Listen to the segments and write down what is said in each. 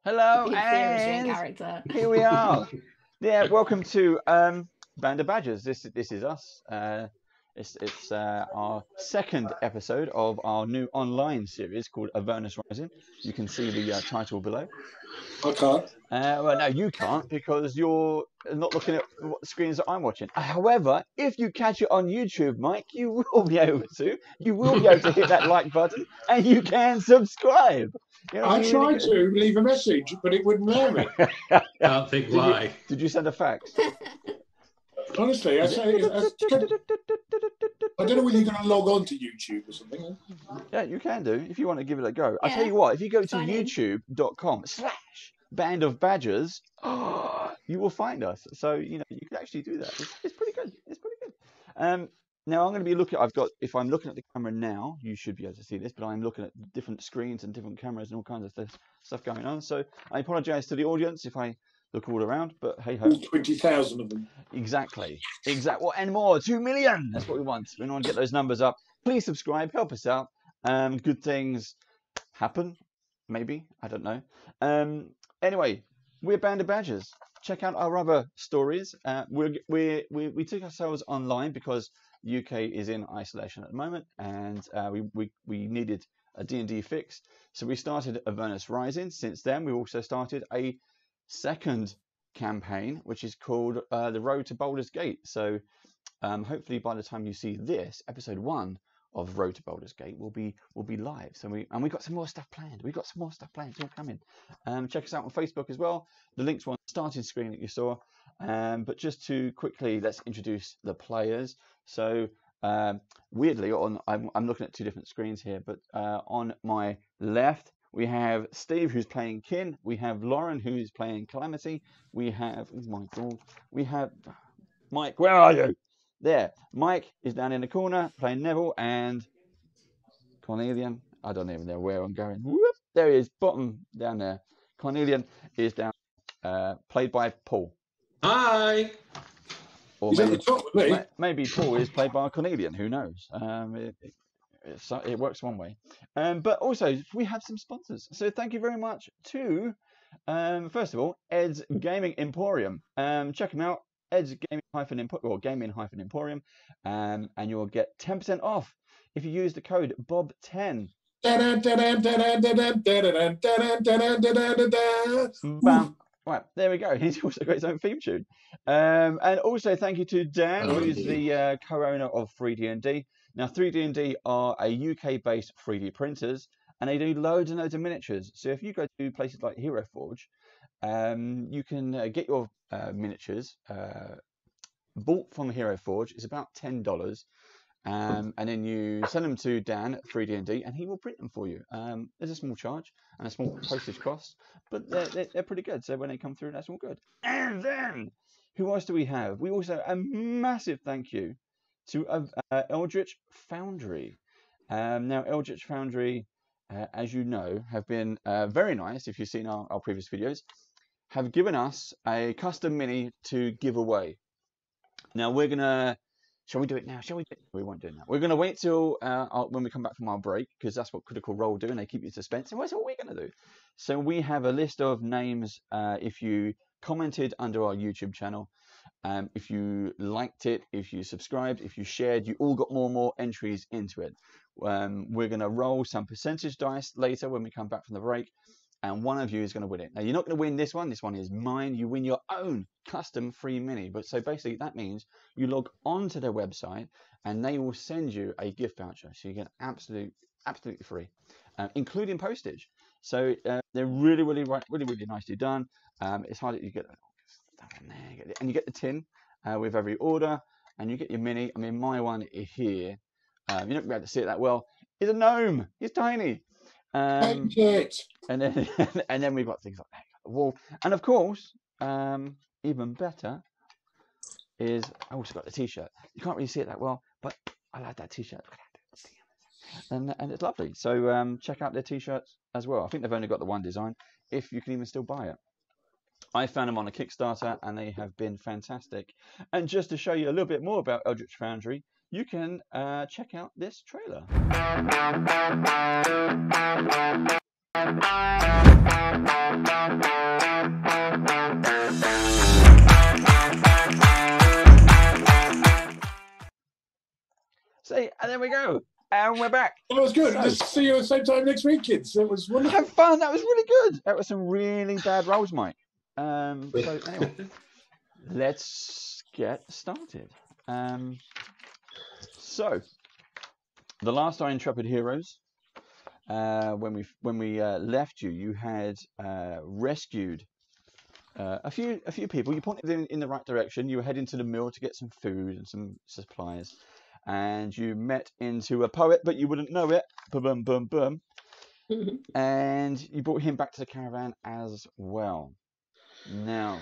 Hello, Be a theorist and character. here we are. Yeah, welcome to Band of Badgers. This is us. It's our second episode of our new online series called AVERNUS Rising. You can see the title below. I can't. Well, no, you can't because you're not looking at what screens that I'm watching. However, if you catch it on YouTube, Mike, you will be able to. You will be able to hit that like button, and you can subscribe. You know, I tried to leave a message, but it wouldn't let me. Can't think why. Did you send a fax? Honestly, I don't know whether you're going to log on to YouTube or something. Yeah, you can do if you want to give it a go. Yeah. I'll tell you what, if you go to Sign in. youtube.com/Band of Badgers, you will find us. So, you know, you can actually do that. It's pretty good. It's pretty good. Now, I'm going to be looking, if I'm looking at the camera now, you should be able to see this, but I'm looking at different screens and different cameras and all kinds of stuff going on. So I apologize to the audience if I look all around, but hey ho. 20,000 of them. Exactly. Well, and more. 2 million. That's what we want. We want to get those numbers up. Please subscribe. Help us out. Good things happen. Maybe. I don't know. Anyway, we're Band of Badgers. Check out our other stories. We took ourselves online because UK is in isolation at the moment, and we needed a D&D fix. So we started AVERNUS Rising. Since then, we also started a second campaign, which is called The Road to Boulder's Gate. So hopefully by the time you see this, episode 1 of Road to Boulder's Gate will be live. So we got some more stuff planned. It's all coming. Check us out on Facebook as well. The links were on the starting screen that you saw. But just to quickly, let's introduce the players. So weirdly, I'm looking at two different screens here, but on my left we have Steve, who's playing Kin. We have Lauren, who's playing Calamity. We have, oh my God, we have Mike. Where are you? There. Mike is down in the corner playing Neville, and Cornelian, I don't even know where I'm going. Whoop, there he is, bottom down there. Cornelian is down, played by Paul. Hi. Or He's at the top with me. maybe Paul is played by a Cornelian. Who knows? It works one way. But also, we have some sponsors. So thank you very much to, first of all, Ed's Gaming Emporium. Check them out. Ed's Gaming-Emporium. And you'll get 10% off if you use the code BOB10. Bam. Right, there we go. He's also got his own theme tune. And also thank you to Dan, who's the co-owner of 3D&D. Now, 3D&D are a UK-based 3D printers, and they do loads and loads of miniatures. So if you go to places like Hero Forge, you can get your miniatures bought from Hero Forge. It's about $10. And then you send them to Dan at 3D&D, and he will print them for you. There's a small charge and a small postage cost, but they're pretty good. So when they come through, that's all good. And then, who else do we have? We also a massive thank you to Eldritch Foundry. Now, Eldritch Foundry, as you know, have been very nice. If you've seen our previous videos, have given us a custom mini to give away. Now we're gonna. Shall we do it now? Shall we? We won't do it now. We're going to wait till when we come back from our break, because that's what Critical Role do, and they keep you in suspense. And that's what we're going to do. So we have a list of names. If you commented under our YouTube channel, if you liked it, if you subscribed, if you shared, you all got more and more entries into it. We're going to roll some percentage dice later when we come back from the break, and one of you is going to win it. Now, you're not going to win this one. This one is mine. You win your own custom free mini. But so basically, that means you log onto their website, and they will send you a gift voucher. So you get absolutely free, including postage. So they're really nicely done. It's hard that you get stuff in there, and you get the tin with every order, and you get your mini. I mean, my one here, you're not going to be able to see it that well. Is a gnome. He's tiny. And then we've got things like that, the wall, and of course, even better is I also got the T-shirt. You can't really see it that well, but I like that T-shirt. And it's lovely. So check out their T-shirts as well. I think they've only got the one design, if you can even still buy it. I found them on a Kickstarter, and they have been fantastic. And just to show you a little bit more about Eldritch Foundry, you can check out this trailer. we go. And we're back. That was good. So- Let's see you at the same time next week, kids. That was wonderful. Have fun. That was really good. That was some really bad rolls, Mike. So anyway, let's get started. So the last our intrepid heroes, when we left you, you had rescued a few people. You pointed them in the right direction. You were heading to the mill to get some food and some supplies, and you met into a poet, but you wouldn't know it. Boom, boom, boom. And you brought him back to the caravan as well. Now,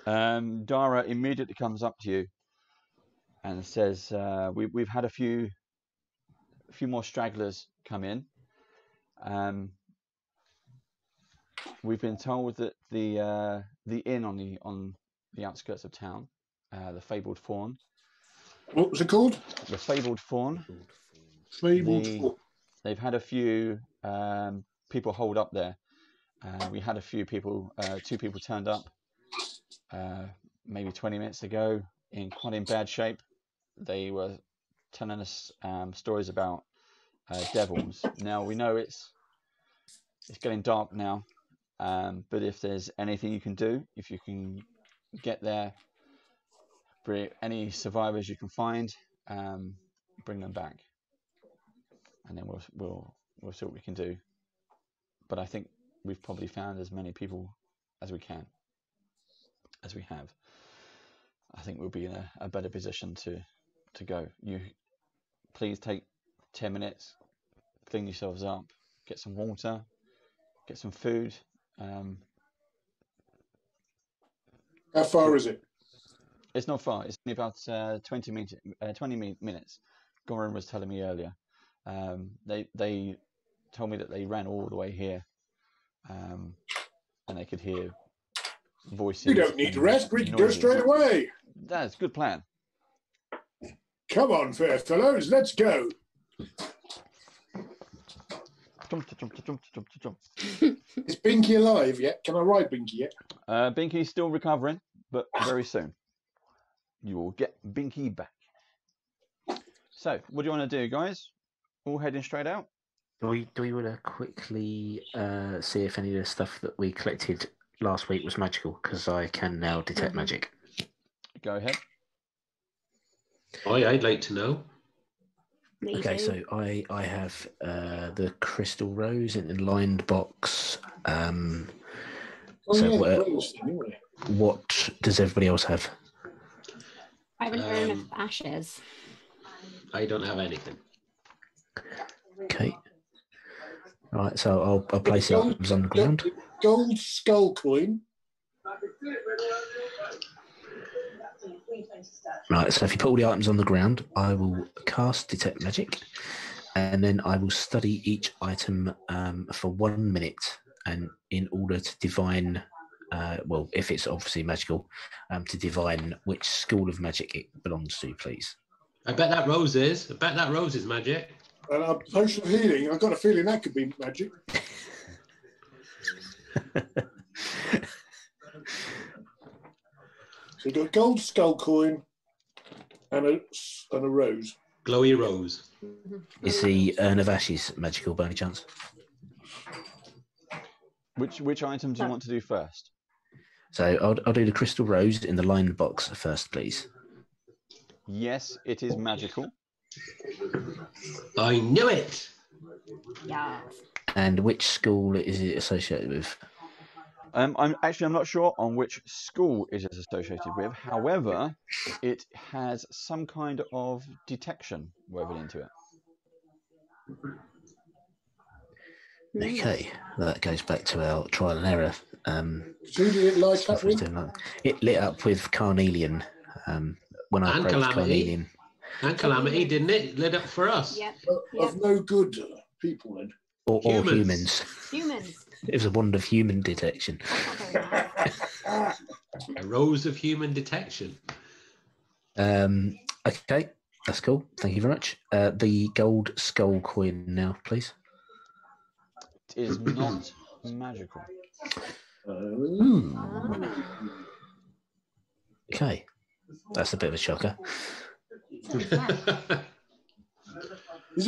Dara immediately comes up to you and says, "We've had a few more stragglers come in. We've been told that the inn on the outskirts of town, the Fabled Fawn." What was it called? The Fabled Fawn. They've had a few people hold up there. We had a few people, 2 people turned up maybe 20 minutes ago quite in bad shape. They were telling us stories about devils. Now we know it's getting dark now, but if there's anything you can do, if you can get there, bring any survivors you can find, bring them back, and then we'll see what we can do. But I think we've probably found as many people as we have. I think we'll be in a better position to go. You please take 10 minutes, clean yourselves up, get some water, get some food. How far is it? It's not far. It's only about 20 minutes. Goran was telling me earlier. They told me that they ran all the way here, and they could hear voices. We don't need to rest. We can go straight away. That's a good plan. Come on, fair fellows. Let's go. Jump. Is Binky alive yet? Can I ride Binky yet? Binky's still recovering, but very soon you will get Binky back. So, what do you want to do, guys? All heading straight out? Do we want to quickly see if any of the stuff that we collected last week was magical? Because I can now detect magic. Go ahead. I'd like to know. Okay, so I have the crystal rose in a lined box. What does everybody else have? I have an urn of ashes. I don't have anything. Okay. Right, so I'll place the items on the ground. Gold skull coin. Right, so if you put all the items on the ground, I will cast Detect Magic, and then I will study each item for 1 minute, and in order to divine, well, if it's obviously magical, to divine which school of magic it belongs to, please. I bet that rose is magic. And a potion of healing. I've got a feeling that could be magic. So you've got a gold skull coin and a rose. Glowy rose. Is the urn of ashes magical by any chance? Which items do you want to do first? So I'll do the crystal rose in the lined box first, please. Yes, it is magical. I knew it. Yeah. And which school is it associated with? I'm not sure on which school it is associated with. However, it has some kind of detection woven into it. Okay, that goes back to our trial and error. So who did it light up with? It lit up with carnelian. When I approached Calamity. carnelian. And calamity, didn't it? Lit up for us. Yep. Of no good people then. Or humans. Humans. It was a wand of human detection. A rose of human detection. Okay, that's cool. Thank you very much. The gold skull coin now, please. It is not magical. Okay, that's a bit of a shocker. Is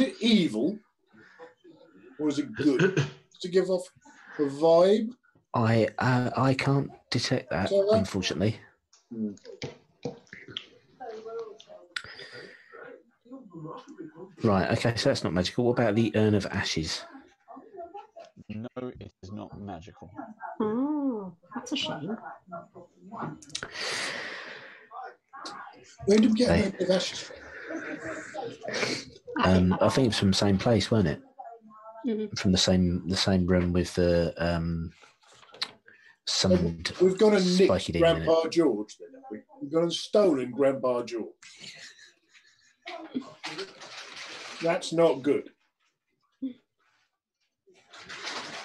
it evil? Or is it good? Does it give off a vibe? I can't detect that, So that- unfortunately. Hmm. Right, okay, so that's not magical. What about the Urn of Ashes? No, it is not magical. Oh, that's a shame. Where did we get Hey. a bit of ashes from? I think it's from the same place, weren't it? Mhm. From the same room with the summoned We've gone and spiky nicked demon in it. Grandpa George, then, have we? We've gone and stolen Grandpa George. That's not good.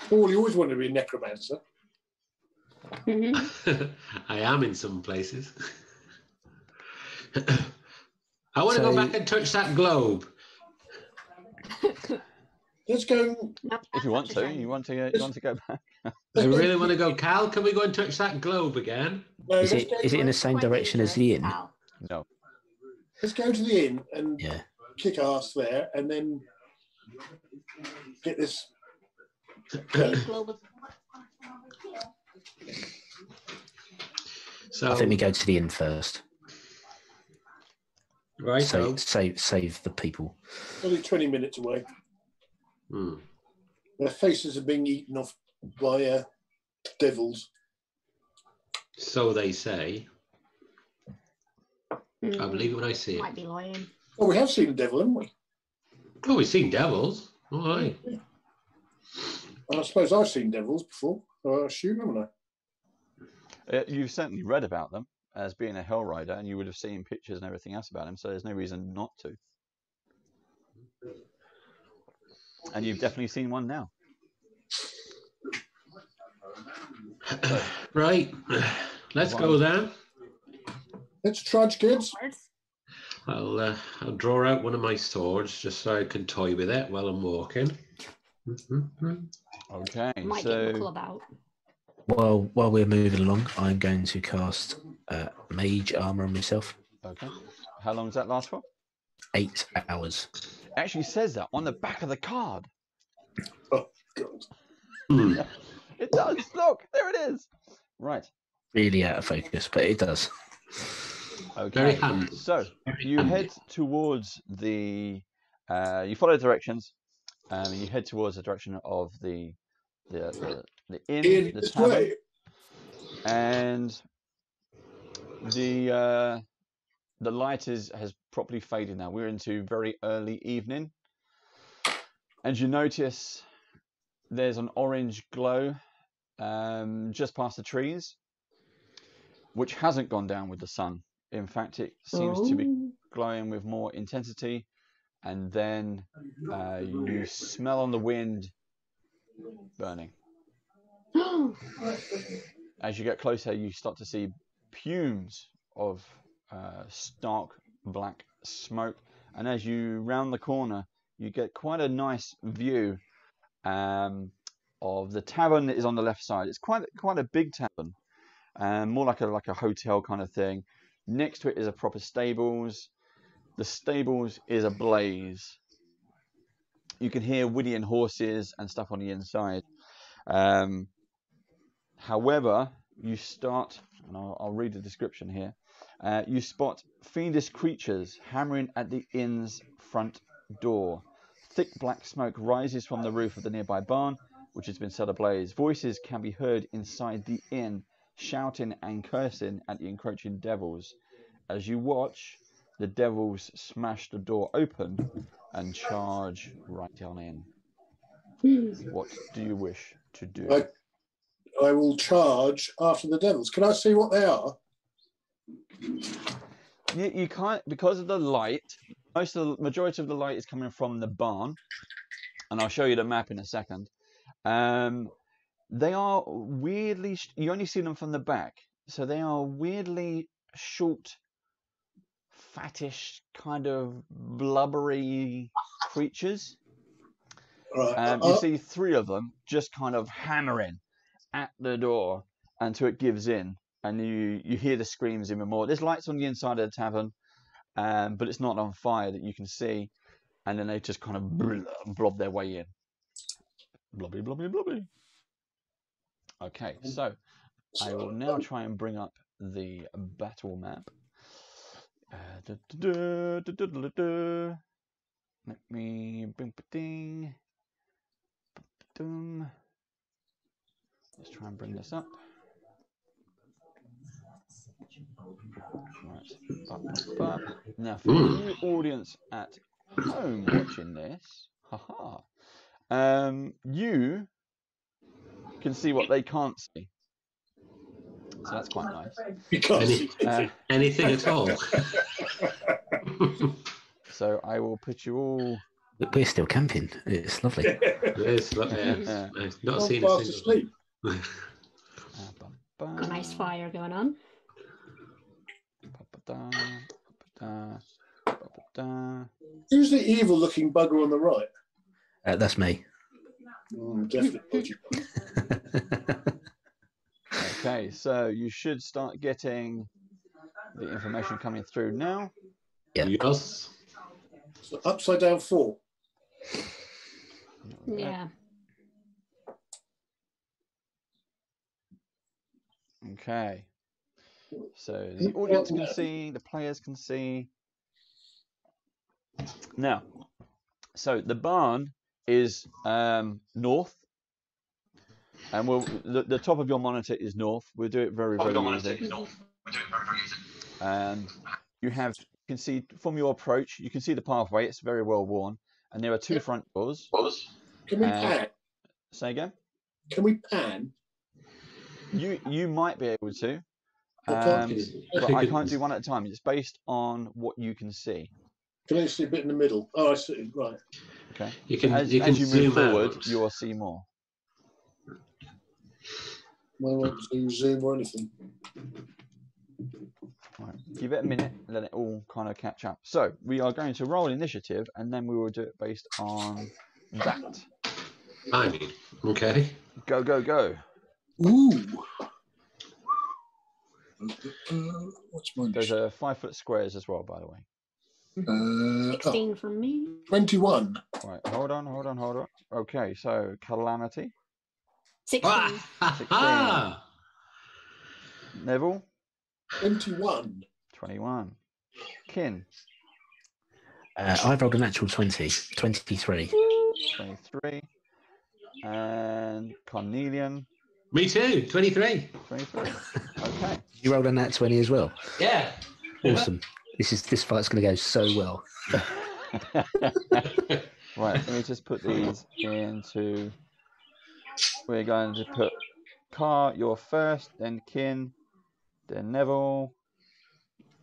Paul, you always wanted to be a necromancer. Mhm. I am in some places. I want to So- go back and touch that globe. Let's go. If you want to, you want to go back. I really want to go. Cal, can we go and touch that globe again? No, Is let's it go is it in the same Quite direction as the dangerous, inn? Cal. No. Let's go to the inn and Yeah. kick ass there, and then get this. Please, global. So, I think we go to the inn first. right. So save the people. Only 20 minutes away. Hmm. Their faces are being eaten off by devils. So they say. I Mm, believe it when I see it. might be lying. Oh, we have seen a devil, haven't we? Oh, we've seen devils. All right. And I suppose I've seen devils before. I assume, haven't I? You've certainly read about them as being a hell rider, and you would have seen pictures and everything else about him, so there's no reason not to. And you've definitely seen one now. Right. Let's go then. Let's trudge, kids. Onwards. I'll draw out one of my swords just so I can toy with it while I'm walking. Okay, Might get the so club out. While we're moving along, I'm going to cast mage armor on myself. okay, how long does that last for? 8 hours. It actually says that on the back of the card. Oh, God. Hmm. It does. Look, there it is. Right. Really out of focus, but it does. Okay. Very handy. So Very you handy. head towards the. You follow the directions, and you head towards the direction of the inn, In the this tavern, way. and the light has properly faded now. We're into very early evening, and you notice there's an orange glow just past the trees, which hasn't gone down with the sun. In fact, it seems to be Oh. glowing with more intensity, and then you smell on the wind burning. As you get closer, you start to see fumes of stark black smoke, and as you round the corner, you get quite a nice view of the tavern that is on the left side. It's quite a big tavern, more like a hotel kind of thing. Next to it is a proper stables. The stables is ablaze. You can hear whinnying horses and stuff on the inside. However, you start, and I'll read the description here. You spot fiendish creatures hammering at the inn's front door. Thick black smoke rises from the roof of the nearby barn, which has been set ablaze. Voices can be heard inside the inn, shouting and cursing at the encroaching devils. As you watch, the devils smash the door open and charge right on in. What do you wish to do? I will charge after the devils. Can I see what they are? You can't, because of the light. Majority of the light is coming from the barn, and I'll show you the map in a second. They are weirdly. You only see them from the back, so they are weirdly short, fattish, kind of blubbery creatures. Right. You see 3 of them just kind of hammering at the door until it gives in, and you hear the screams even more. There's lights on the inside of the tavern, but it's not on fire that you can see, and then they just kind of blob their way in. Blobby, blobby, blobby. Okay, so I will now try and bring up the battle map. Let me ding. Let's try and bring this up. Right. Now, for the audience at home watching this, you can see what they can't see. So that's quite nice. Anything at all. So I will put you all. We're still camping. It's lovely. It's lovely. Yeah. I've not seen a single sleep. A nice fire going on. Who's the evil-looking bugger on the right? That's me. Definitely. Okay, so you should start getting the information coming through now. Yeah. Yes. So upside down 4. Yeah. Okay. So the audience can see, the players can see. Now, so the barn is north, and the top of your monitor is north. We'll do it very, very easy. You can see from your approach, you can see the pathway. It's very well worn, and there are 2 front doors. Can we pan? Say again? Can we pan? You might be able to, I but I can't do one at a time. It's based on what you can see. Can I see a bit in the middle? Oh, I see. Right. Okay. As you move forward, you will see more. I won't do zoom or anything. Right. Give it a minute, let it all kind of catch up. So we are going to roll initiative, and then we will do it based on that. Okay. Go, go, go. Ooh. What's my There's a 5-foot squares as well, by the way. 16 from me. 21. Right, hold on. Okay, so calamity. 16. 16. Neville. 21. 21. Kin. I rolled a natural 20. 23. 23. And Cornelian. Me too. 23. 23. Okay. You rolled a nat 20 as well. Yeah. Awesome. This fight's going to go so well. Right, let me just put these into. We're going to put Car, you're first, then Kin, then Neville,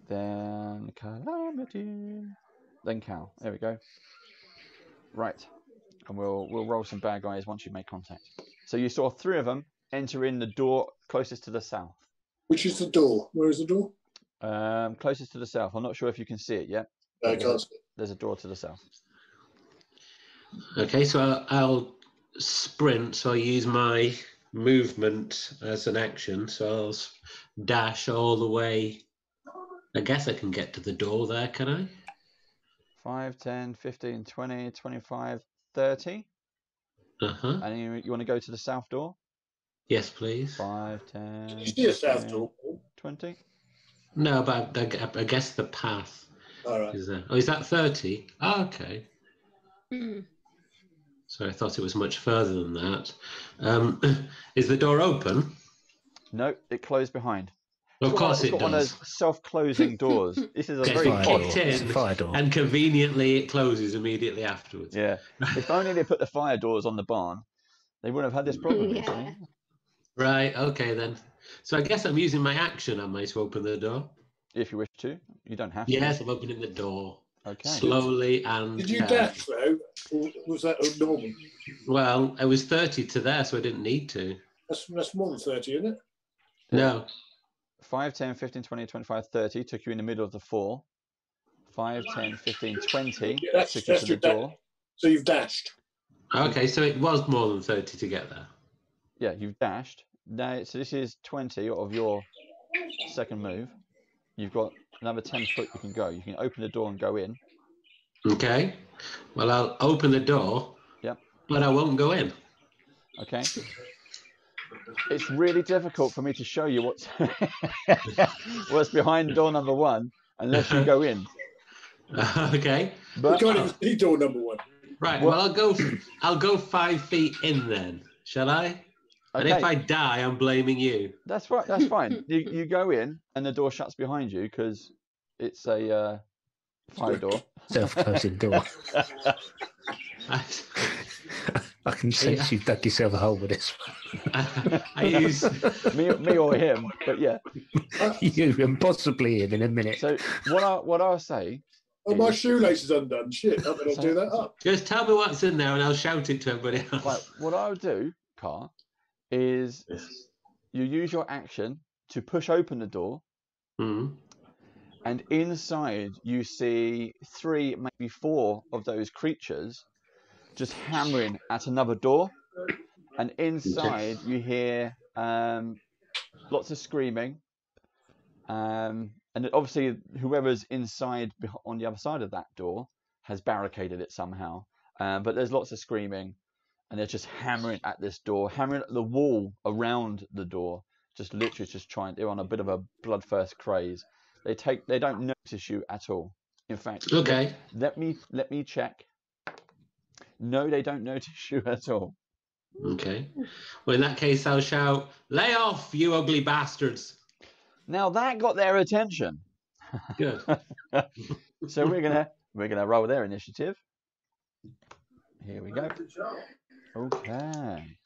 then Calamity, then Cal. There we go. Right, and we'll roll some bad guys once you make contact. So you saw 3 of them enter in the door closest to the south. Which is the door? Where is the door? Closest to the south. I'm not sure if you can see it yet. I can't see it. There's a door to the south. Okay, so I'll sprint. So I use my movement as an action. So I'll dash all the way. I guess I can get to the door there, can I? 5, 10, 15, 20, 25, 30. Uh-huh. And you want to go to the south door? Yes, please. 5, 10. Did you see a south door? 20. No, but I guess the path All right. is there. Oh, is that 30? Oh, okay. Mm. So I thought it was much further than that. Is the door open? No, it closed behind. Of course it got one of does. those self-closing doors. This is a Gets very kicked It's a in, fire door. and conveniently it closes immediately afterwards. Yeah. If only they put the fire doors on the barn, they wouldn't have had this problem. Yeah. Actually. Right, okay then. So I guess I'm using my action, am I, to open the door? If you wish to, you don't have to. Yes, I'm opening the door. Okay. Slowly and... Did you dash, though? Or was that normal? Well, I was 30 to there, so I didn't need to. That's more than 30, isn't it? No. 5, 10, 15, 20, 25, 30 took you in the middle of the 4. 5, 10, 15, 20 That's took you to the your dash. door. So you've dashed. Okay, so it was more than 30 to get there. Yeah, you've dashed. Now, so this is 20 of your second move. You've got another 10 foot you can go. You can open the door and go in. Okay. Well, I'll open the door. Yep. But I won't go in. Okay. It's really difficult for me to show you what's what's behind door number 1 unless you go in. Okay. But we can't even see door number 1. Right. Well, I'll go 5 feet in then. Shall I? And okay. if I die, I'm blaming you. That's right. That's fine. You go in and the door shuts behind you because it's a fire door. Self-closing door. I can sense you've dug yourself a hole with this one. I use me or him, but yeah. You and possibly him in a minute. So what I'll say. Oh, my shoelace is undone. Shit, I'm going to do that up. Just tell me what's in there and I'll shout it to everybody else. Right, what I'll do, Car, is you use your action to push open the door. Mm. And inside you see 3, maybe 4 of those creatures just hammering at another door. And inside you hear lots of screaming. And obviously whoever's inside on the other side of that door has barricaded it somehow. But there's lots of screaming. And they're just hammering at this door, hammering at the wall around the door. Just literally just trying, they're on a bit of a bloodthirst craze. They don't notice you at all. In fact, okay. Let me check. No, they don't notice you at all. Okay. Well, in that case, I'll shout, "Lay off, you ugly bastards!" Now that got their attention. Good. So we're gonna roll their initiative. Here we go. Okay.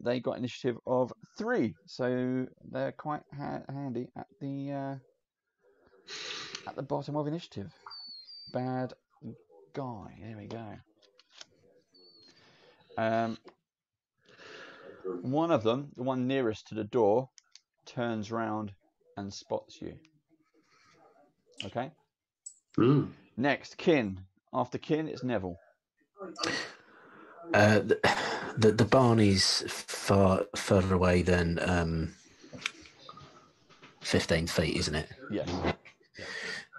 They got initiative of 3, so they're quite handy at the bottom of initiative. Bad guy. There we go. One of them, the one nearest to the door, turns round and spots you. Okay. Mm. Next, Kin. After Kin, it's Neville. The barn is far further away than 15 feet, isn't it? Yes.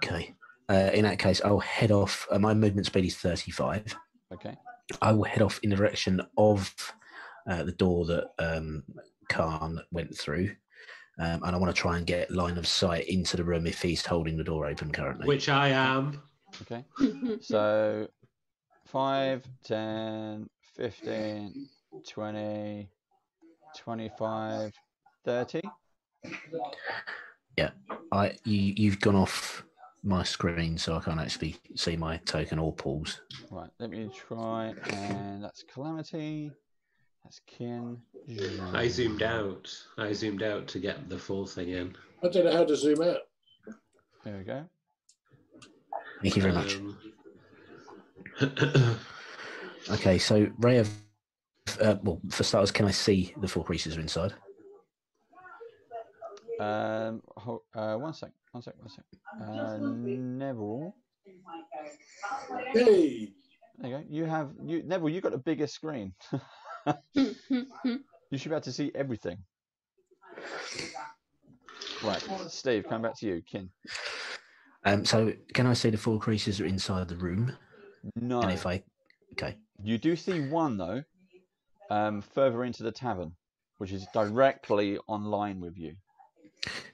Okay. In that case, I'll head off. My movement speed is 35. Okay. I will head off in the direction of the door that Khan went through. And I want to try and get line of sight into the room if he's holding the door open currently. Which I am. Okay. So 5, 10, 15, 20, 25, 30. Yeah. You've gone off my screen, so I can't actually see my token or Paul's. Right, let me try, and that's Calamity. That's Kin. I zoomed out to get the full thing in. I don't know how to zoom out. There we go. Thank you very much. Okay, so Ray of... well, for starters, can I see the 4 creatures are inside? 1 sec. Neville. Hey! There you go. Neville, you got the biggest screen. You should be able to see everything. Right, Steve, coming back to you, Kin. So can I see the 4 creatures are inside the room? No. And if okay. You do see one though, further into the tavern, which is directly on line with you.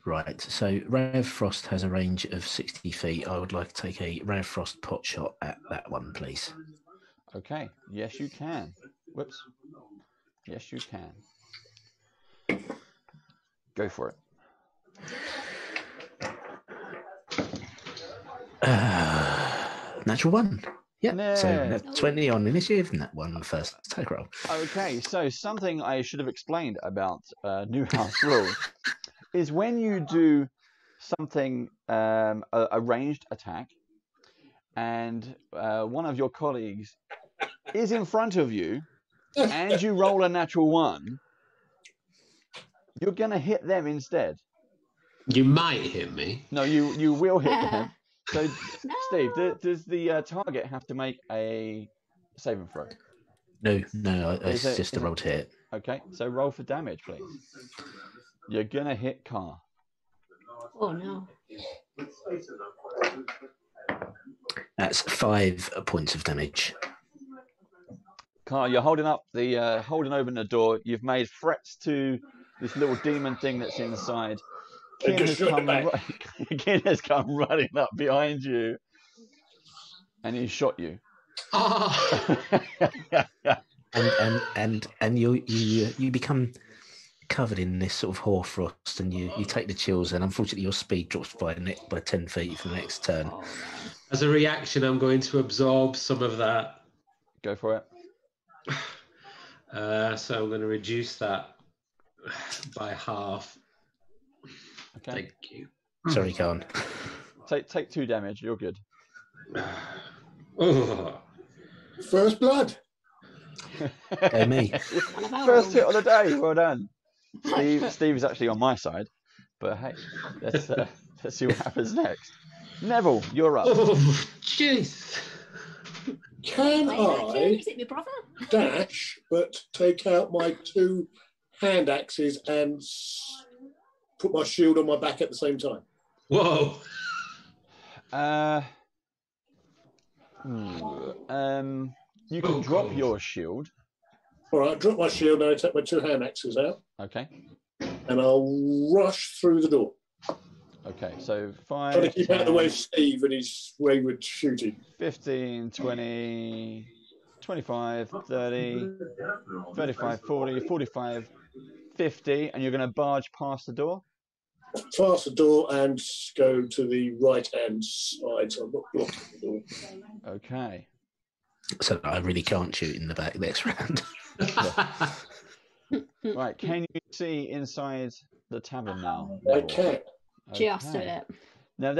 Right. So Ray of Frost has a range of 60 feet. I would like to take a Ray of Frost pot shot at that one, please. Okay. Yes, you can. Whoops. Yes, you can. Go for it. Natural 1. Yeah. No. So that's 20 on initiative and that one on first attack roll. Okay. So something I should have explained about New House rules is when you do something, a ranged attack, and one of your colleagues is in front of you, and you roll a natural 1, you're going to hit them instead. You might hit me. No, you will hit them. So, Steve, does the target have to make a saving throw? No, it's just a roll to hit. Okay, so roll for damage, please. You're gonna hit Car. Oh no. That's 5 points of damage. Car, you're holding open the door. You've made threats to this little demon thing that's inside. Kin has come running up behind you, and he shot you. And you become covered in this sort of hoarfrost, and you take the chills, and unfortunately your speed drops by 10 feet for the next turn. As a reaction, I'm going to absorb some of that. Go for it. So I'm going to reduce that by half. Okay. Thank you. Sorry, Khan. Take 2 damage. You're good. Oh. First blood. Go me. First hit of the day. Well done. Steve is actually on my side, but hey, let's see what happens next. Neville, you're up. Oh, jeez. Can I Is it my brother? dash, but take out my 2 hand axes and put my shield on my back at the same time? Whoa. You can drop your shield. All right, drop my shield and I take my 2 hand axes out. Okay. And I'll rush through the door. Okay, so 5, Trying to keep 10, out of the way of Steve and his wayward shooting. 15, 20, 25, 30, 35, 40, 45, 50, and you're going to barge past the door? Past the door and go to the right-hand side, so I'm not blocking the door. Okay. So I really can't shoot in the back next round. Right, can you see inside the tavern now? I can. Just Okay. did it. Now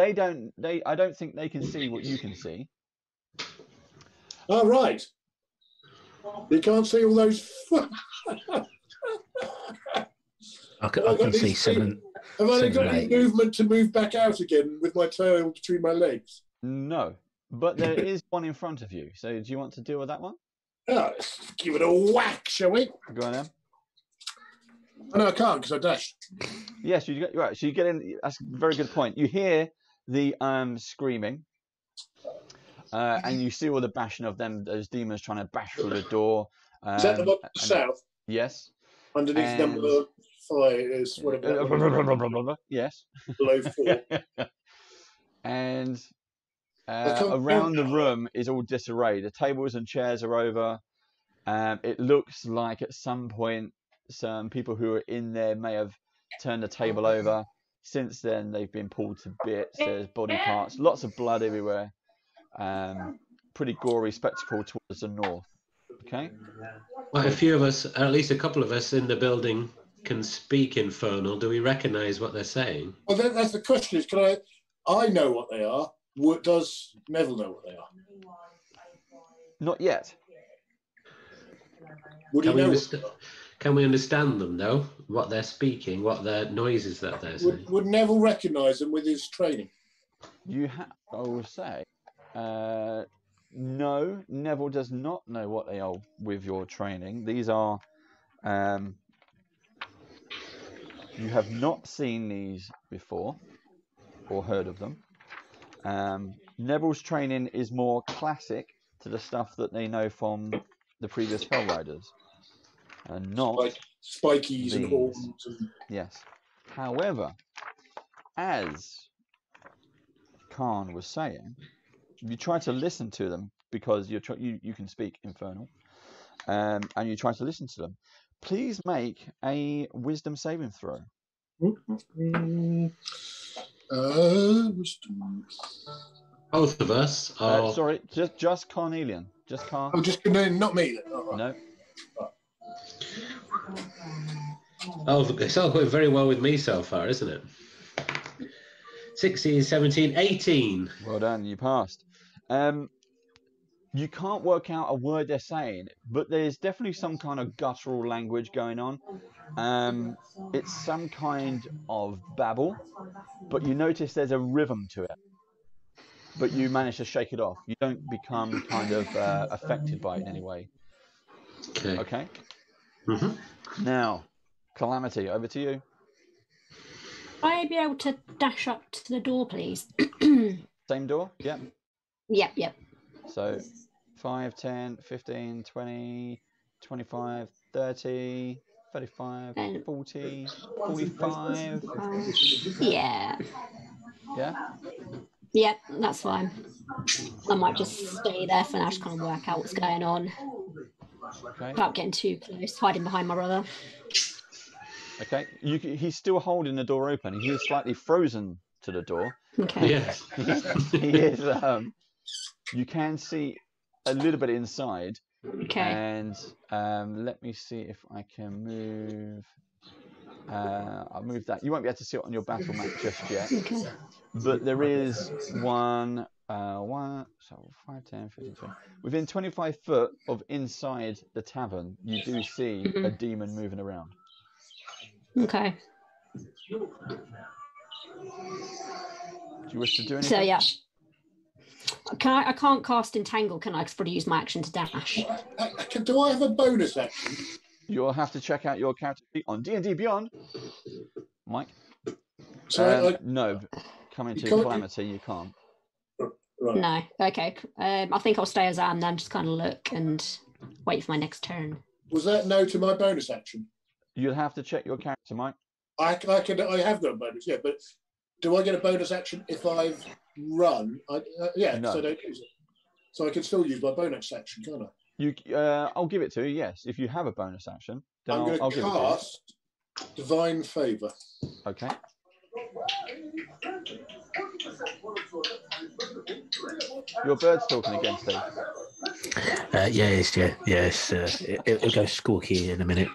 I don't think they can see what you can see. Oh, right. You can't see all those... I can see 7. Have I 7, got any 8. movement to move back out again with my tail between my legs? No, but there is one in front of you. So do you want to deal with that one? Oh, let's give it a whack, shall we? Go on then. Oh, no, I can't because I dashed. Yes, right. So you get in. That's a very good point. You hear the screaming, and you see all the bashing of them. Those demons trying to bash through the door. Is that the one to the south? Yes. Underneath number 5 is whatever. Yes. Below 4. And around the room is all disarray. The tables and chairs are over. It looks like at some point some people who are in there may have turned the table over. Since then, they've been pulled to bits. There's body parts, lots of blood everywhere. Pretty gory spectacle towards the north. Okay. Well, a few of us, at least a couple of us in the building, can speak Infernal. Do we recognise what they're saying? Well, that's the question. Is I know what they are. Does Neville know what they are? Not yet. Would he know? Can we understand them, though? What they're speaking, what their noises that they're saying? Would Neville recognise them with his training? I will say, no, Neville does not know what they are with your training. These are, you have not seen these before or heard of them. Neville's training is more classic to the stuff that they know from the previous Hell Riders. And not spikies and horns. Yes. However, as Khan was saying, you try to listen to them because you can speak Infernal, and you try to listen to them. Please make a Wisdom saving throw. Wisdom. Both of us. Sorry, just Carnelian. Just Car. I'm just going to not me then. Oh, right. No. Oh, it's all going very well with me so far, isn't it? 16, 17, 18. Well done, you passed. You can't work out a word they're saying, but there's definitely some kind of guttural language going on. It's some kind of babble, but you notice there's a rhythm to it. But you manage to shake it off. You don't become kind of affected by it in any way. Okay. Okay? Mm-hmm. Now, Calamity, over to you. I be able to dash up to the door, please? Same door? Yeah. Yep. So 5, 10, 15, 20, 25, 30, 35, 40, 45. Yeah. Yeah? Yep, that's fine. I might just stay there for now, just kind of work out what's going on. Okay. Without getting too close, hiding behind my brother. Okay. He's still holding the door open. He is slightly frozen to the door. Okay. Yes. He is. You can see a little bit inside. Okay. And let me see if I can move. I'll move that. You won't be able to see it on your battle map just yet. Okay. But there is one, so 5, 10, 15, 20. Within 25 foot of inside the tavern, you do see a demon moving around. Okay. Do you wish to do anything? So yeah. I can't cast entangle, can I? Because I've already used my action to dash. Do I have a bonus action? You'll have to check out your character sheet on D&D Beyond. Mike? So no, coming to Calamity, you can't. Right. No. Okay. I think I'll stay as I am then, just kind of look and wait for my next turn. Was that no to my bonus action? You'll have to check your character, Mike. I have got a bonus, yeah, but do I get a bonus action if I've run? Yeah, No. so I don't use it. So I can still use my bonus action, can't I? I'll give it to you, yes. If you have a bonus action, then I'm I'll going give to it to you. cast Divine Favour. Okay. Your bird's talking again, Steve. Yes. It'll go squawky in a minute.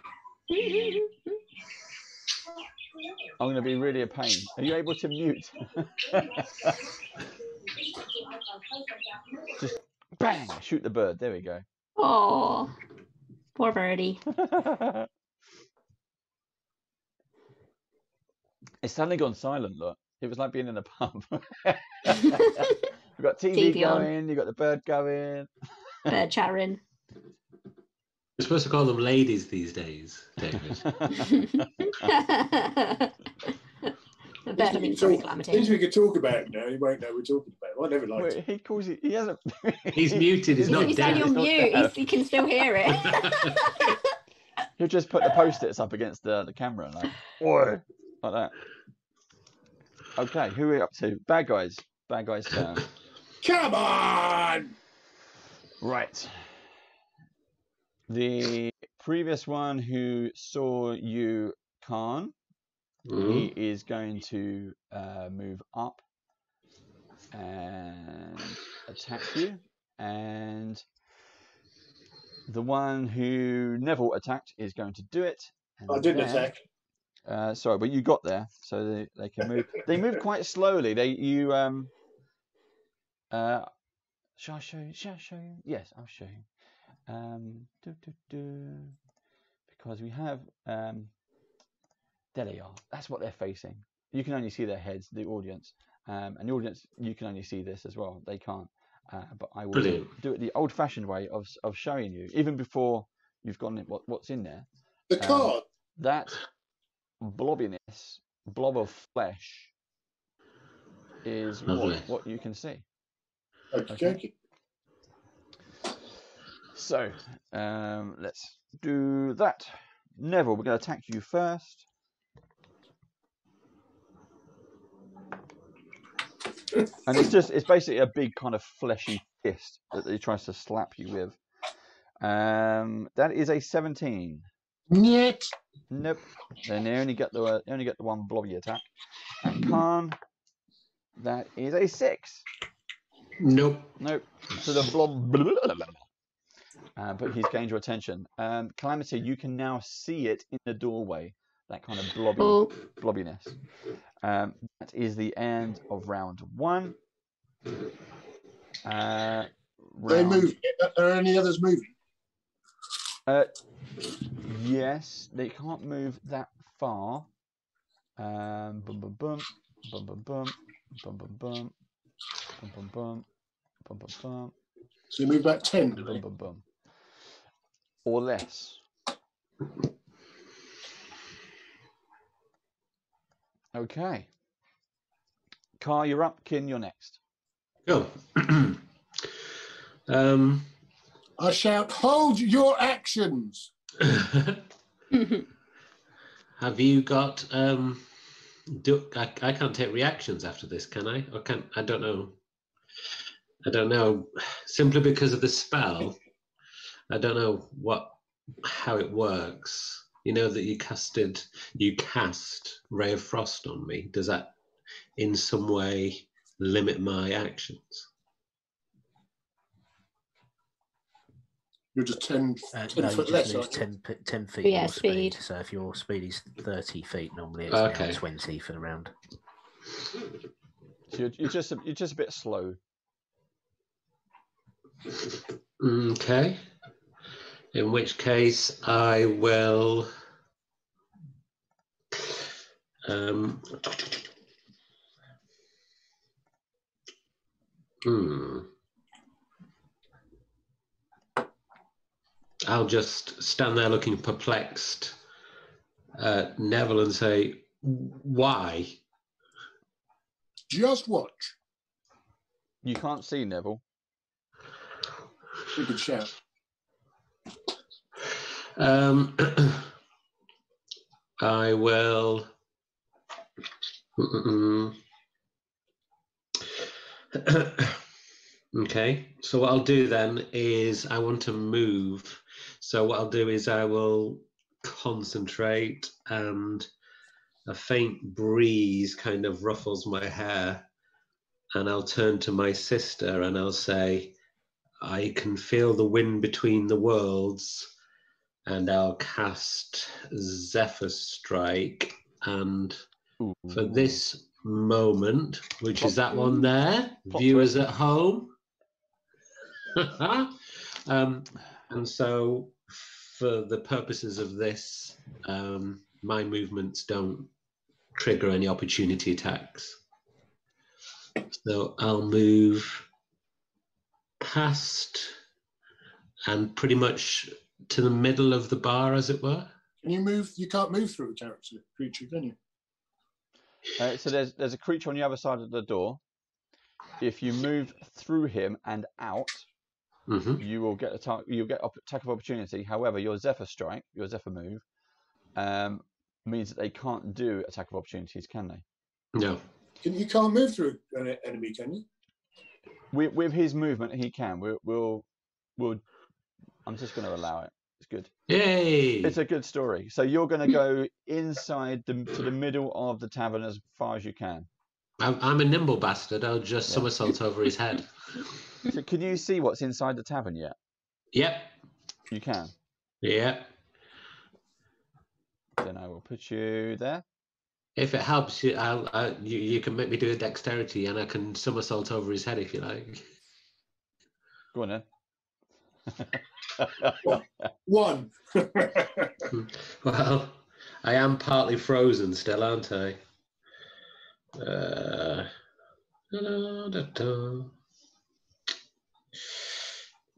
I'm going to be really a pain. Are you able to mute? Just bang, shoot the bird. There we go. Oh, poor birdie. It's suddenly gone silent, look. It was like being in a pub. We've got TV going, you've got the bird going. Bird chattering. You're supposed to call them ladies these days, David. Things we could talk about now. You won't know we're talking about. I never liked it. He calls it. He hasn't. He's muted. He's not He's dead. only on mute. He can still hear it. He'll just put the post-its up against the camera, like that. Okay, who are we up to? Bad guys. Bad guys turn. Come on! Right. The previous one who saw you, Khan, he is going to move up and attack you. And the one who Neville attacked is going to do it. And I didn't attack. Sorry, but you got there, so they can move. They move quite slowly. Shall I show you? Yes, I'll show you. Because we have there they are. That's what they're facing. You can only see their heads, the audience, and the audience. You can only see this as well. They can't. But I will do it the old-fashioned way of showing you, even before you've gotten what's in there. The card. That blobbiness, blob of flesh, is what you can see. Okay. So, let's do that. Neville, we're going to attack you first. And it's basically a big kind of fleshy fist that he tries to slap you with. That is a 17. Niet. Nope. Then they only get the one blobby attack. And Khan, that is a 6. Nope. So the blob. But he's gained your attention. Calamity, you can now see it in the doorway. That kind of blobbiness. That is the end of round 1. They move. Are any others moving? Yes, they can't move that far. Bum bum bum, bum bum bum, bum bum bum, bum bum bum, bum bum bum. So they move back 10. Bum bum bum. Or less. Okay. Car, you're up. Kin, you're next. Cool. I shout, hold your actions. Have you got? I can't take reactions after this, can I? Or can I? Don't know. I don't know. Simply because of the spell, I don't know how it works. You know that you cast Ray of Frost on me. Does that in some way limit my actions? You're just 10 No, foot you less, just lose aren't you? 10 feet Yeah, more speed. speed. So if your speed is 30 feet, normally it's Okay. now 20 for the round. So you're just a bit slow. Okay. In which case, I will. I'll just stand there looking perplexed at Neville and say, why? Just watch. You can't see Neville. You could shout. I will. Okay, so what I'll do then is I want to move. So what I'll do is I will concentrate, and a faint breeze kind of ruffles my hair, and I'll turn to my sister and I'll say, I can feel the wind between the worlds, and I'll cast Zephyr Strike, and for this moment, which is that one there, viewers at home. And so for the purposes of this, my movements don't trigger any opportunity attacks. So I'll move past and pretty much to the middle of the bar, as it were. Can you move? You can't move through a creature, can you? So there's a creature on the other side of the door. If you move through him and out, you will get attack of opportunity. However, your Zephyr Strike, your Zephyr move, means that they can't do attack of opportunities, can they? No. You can't move through an enemy, can you? With his movement, he can. We'll. I'm just going to allow it. It's good. Yay! It's a good story. So you're going to go inside to the middle of the tavern as far as you can. I'm a nimble bastard. I'll just somersault over his head. So can you see what's inside the tavern yet? Yep. You can? Yep. Then I will put you there. If it helps you, you can make me do a dexterity, and I can somersault over his head if you like. Go on then. One. Well, I am partly frozen still, aren't I?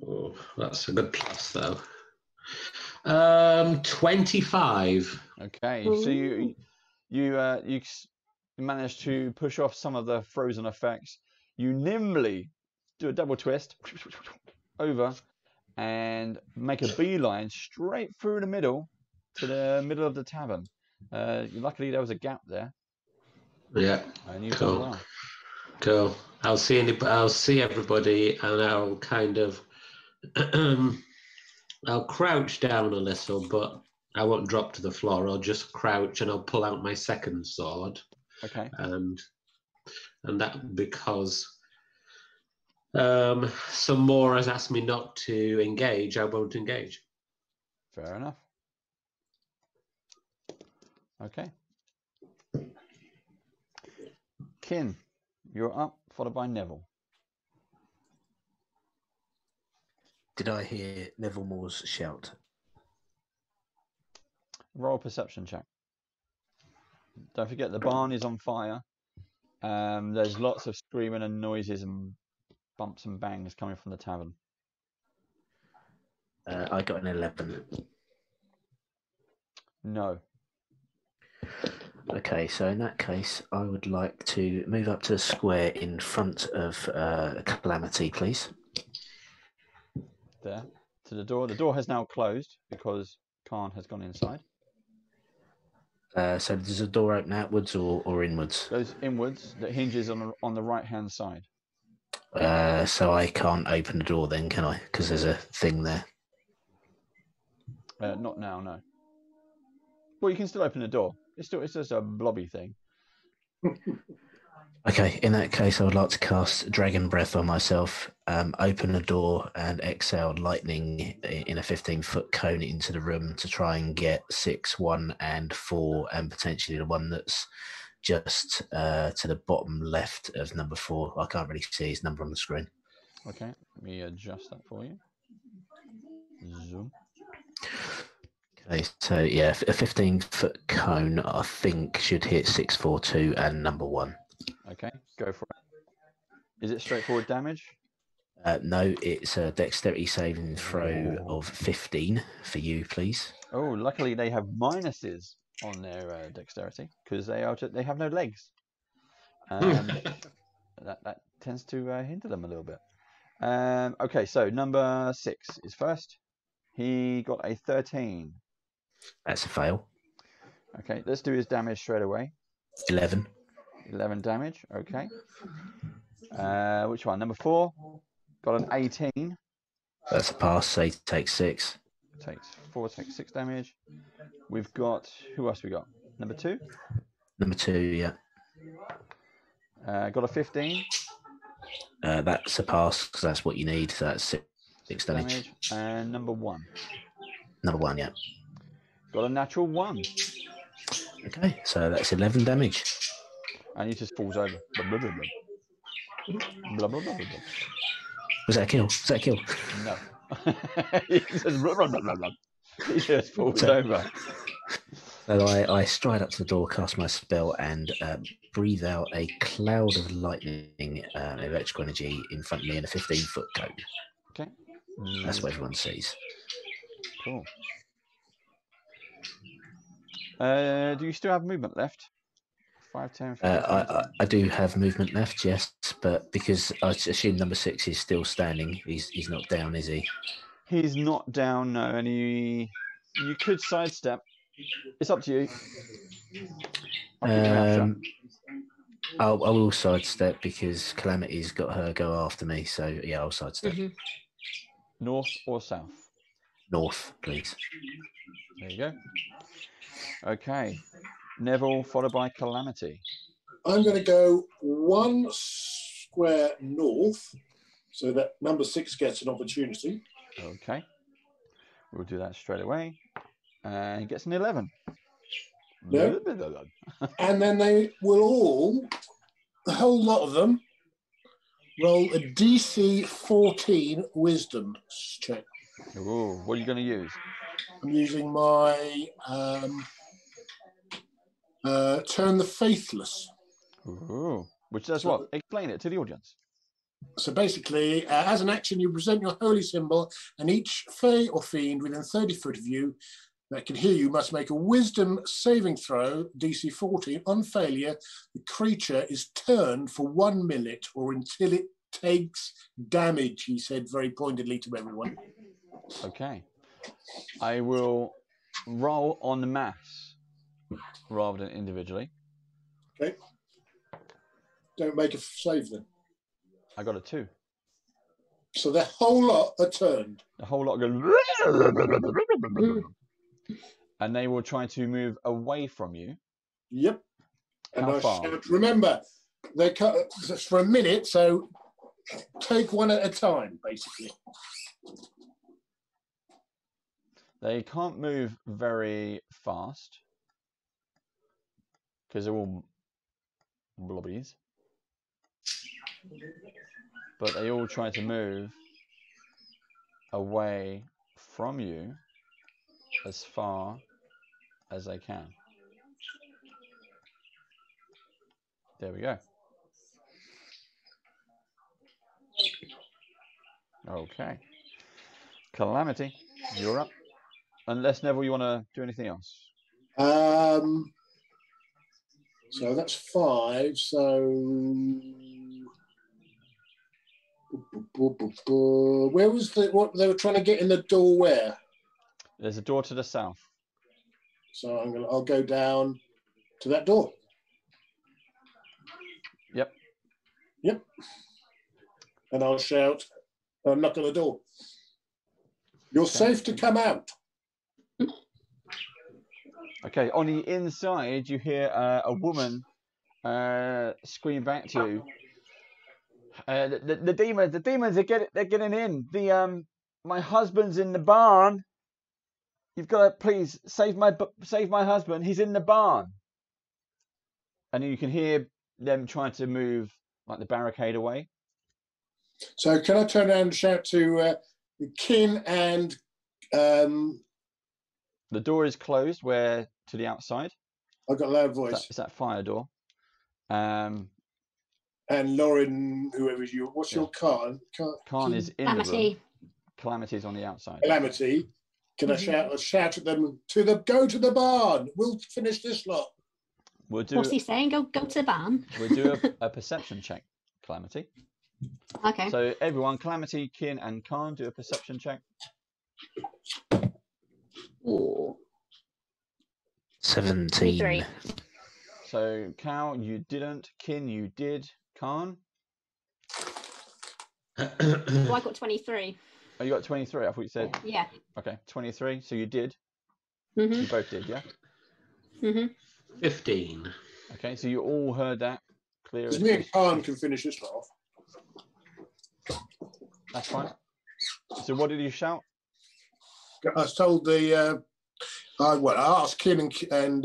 Oh, that's a good plus, though. 25. Okay, so you managed to push off some of the frozen effects. You nimbly do a double twist over and make a beeline straight through the middle to the middle of the tavern. Luckily, there was a gap there. Yeah. And you've done well. Cool. I'll see everybody, and I'll kind of I'll crouch down a little, but I won't drop to the floor. I'll just crouch, and I'll pull out my second sword. Okay. And that because some more has asked me not to engage, I won't engage. Fair enough. Okay. Kin, you're up, followed by Neville. Did I hear Neville Moore's shout? Roll a perception check. Don't forget the barn is on fire. There's lots of screaming and noises and bumps and bangs coming from the tavern. I got an 11. No. Okay, so in that case, I would like to move up to the square in front of Calamity, please. There, to the door. The door has now closed because Khan has gone inside. So does the door open outwards or inwards? Goes inwards. That hinges on the right-hand side. So I can't open the door then, can I? Because there's a thing there. Not now, no. Well, you can still open the door. It's just a blobby thing. Okay, in that case, I would like to cast Dragon Breath on myself, open a door and exhale lightning in a 15-foot cone into the room to try and get 6, 1, and 4, and potentially the one that's just to the bottom left of number 4. I can't really see his number on the screen. Okay, let me adjust that for you. Zoom. Okay, so yeah, a 15-foot cone, I think, should hit 6, 4, 2, and number 1. Okay, go for it. Is it straightforward damage? No, it's a dexterity saving throw of 15 for you, please. Oh, luckily they have minuses on their dexterity because they have no legs. That tends to hinder them a little bit. Okay, so number 6 is first. He got a 13. That's a fail. Okay, let's do his damage straight away. 11. 11 damage. Okay. Which one? Number 4 got an 18. That's a pass. So he takes 6. Takes 6 damage. We've got who else we got? Number 2. Number 2, yeah. Got a 15. That's a pass because that's what you need. So that's 6 damage. And number 1. Number 1, yeah. Got a natural 1. Okay, so that's 11 damage. And he just falls over. Blah, blah, blah, blah. Blah, blah, blah, blah, blah. Was that a kill? Was that a kill? No. He just, blah, blah, blah, blah, blah. He just falls over. So I stride up to the door, cast my spell, and breathe out a cloud of lightning, electrical energy in front of me in a 15-foot cone. Okay. That's what everyone sees. Cool. Do you still have movement left? 5, 10, 15, I do have movement left, yes, but because I assume number 6 is still standing, he's not down, is he? He's not down, no, and you could sidestep. It's up to you. I will sidestep because Calamity's got her go after me, so yeah, I'll sidestep. North or south? North, please. There you go. Okay. Neville followed by Calamity. I'm going to go 1 square north so that number 6 gets an opportunity. Okay. We'll do that straight away. And he gets an 11. No. And then they will all, the whole lot of them, roll a DC 14 wisdom check. Ooh, what are you going to use? I'm using my Turn the Faithless. Ooh, which does what? Explain it to the audience. So basically, as an action, you present your holy symbol, and each fae or fiend within 30 foot of you that can hear you must make a wisdom saving throw, DC 14. On failure, the creature is turned for 1 minute or until it takes damage, he said very pointedly to everyone. Okay. I will roll on the mass rather than individually. Okay. Don't make a save then. I got a 2. So the whole lot are turned. The whole lot go, and they will try to move away from you. Yep. And How far? Remember, they cut for a minute, so take one at a time, basically. They can't move very fast because they're all blobbies. But they all try to move away from you as far as they can. There we go. Okay. Calamity, you're up. Unless, Neville, you want to do anything else? So that's 5. So where was what they were trying to get in the door? Where? There's a door to the south. So I'll go down to that door. Yep. Yep. And I'll shout, I'll knock on the door. You're safe to come out. Okay, on the inside, you hear a woman scream back to you. The demons they're getting in. My husband's in the barn. You've got to please save my husband. He's in the barn. And you can hear them trying to move like the barricade away. So can I turn around and shout to Kin and the door is closed where to the outside. I've got a loud voice. It's that fire door. And Lauren, whoever you, what's your Khan? Khan is in the room. Calamity's on the outside. Calamity. Can I shout at them go to the barn? We'll finish this lot. What's he saying? Go to the barn. We'll do a perception check, Calamity. Okay. So everyone, Calamity, Kin, and Khan, do a perception check. Ooh. 17. 3. So Cal, you didn't. Kin, you did. Khan? Oh, I got 23. Oh, you got 23. I thought you said. Yeah. Okay, 23. So you did. Mm-hmm. You both did, yeah. Mm-hmm. 15. Okay, so you all heard that clear. Me and Khan can finish this lot off. That's fine. So what did you shout? I told I asked Kin and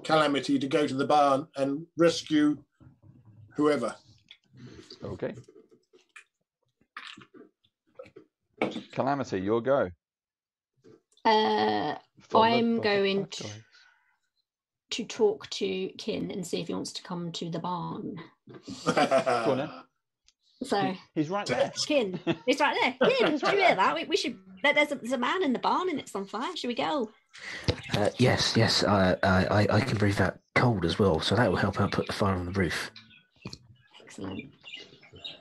Calamity to go to the barn and rescue whoever. Okay. Calamity, your go. I'm going to talk to Kin and see if he wants to come to the barn. Go on then. So he's right there. Kin, he's right there. Kin, did you hear that? We should. There's a man in the barn and it's on fire. Should we go? Yes. I can breathe that cold as well, so that will help out put the fire on the roof. Excellent.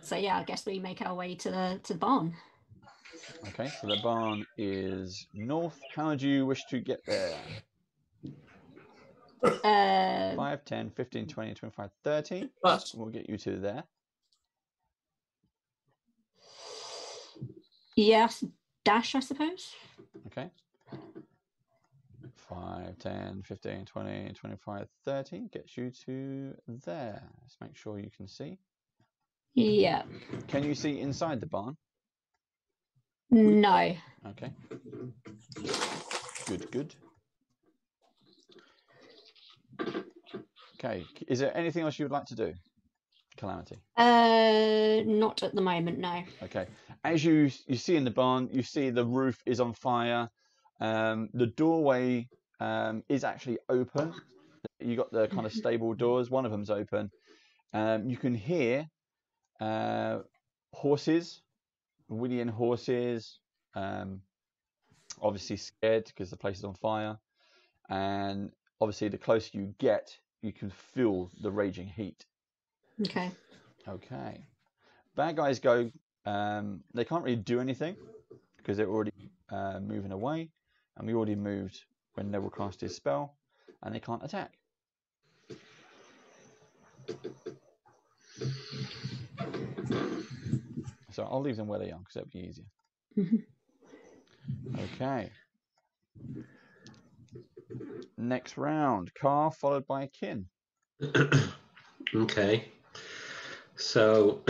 So yeah, I guess we make our way to the barn. Okay, so the barn is north. How do you wish to get there? 5, 10, 15, 20, 25, 30. We'll get you to there. Yes, dash, I suppose. Okay. 5, 10, 15, 20, 25, 30 gets you to there. Let's make sure you can see. Yeah. Can you see inside the barn? No. Okay. Good. Okay. Is there anything else you would like to do, Calamity? Not at the moment, no. Okay. As you see in the barn, you see the roof is on fire. The doorway is actually open. You got the kind of stable doors. One of them's open. You can hear horses, whinnying horses. Obviously scared because the place is on fire. And obviously, the closer you get, you can feel the raging heat. Okay. Okay. Bad guys go. They can't really do anything because they're already moving away, and we already moved when Neville cast his spell, and they can't attack. So I'll leave them where they are because that'll be easier. Okay. Next round, Car followed by Kin. Okay. So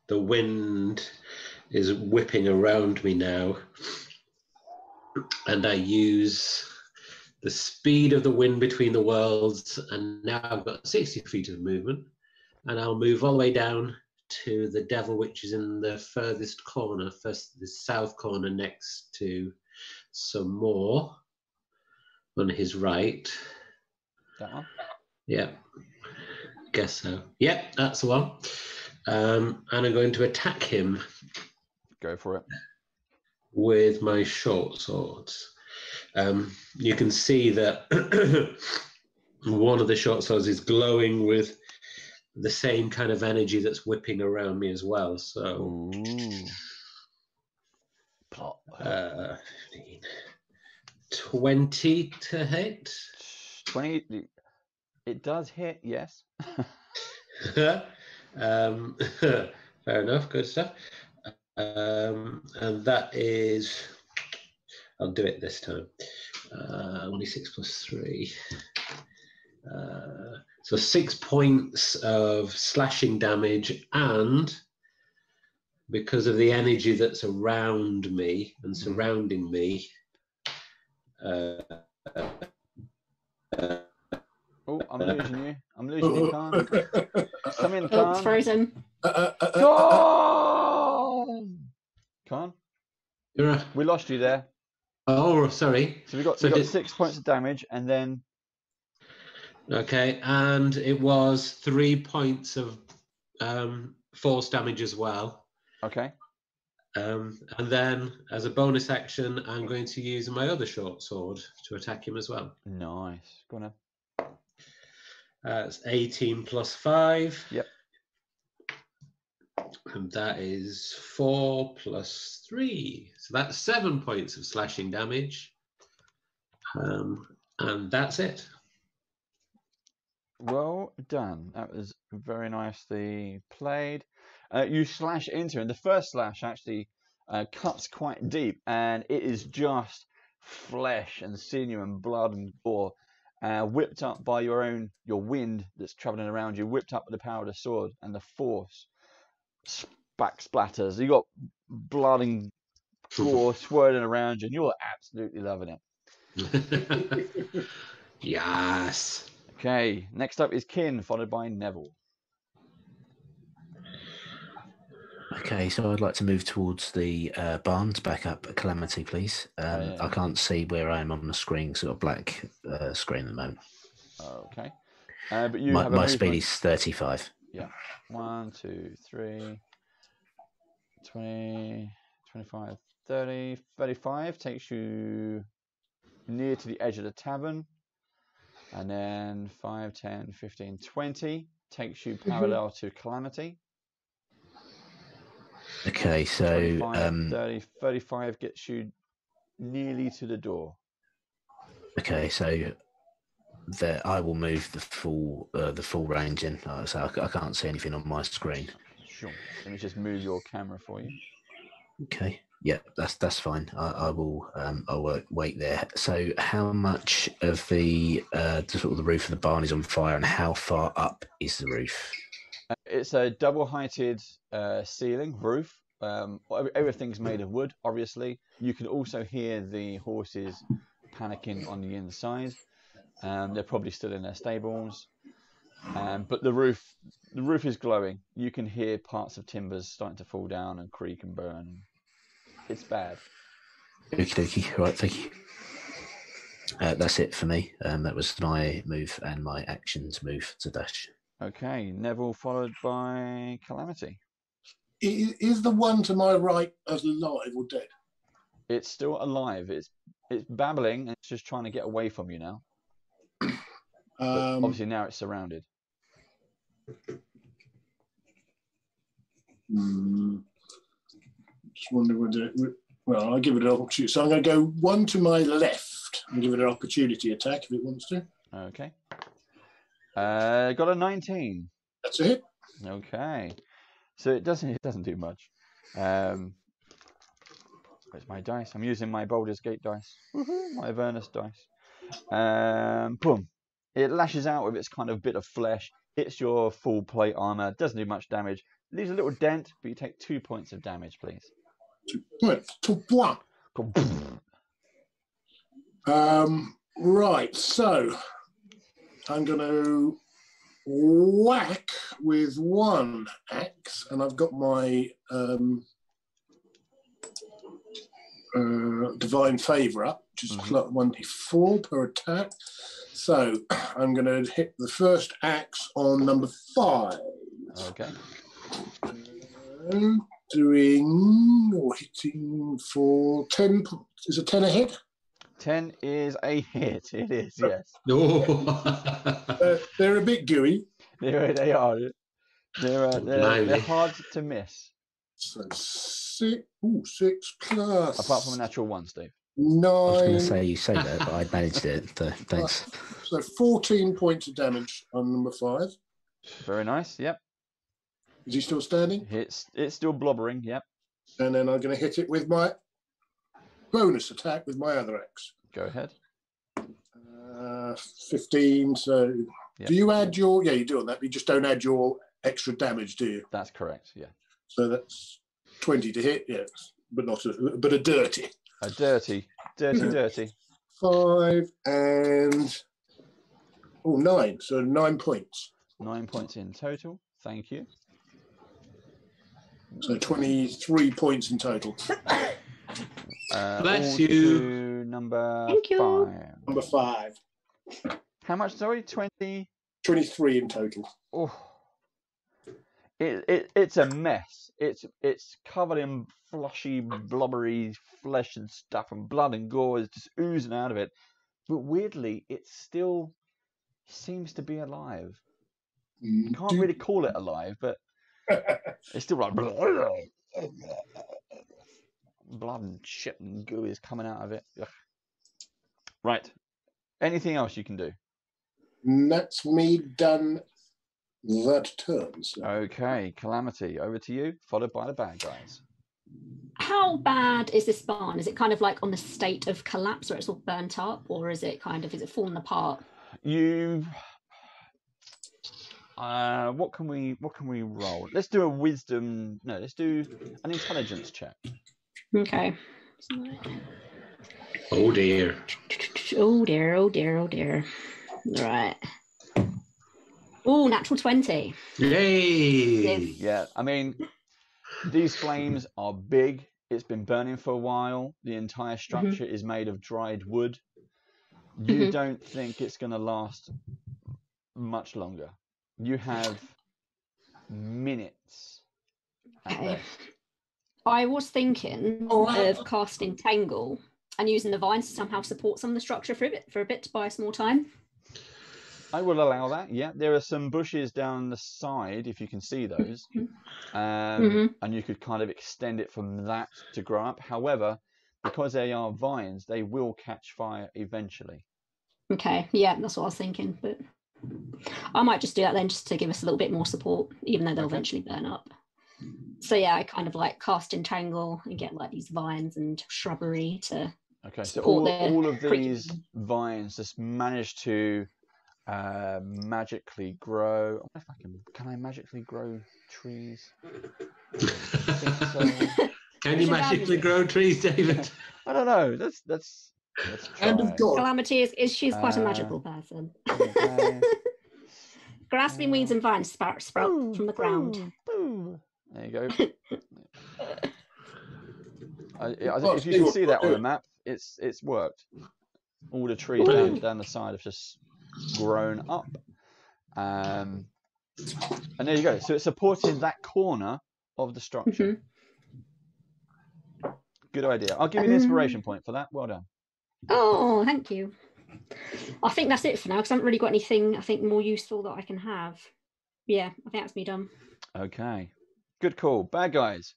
the wind is whipping around me now, and I use the speed of the wind between the worlds, and now I've got 60 feet of movement, and I'll move all the way down to the devil, which is in the furthest corner, the south corner next to some more on his right. That one? Yeah, guess so. Yep, that's the one. And I'm going to attack him. Go for it. With my short swords. You can see that one of the short swords is glowing with the same kind of energy that's whipping around me as well. So, Plot. 15. 20 to hit. 20. It does hit, yes. Fair enough, good stuff. And that is, I'll do it this time. 1d6 plus 3. So 6 points of slashing damage, and because of the energy that's around me and surrounding me. Oh, I'm losing you. I'm losing you, Khan. Come in, Khan. Oh, it's frozen. Khan? You're We lost you there. Oh, sorry. So we got 6 points of damage, and then. Okay, and it was 3 points of force damage as well. Okay. And then, as a bonus action, I'm going to use my other short sword to attack him as well. Nice. Go on then. It's 18 plus 5. Yep. And that is 4 plus 3. So that's 7 points of slashing damage. And that's it. Well done. That was very nicely played. You slash into, and the first slash actually cuts quite deep, and it is just flesh and sinew and blood and gore, whipped up by your wind that's traveling around you, whipped up with the power of the sword and the force. Back splatters. You got blood and gore swirling around you, and you're absolutely loving it. Yes. Okay, next up is Kin, followed by Neville. Okay, so I'd like to move towards the barn to back up Calamity, please. I can't see where I am on the screen, sort of black screen at the moment. Okay. But you have my speed is 35. Yeah. 1, 2, 3, 20, 25, 30, 35 takes you near to the edge of the tavern. And then 5, 10, 15, 20 takes you parallel to Calamity. Okay, so 25, 30, 35 gets you nearly to the door. Okay, so there I will move the full range in. So I can't see anything on my screen. Sure. Let me just move your camera for you. Okay. Yeah, that's fine. I'll wait there. So, how much of the sort of the roof of the barn is on fire, and how far up is the roof? It's a double-heighted ceiling roof. Everything's made of wood. Obviously, you can also hear the horses panicking on the inside. They're probably still in their stables. But the roof is glowing. You can hear parts of timbers starting to fall down and creak and burn. It's bad. Okie dokie. Right, thank you. That's it for me. That was my move and my actions move to dash. Okay, Neville followed by Calamity. Is the one to my right as alive or dead? It's still alive. It's babbling and it's just trying to get away from you now. But obviously now it's surrounded. Just wondering whether well, I'll give it an opportunity. So I'm going to go one to my left and give it an opportunity attack if it wants to. Okay. Got a 19. That's a hit. Okay. So it doesn't do much. Where's my dice? I'm using my Baldur's Gate dice. Woohoo, my Avernus dice. Boom. It lashes out with its kind of bit of flesh, hits your full plate armor, doesn't do much damage, leaves a little dent, but you take 2 points of damage, please. 2 points. 2 points. Right, so I'm going to whack with one axe, and I've got my divine favour up, which is plus 1d4 per attack. So I'm going to hit the first axe on number 5. Okay. Hitting for 10. Is a 10 a hit? 10 is a hit. It is, yes. Oh. They're a bit gooey. They are. They're hard to miss. So 6 plus. Apart from a natural 1, Steve. 9. I was going to say you say that, but I managed it. So thanks. So 14 points of damage on number 5. Very nice. Yep. Is he still standing? It's still blobbering. Yep. And then I'm going to hit it with my bonus attack with my other axe. Go ahead. 15. So Yep. do you add your? Yeah, you do on that. But you just don't add your extra damage, do you? That's correct. Yeah. So that's 20 to hit. Yes, but not a dirty. A dirty. 5 and 9. So 9 points. 9 points in total. Thank you. So 23 points in total. Bless all you. to number Thank you. 5. Number 5. How much? Sorry, 20. 23 in total. Oh, it's a mess. It's covered in flushy, blubbery flesh and stuff, and blood and gore is just oozing out of it. But weirdly, it still seems to be alive. You can't really call it alive, but it's still like blood and shit and goo is coming out of it. Ugh. Right. Anything else you can do? That's me done that turn. So. Okay, Calamity, over to you, followed by the bad guys. How bad is this barn? Is it kind of like on the state of collapse where it's all burnt up, or is it falling apart? What can we roll? Let's do a wisdom. No, let's do an intelligence check. Okay. Oh dear. Oh dear, oh dear, oh dear. Right. Oh, natural 20. Yay! Yeah, I mean, these flames are big. It's been burning for a while. The entire structure is made of dried wood. You don't think it's going to last much longer. You have minutes at Okay. best. I was thinking of casting Tangle and using the vines to somehow support some of the structure for a bit to buy us more time. I will allow that. Yeah, there are some bushes down the side, if you can see those, and you could kind of extend it from that to grow up. However, because they are vines, they will catch fire eventually. Okay, yeah, that's what I was thinking, but I might just do that then, just to give us a little bit more support, even though they'll eventually burn up. So yeah, I kind of like cast Entangle and get like these vines and shrubbery to so all of these vines just manage to magically grow. I wonder if can I magically grow trees? I think so. Can you magically grow trees, David? I don't know. Let's try. Hand of God. Calamity she's quite a magical person. Okay. Grasping weeds and vines sprout from the ground. There you go. If you can see that on the map, it's worked. All the trees down the side have just grown up, and there you go. So it's supporting that corner of the structure. Good idea. I'll give you an inspiration point for that. Well done. Oh, thank you. I think that's it for now because I haven't really got anything I think more useful that I can have. Yeah, I think that's me done. Okay, good call. Bad guys.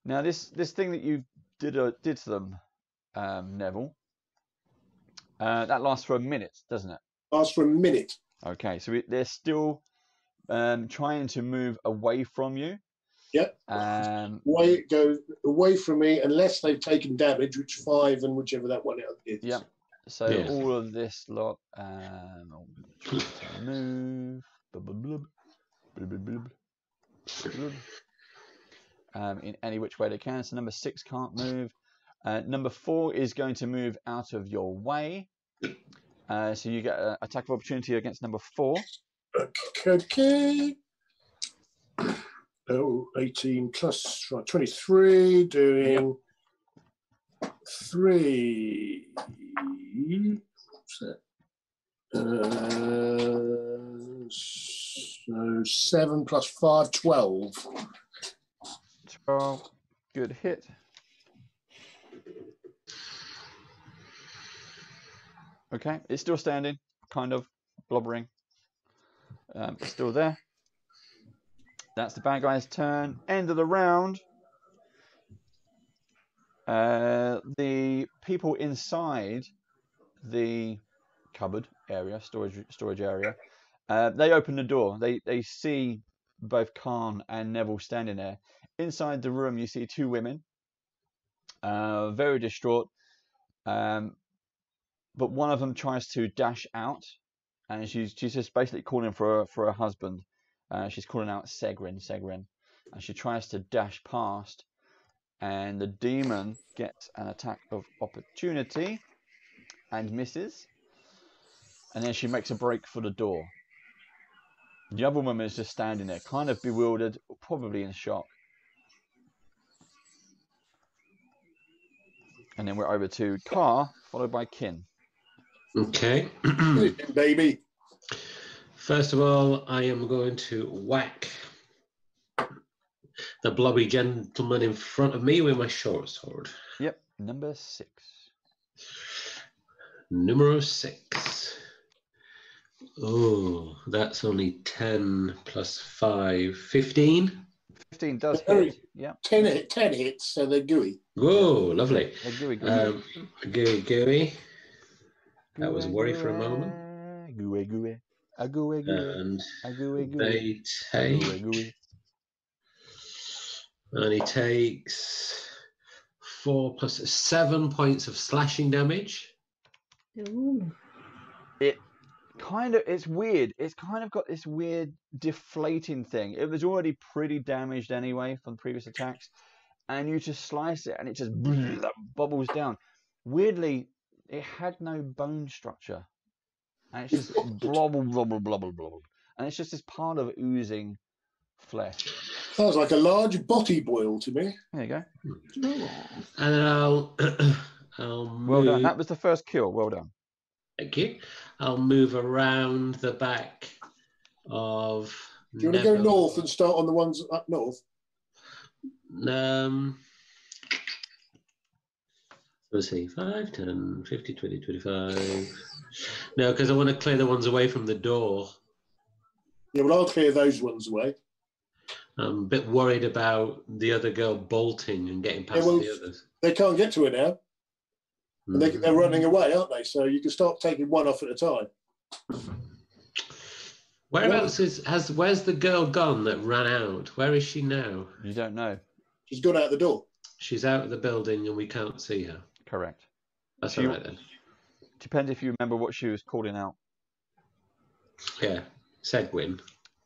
Now this thing that you did to them, Neville. That lasts for a minute, doesn't it? Lasts for a minute. Okay, so they're still trying to move away from you. Yep. Go away from me unless they've taken damage, which 5 and whichever that one is. Yep. So all of this lot move. In any which way they can. So number 6 can't move. Number 4 is going to move out of your way. So you get an attack of opportunity against number 4. Okay. 18 plus 23, doing 3. So 7 plus 5, 12. 12. Good hit. Okay, it's still standing, kind of blubbering. It's still there. That's the bad guy's turn. End of the round. The people inside the cupboard area, storage area, they open the door. They see both Khan and Neville standing there. Inside the room, you see two women, very distraught. But one of them tries to dash out, and she's just basically calling for her husband. She's calling out Segrin, and she tries to dash past, and the demon gets an attack of opportunity and misses, and then she makes a break for the door. The other woman is just standing there, kind of bewildered, probably in shock. And then we're over to Car, followed by Kin. Okay. Baby. First of all, I am going to whack the blobby gentleman in front of me with my short sword. Yep, number 6. Numero 6. Oh, that's only 10 plus 5. 15? 15 does hit. Yeah. 10 hits, so they're gooey. Whoa, lovely. Gooey. Gooey. That was worry for a moment. Gooey. And Gooey. they take... Gooey. And he takes 4 plus 7 points of slashing damage. Ooh. It's weird. It's kind of got this weird deflating thing. It was already pretty damaged anyway from previous attacks, and you just slice it and it just bubbles down. Weirdly, it had no bone structure, and it's just blobble, and it's just this part of oozing flesh. Sounds like a large body boil to me. There you go. And then I'll move. Well done. That was the first kill. Well done. Thank you. I'll move around the back of. Do you want to go north and start on the ones up north? Let's see, 5, 10, 50, 20, 25. No, because I want to clear the ones away from the door. Yeah, well, I'll clear those ones away. I'm a bit worried about the other girl bolting and getting past the others. They can't get to her now. And they're running away, aren't they? So you can start taking one off at a time. Whereabouts where's the girl gone that ran out? Where is she now? You don't know. She's gone out the door. She's out of the building and we can't see her. Correct. That's all right then. Depends if you remember what she was calling out. Yeah, Segwin.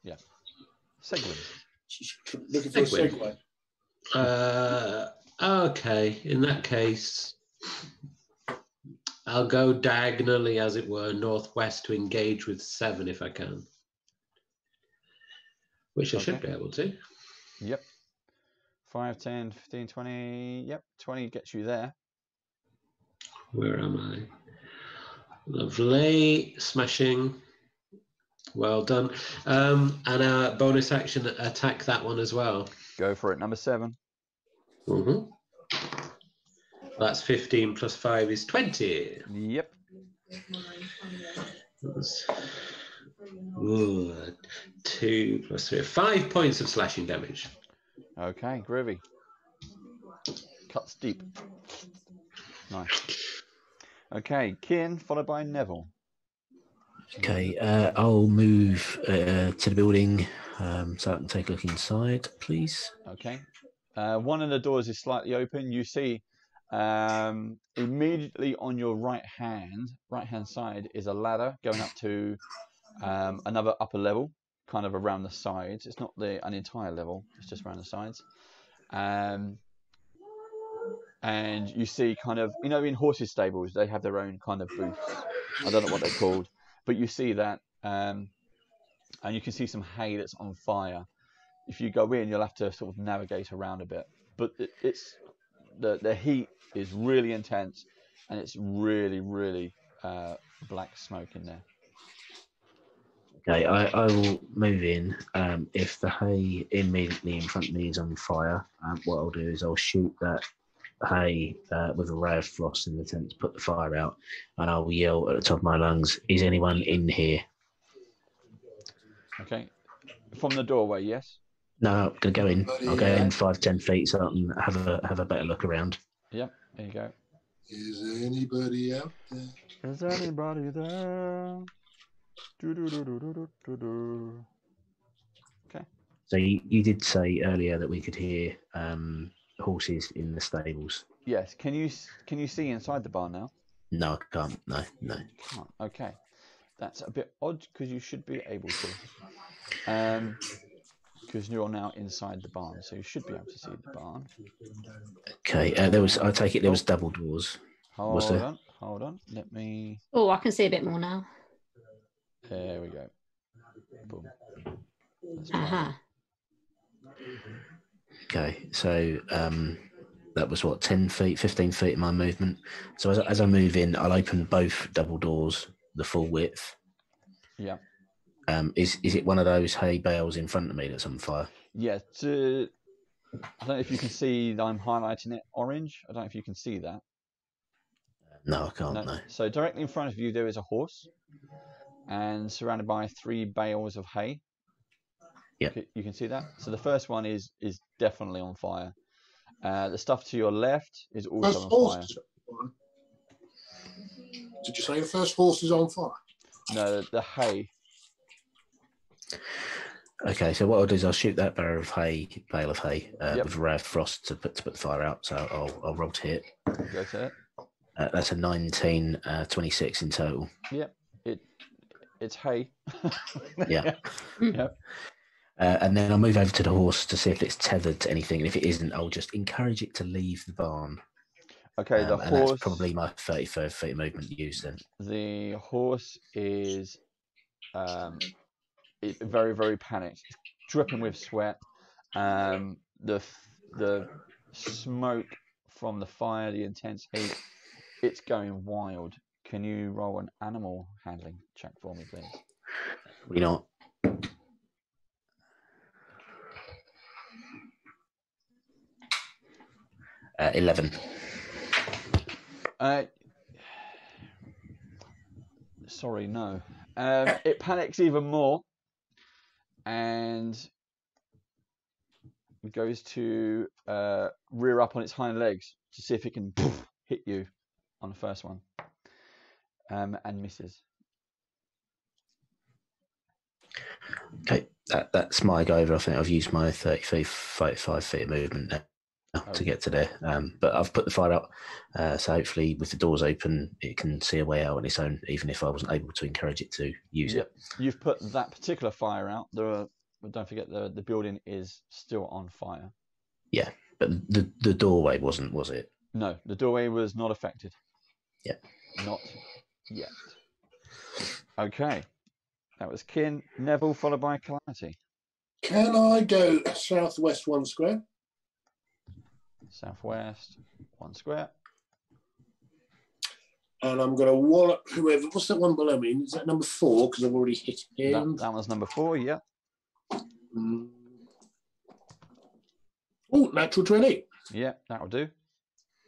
Yeah, Segwin. She's looking for a segue. Okay, in that case, I'll go diagonally, as it were, northwest to engage with 7 if I can. Which I should be able to. Yep. 5, 10, 15, 20. Yep, 20 gets you there. Where am I? Lovely. Smashing. Well done. And a bonus action attack that one as well. Go for it. Number 7. Mm-hmm. That's 15 plus 5 is 20. Yep. Ooh, 2 plus 3. 5 points of slashing damage. Okay, groovy. Cuts deep. Nice. Okay, Kin, followed by Neville. Okay, I'll move to the building so I can take a look inside, please. Okay. One of the doors is slightly open. You see immediately on your right hand side is a ladder going up to another upper level, kind of around the sides. It's not an entire level, it's just around the sides. And you see kind of, in horses' stables, they have their own kind of booths. I don't know what they're called, but you see that, and you can see some hay that's on fire. If you go in, you'll have to sort of navigate around a bit. But it's the heat is really intense, and it's really, really black smoke in there. Okay, I will move in. If the hay immediately in front of me is on fire, what I'll do is I'll shoot that hay with a ray of frost in the attempt to put the fire out, and I will yell at the top of my lungs, "Is anyone in here?" Okay. From the doorway, yes? No, I'm going to go in. I'll go in 5-10 feet so I can have a better look around. Yep, there you go. Is anybody out there? Is anybody there? Do-do-do-do-do-do-do. Okay. So you did say earlier that we could hear horses in the stables. Yes. Can you see inside the barn now? No, I can't. No. Can't. Okay. That's a bit odd because you should be able to. Because you're now inside the barn, so you should be able to see the barn. Okay. I take it there was double doors. Hold on. Let me. Oh, I can see a bit more now. There we go. Boom. That's Aha. Okay, so that was what, 10 feet, 15 feet in my movement. So as I move in, I'll open both double doors, the full width. Yeah. Is it one of those hay bales in front of me that's on fire? Yeah. I don't know if you can see that I'm highlighting it orange. I don't know if you can see that. No, I can't. No. So directly in front of you there is a horse, and surrounded by 3 bales of hay. Yep. You can see that. So the first one is definitely on fire. The stuff to your left is also on fire. Did you say the first horse is on fire? No, the hay. Okay, so what I'll do is I'll shoot that bale of hay Yep. with a ray of frost to put the fire out. So I'll roll to hit. Go to it. That's a 19, 26 in total. Yep. It's hay. Yeah. Yep. And then I'll move over to the horse to see if it's tethered to anything. And if it isn't, I'll just encourage it to leave the barn. Okay, the and horse. That's probably my 35 feet movement used then. The horse is very, very panicked, dripping with sweat. The smoke from the fire, the intense heat, it's going wild. Can you roll an animal handling check for me, please? We not. 11. Sorry, no. It panics even more and goes to rear up on its hind legs to see if it can hit you on the first one, and misses. Okay, that's my go over. I think I've used my 35 feet of movement now to get to there. But I've put the fire out, so hopefully with the doors open, it can see a way out on its own, even if I wasn't able to encourage it to use it. You've put that particular fire out. Don't forget the building is still on fire. Yeah, but the doorway wasn't, was it? No, the doorway was not affected. Yeah. Not yet. Okay. That was Kin. Neville, followed by Calamity. Can I go southwest 1 square? Southwest 1 square. And I'm going to wallop whoever. What's that one below me? Is that number 4? Because I've already hit him. That was number 4, yeah. Oh, natural 20. Yeah, that'll do.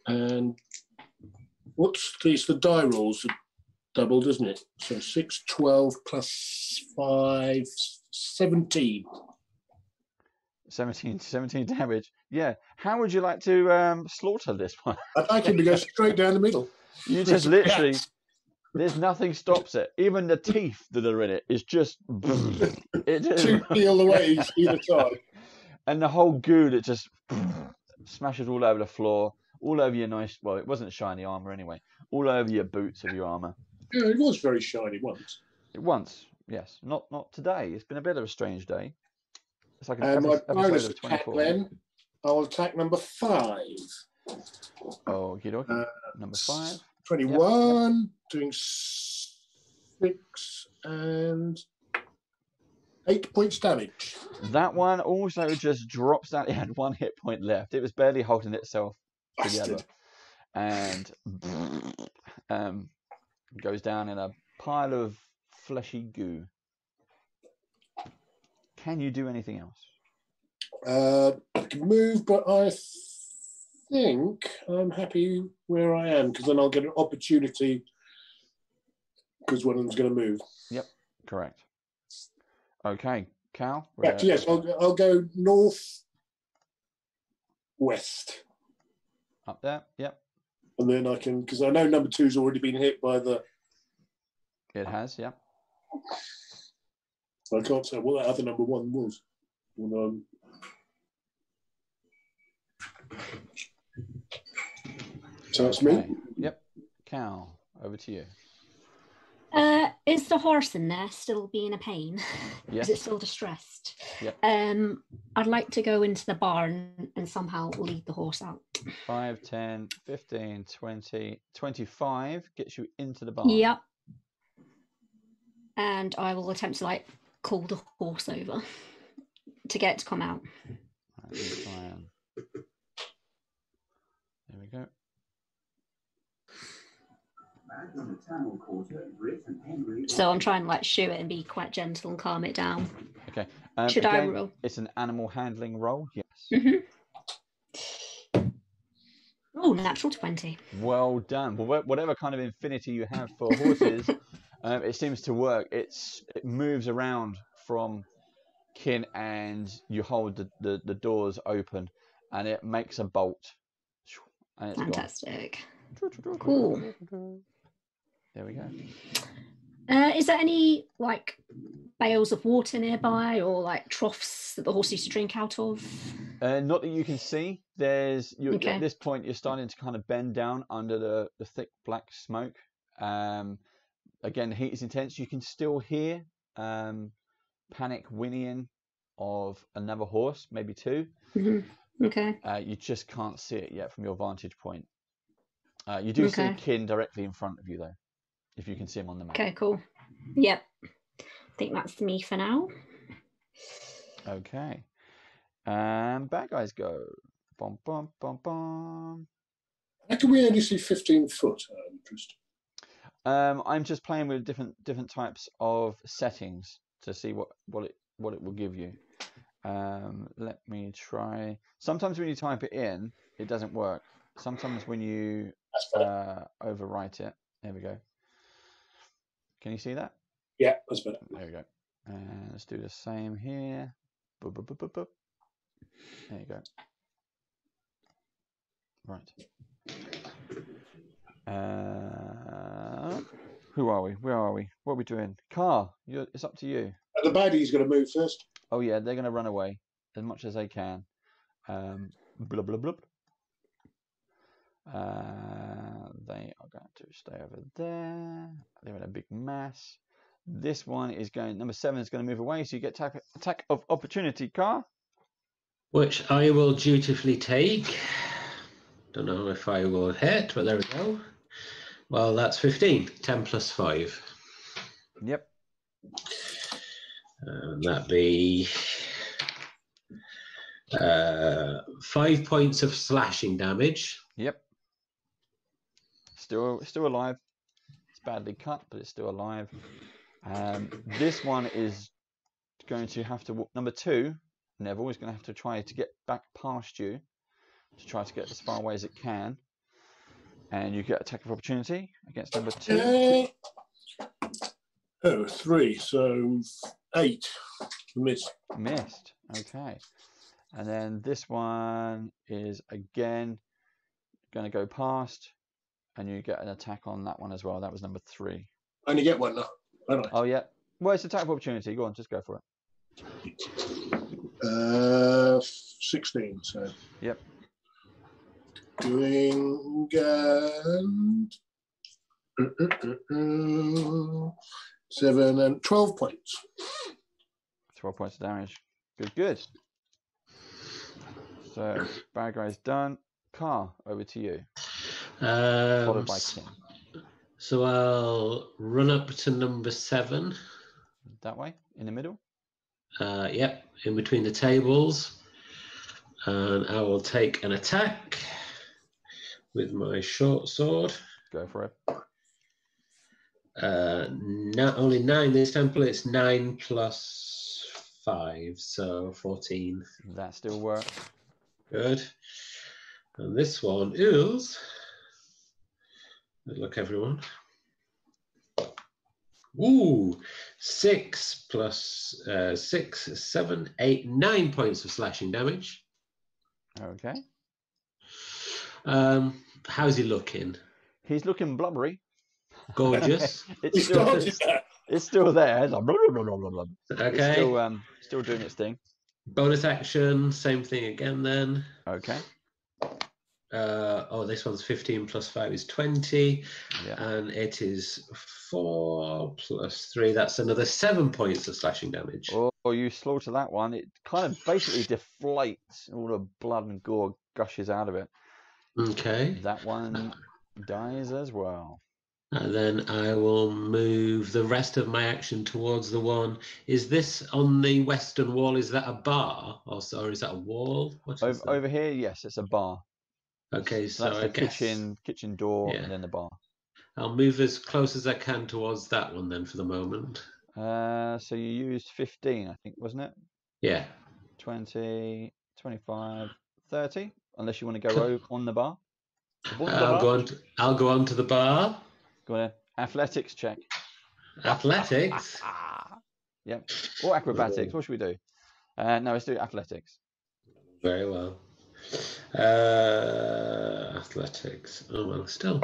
And what's these? The die rolls are doubled, isn't it? So 6, 12 plus 5, 17. 17 damage. Yeah. How would you like to slaughter this one? I'd like him to go straight down the middle. You just literally, there's nothing stops it. Even the teeth that are in it is just, it just 2 peel away either side. And the whole goo that just smashes all over the floor, all over your nice, well, it wasn't shiny armor anyway, all over your boots of your armor. Yeah, it was very shiny once. Once, yes. Not today. It's been a bit of a strange day. It's like an my episode bonus of attack 24. then, I'll attack number 5. Oh, number 5. 21, yep. Doing 6 and 8 points damage. That one also just drops down. It had 1 hit point left. It was barely holding itself together. And goes down in a pile of fleshy goo. Can you do anything else? I can move, but I think I'm happy where I am, because then I'll get an opportunity because one of them's going to move. Yep, correct. Okay, Cal? Correct, yes, I'll go north-west. Up there, yep. And then I can, because I know number 2's already been hit by the... It has, yep. I can't say what that other number 1 was. So that's me. Yep. Cal, over to you. Is the horse in there still being a pain? Yes. Is it still distressed? Yep. I'd like to go into the barn and somehow lead the horse out. 5, 10, 15, 20, 25 gets you into the barn. Yep. And I will attempt to like call the horse over to get it to come out. Right, let's try and... There we go. So I'm trying to like shoot it and be quite gentle and calm it down. Okay. Should again, I roll? It's an animal handling roll, yes. Oh, natural 20. Well done. Well, whatever kind of affinity you have for horses, it seems to work. It moves around from kin, and you hold the doors open, and it makes a bolt. And it's Fantastic. gone. Cool. There we go. Is there any like bales of water nearby, or like troughs that the horse used to drink out of? Not that you can see. Okay. At this point, you're starting to kind of bend down under the thick black smoke. Again, the heat is intense. You can still hear panic whinnying of another horse, maybe 2. Okay. You just can't see it yet from your vantage point. You do see kin directly in front of you, though, if you can see him on the map. Okay, cool. Yep. I think that's me for now. Okay. And bad guys go. Bum, bum, bum, bum. How can we only see 15 foot? I'm just playing with different types of settings to see what it will give you. Let me try. Sometimes when you type it in, it doesn't work. Sometimes when you overwrite it, there we go. Can you see that? Yeah, that's better. There we go. And let's do the same here. Boop, boop, boop, boop, boop. There you go. Right. Who are we? Where are we? What are we doing? Car, it's up to you. The baddie's going to move first. Oh yeah, they're going to run away as much as they can. Blub, blub, blub. They are going to stay over there. They're in a big mass. This one is going, number 7 is going to move away, so you get attack of opportunity, Car. Which I will dutifully take. Don't know if I will hit, but there we go. Well, that's 15. 10 plus 5. Yep. That'd be 5 points of slashing damage. Yep. Still alive. It's badly cut, but it's still alive. This one is going to have to, number 2, Neville, is going to have to try to get back past you to try to get as far away as it can. And you get attack of opportunity against number 2. 3, so 8. Missed. Missed. Okay. And then this one is again going to go past, and you get an attack on that one as well. That was number 3. I only get one now. Don't I? Oh yeah. Well, it's attack of opportunity. Go on, just go for it. 16. So. Yep. Doing 7 and 12 points. 12 points of damage. Good. So bad guy's done. Car, over to you. Followed by Kim. So I'll run up to number 7. That way, in the middle. Yep, in between the tables, and I will take an attack with my short sword. Go for it. Not only 9 this temple, it's 9 plus 5, so 14. That still works. Good. And this one is, good luck everyone. Ooh, 6 plus 6, 7, 8, 9 points of slashing damage. Okay. How's he looking? He's looking blubbery. Gorgeous. It's still there. It's like blah, blah, blah, blah, blah. Okay. It's still doing its thing. Bonus action, same thing again then. Okay. This one's 15 plus 5 is 20. Yeah. And it is 4 plus 3. That's another 7 points of slashing damage. Oh, you slaughter that one. It kind of basically deflates. All the blood and gore gushes out of it. Okay. That one dies as well. And then I will move the rest of my action towards the one. Is this on the western wall? Is that a bar? Or is that a wall? What is that? Over here, yes, it's a bar. Okay, So that's I the guess kitchen door, yeah. and then the bar. I'll move as close as I can towards that one then for the moment. So you used 15, I think, wasn't it? Yeah. 20, 25, 30, unless you want to go on the bar. I'll go on to the bar. Go on, athletics check. Athletics? Yep. Or acrobatics. What should we do? No, let's do athletics. Very well. Athletics. Oh, well, still.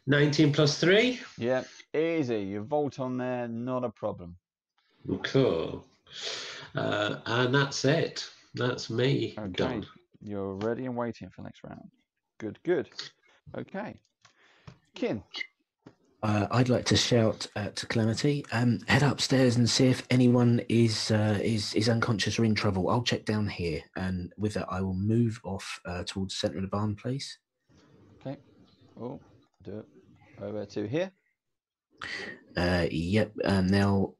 19 plus 3? Yeah, easy. You vault on there, not a problem. Cool. And that's it. That's me. Okay. Done. You're ready and waiting for the next round. Good. Okay. Kin. I'd like to shout at Calamity. Head upstairs and see if anyone is unconscious or in trouble. I'll check down here, and with that, I will move off towards the centre of the barn, please. Okay. Oh, do it over to here. Yep. Now,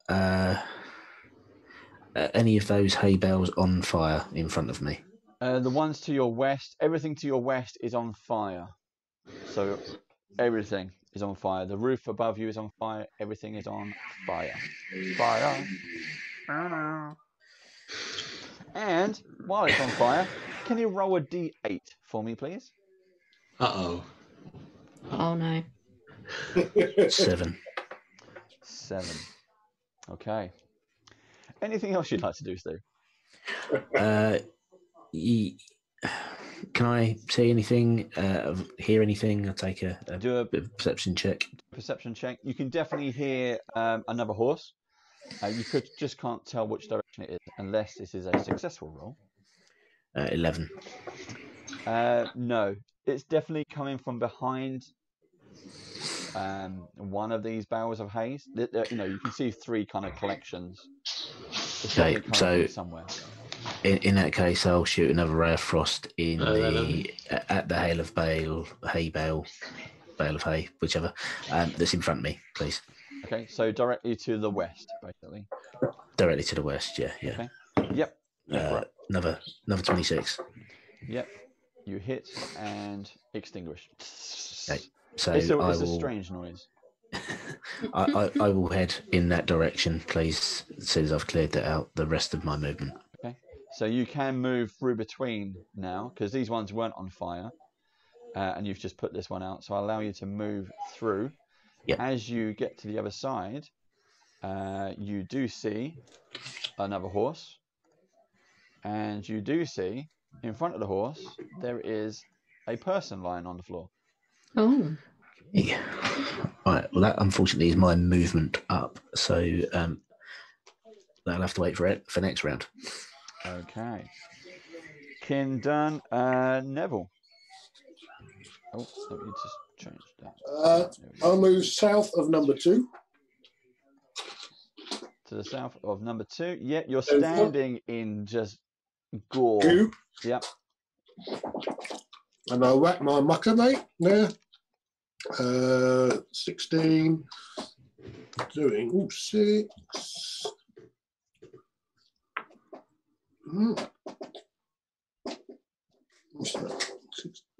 any of those hay bales on fire in front of me? The ones to your west. Everything to your west is on fire. So everything is on fire. The roof above you is on fire. Everything is on fire. Fire. And while it's on fire, can you roll a d8 for me, please? Uh-oh. Oh, no. 7. 7. Okay. Anything else you'd like to do, Stu? Can I see anything, hear anything? I'll take a Do a perception check. Perception check. You can definitely hear another horse. You just can't tell which direction it is unless this is a successful roll. 11. No, it's definitely coming from behind one of these bales of hay. You can see 3 kind of collections. It's Okay, so from somewhere. In that case, I'll shoot another ray of frost in at the bale of hay, whichever, that's in front of me, please. Okay, so directly to the west, basically. Directly to the west, yeah. Okay. Yep. Another 26. Yep. You hit and extinguish. Okay. So it's a strange noise. I will head in that direction, please, as soon as I've cleared that out. The rest of my movement. Okay. So you can move through between now because these ones weren't on fire, and you've just put this one out. So I'll allow you to move through. Yep. As you get to the other side, you do see another horse, and you do see in front of the horse there is a person lying on the floor. Oh. Yeah. Right. Well, that unfortunately is my movement up. So that'll have to wait for next round. Okay. Kin done. Neville. Oh, let me just change that. I'll move south of number 2. To the south of number 2. Yeah, you're standing in just gore. Goop. Yep. And I'll whack my mucker mate there. 16. Doing 6.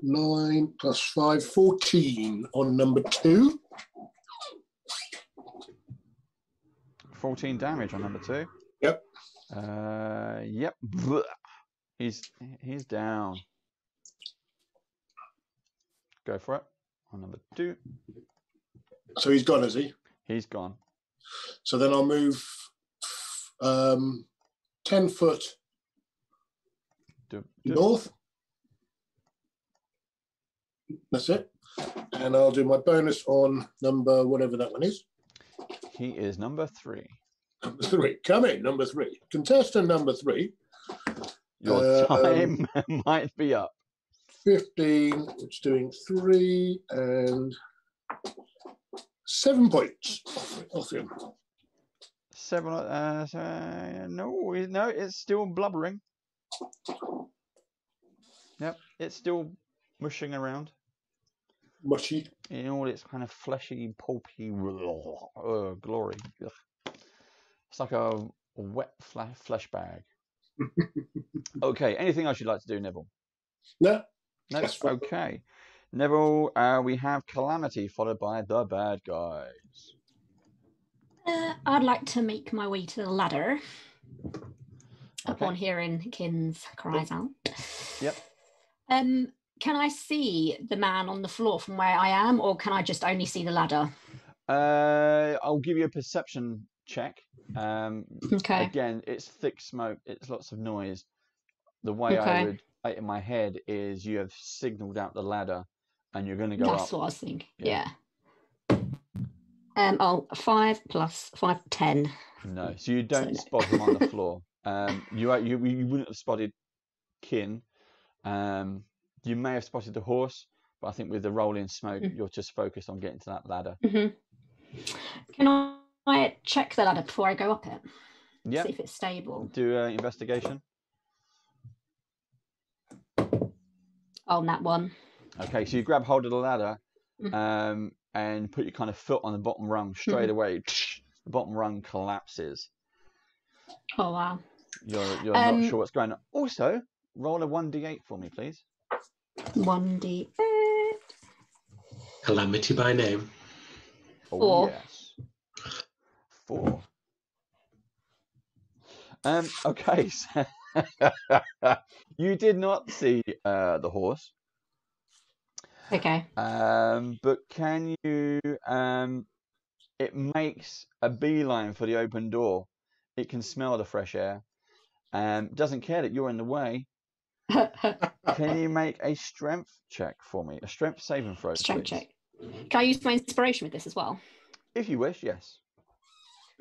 9 plus 5, 14 on number 2. 14 damage on number 2. Yep. Yep. He's down. Go for it. On number 2. So he's gone, is he? He's gone. So then I'll move 10 foot north. That's it. And I'll do my bonus on number whatever that one is. He is number 3. Number 3. Come in, number 3. Contestant number 3. Your time might be up. 15, it's doing 3 and 7 points off him. 7. No, it's still blubbering. Yep, it's still mushing around. Mushy. In all its kind of fleshy, pulpy glory. Ugh. It's like a wet flesh bag. Okay, anything else you'd like to do, Neville? No. No. Okay. Neville, we have Calamity followed by the bad guys. I'd like to make my way to the ladder. Upon hearing Kin's cries out. Yep. Can I see the man on the floor from where I am, or can I just only see the ladder? I'll give you a perception check. Okay. Again, it's thick smoke. It's lots of noise. The way I would play it in my head is you have signalled out the ladder, and you're going to go up. That's what I was thinking. Yeah. 5 plus 5, 10. No, so you don't spot him on the floor. You wouldn't have spotted Kin. You may have spotted the horse, but I think with the rolling smoke, you're just focused on getting to that ladder. Can I check the ladder before I go up it? Yeah. See if it's stable. Do an investigation. Oh, that one. Okay, so you grab hold of the ladder and put your kind of foot on the bottom rung straight away. The bottom rung collapses. Oh, wow. You're not sure what's going on. Also, roll a 1d8 for me, please. 1d8. Calamity by name. Oh, 4. Yes. 4. Okay, so you did not see the horse. Okay. But can you? It makes a beeline for the open door. It can smell the fresh air. Doesn't care that you're in the way. Can you make a strength check for me? A strength saving throw. Strength please. check. Can I use my inspiration with this as well? If you wish, yes.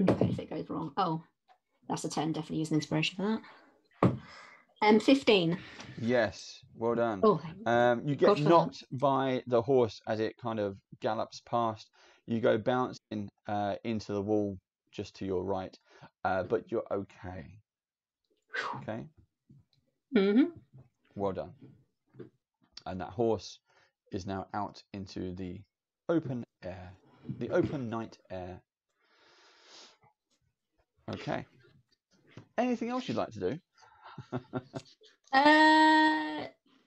Okay, if it goes wrong. Oh, that's a 10. Definitely use an inspiration for that. 15. Yes, well done. Oh, you get knocked by the horse as it kind of gallops past. You go bouncing into the wall just to your right, but you're okay. Okay. Well done. And that horse is now out into the open air, the open night air. Okay. Anything else you'd like to do?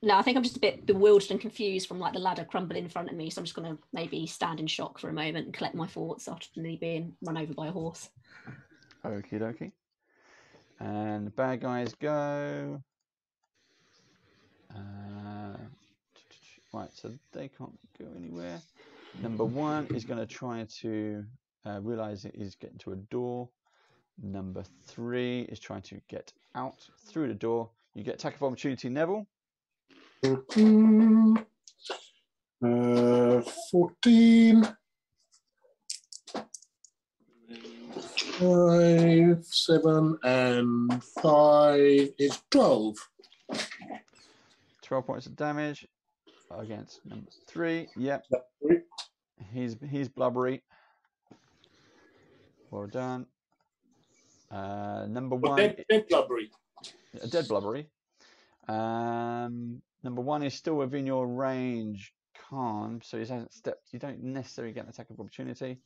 No, I think I'm just a bit bewildered and confused from like the ladder crumbling in front of me. So I'm just going to maybe stand in shock for a moment and collect my thoughts after me being run over by a horse. Okie dokie. And the bad guys go. Right, so they can't go anywhere. Number 1 is going to try to realise it is getting to a door. Number 3 is trying to get out through the door. You get attack of opportunity, Neville. 14. 5, 7, and 5 is 12. 12 points of damage against number 3. Yep. He's blubbery. Well done. Number 1. Dead blubbery. Dead blubbery. Number 1 is still within your range, calm, so he hasn't stepped. You don't necessarily get an attack of opportunity.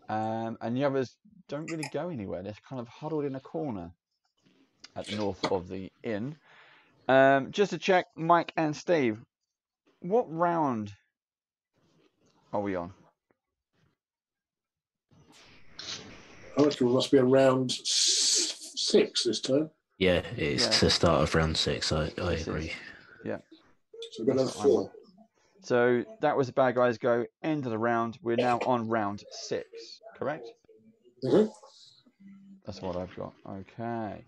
And the others don't really go anywhere. They're kind of huddled in a corner at the north of the inn. Just to check, Mike and Steve, what round are we on? I reckon it must be around 6 this time. Yeah, it's the start of round 6. I agree. Yeah. So we've got another 4. So that was the bad guys go. End of the round. We're now on round 6, correct? Mhm. That's what I've got. Okay.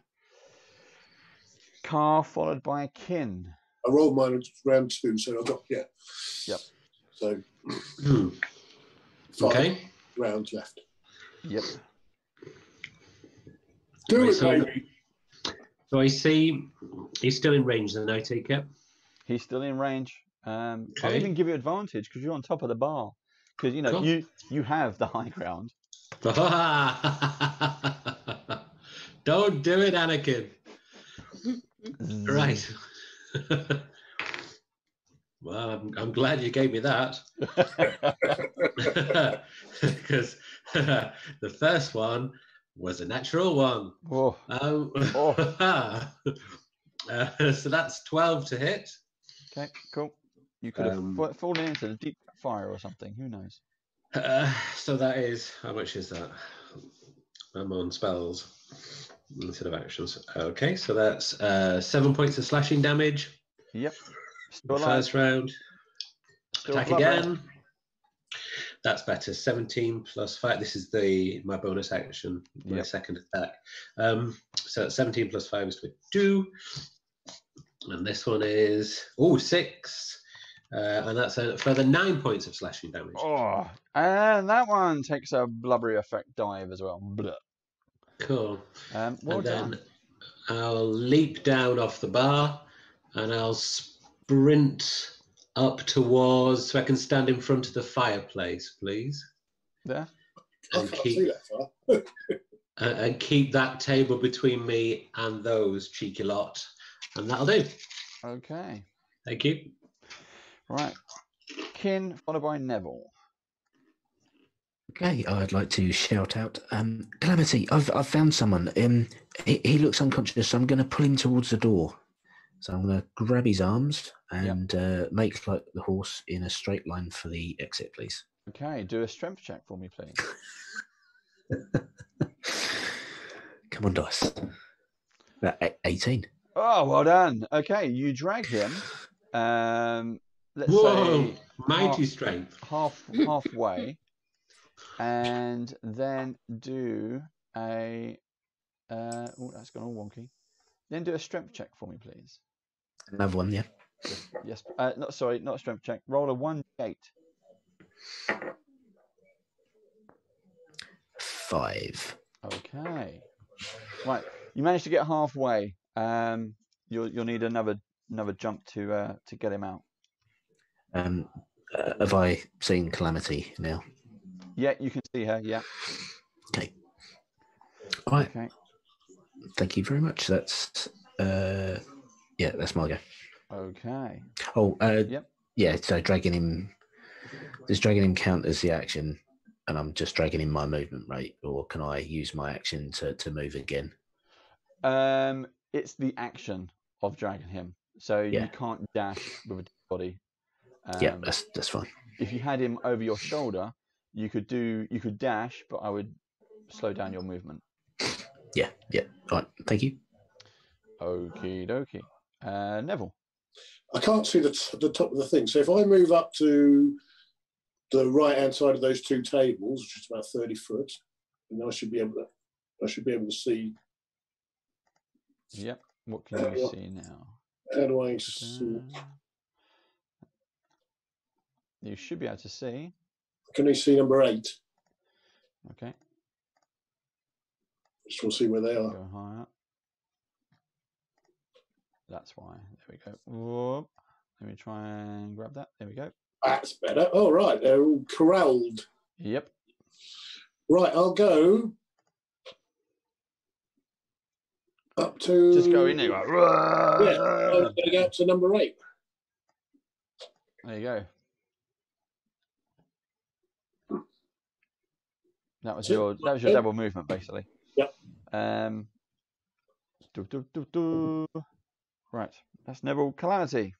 Car followed by Kin. I rolled mine round 2, so I got Yep. So Hmm. 5 Okay. rounds left. Yep. Do Right, it, so- baby. So I see he's still in range then, I take it. He's still in range. I'll Okay. even give you advantage because you're on top of the bar. Because you know Cool. you have the high ground. Don't do it, Anakin. Right. Well, I'm glad you gave me that. Because the first one was a natural one. Whoa. So that's 12 to hit. Okay, cool. You could have fallen into the deep fire or something. Who knows? So that is, how much is that? I'm on spells instead of actions. Okay, so that's 7 points of slashing damage. Yep. Still The alive. first round. Still Attack fluttering. again. That's better. 17 plus 5. This is my bonus action, my Yep. second attack. So 17 plus 5 is 22. And this one is 6. And that's a further 9 points of slashing damage. Oh, and that one takes a blubbery effect dive as well. Blah. Cool. Well and done. then I'll leap down off the bar and I'll sprint up towards, so I can stand in front of the fireplace, please. There. I And can't keep, see that far. and keep that table between me and those cheeky lot. And that'll do. Okay. Thank you. Right. Kin followed by Neville. Okay, I'd like to shout out, Calamity, I've found someone. He looks unconscious, so I'm going to pull him towards the door. So I'm going to grab his arms and make like the horse in a straight line for the exit, please. Okay, do a strength check for me, please. Come on, dice. 18. Oh, well done. Okay, you drag him. Let's Whoa, say mighty strength. halfway, and then do a. Oh, that's gone all wonky. Then do a strength check for me, please. Another one, yeah. Yes. Not a strength check. Roll a 1d8. 5. Okay. Right. You managed to get halfway. You'll need another jump to get him out. Have I seen Calamity now? Yeah, you can see her. Yeah. Okay. All right. Okay. Thank you very much. That's that's my go. Okay. Oh, Yep. yeah. So dragging him. Does dragging him count as the action? And I'm just dragging in my movement rate, or can I use my action to move again? It's the action of dragging him, so you can't dash with a dead body. Yeah, that's fine. If you had him over your shoulder, you could dash, but I would slow down your movement. Yeah. All right. Thank you. Okie dokie. Neville. I can't see the top of the thing. So if I move up to the right-hand side of those 2 tables, which is about 30 foot, and I should be able to see. Yep. What can you see now? How do I see? You should be able to see. Can you see number 8? Okay. Just want to see where they are. Go higher. That's why. There we go. Whoop. Let me try and grab that. There we go. That's better. Oh, right. They're all corralled. Yep. Right, I'll go up to... Just go in there. Like, yeah, I'm going to go up to number 8. there you go. That was your double movement, basically. Yep. Right. That's Neville. Calamity.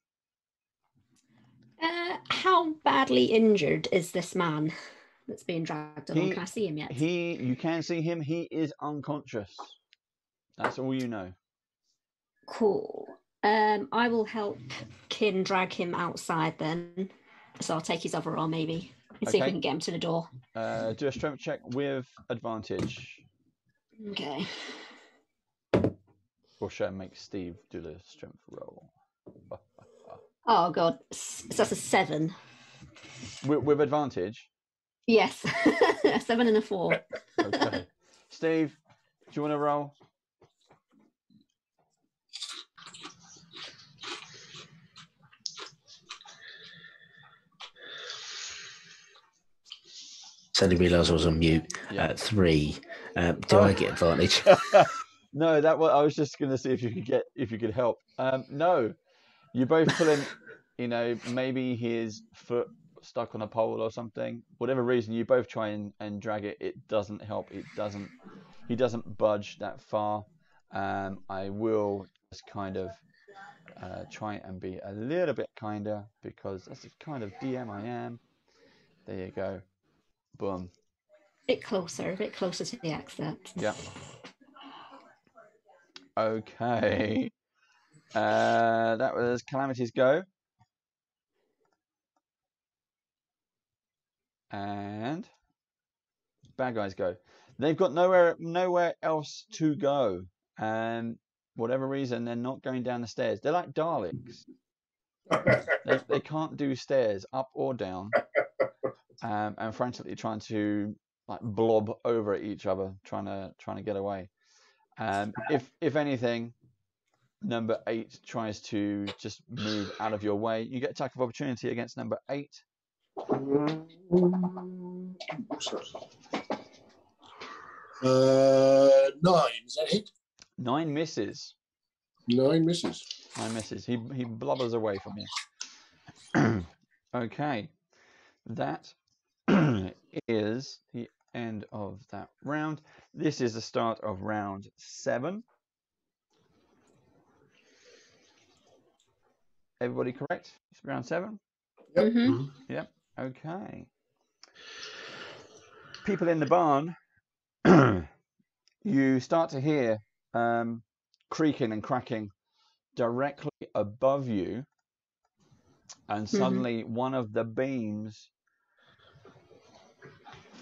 How badly injured is this man that's being dragged along? Can I see him yet? You can see him. He is unconscious. That's all you know. Cool. I will help Kin drag him outside then So I'll take his overall maybe and see if we can get him to the door. Do a strength check with advantage. Okay. Or should I make Steve do the strength roll? Oh god, so that's a 7. With advantage? Yes, a 7 and a 4. Okay. Steve, do you want to roll? Suddenly realised I was on mute. Yeah. 3. Do I get advantage? No, I was just going to see if you could help. No, you both pull him. You know, maybe his foot stuck on a pole or something. Whatever reason, you both try and drag it. It doesn't help. He doesn't budge that far. I will just kind of try and be a little bit kinder because that's the kind of DM I am. There you go. Boom. A bit closer to the accent. Yeah. Okay. That was Calamity's go. And bad guys go. They've got nowhere else to go. And whatever reason, they're not going down the stairs. They're like Daleks. They can't do stairs up or down. And frantically trying to like blob over at each other, trying to get away. If anything, number 8 tries to just move out of your way. You get attack of opportunity against number 8. 9, is that it? 9 misses. 9 misses. 9 misses. He blubbers away from you. Okay, that is the end of that round. This is the start of round 7. Everybody correct? It's round 7? Yep. Mm-hmm. Yep. Okay. People in the barn, you start to hear creaking and cracking directly above you, and suddenly one of the beams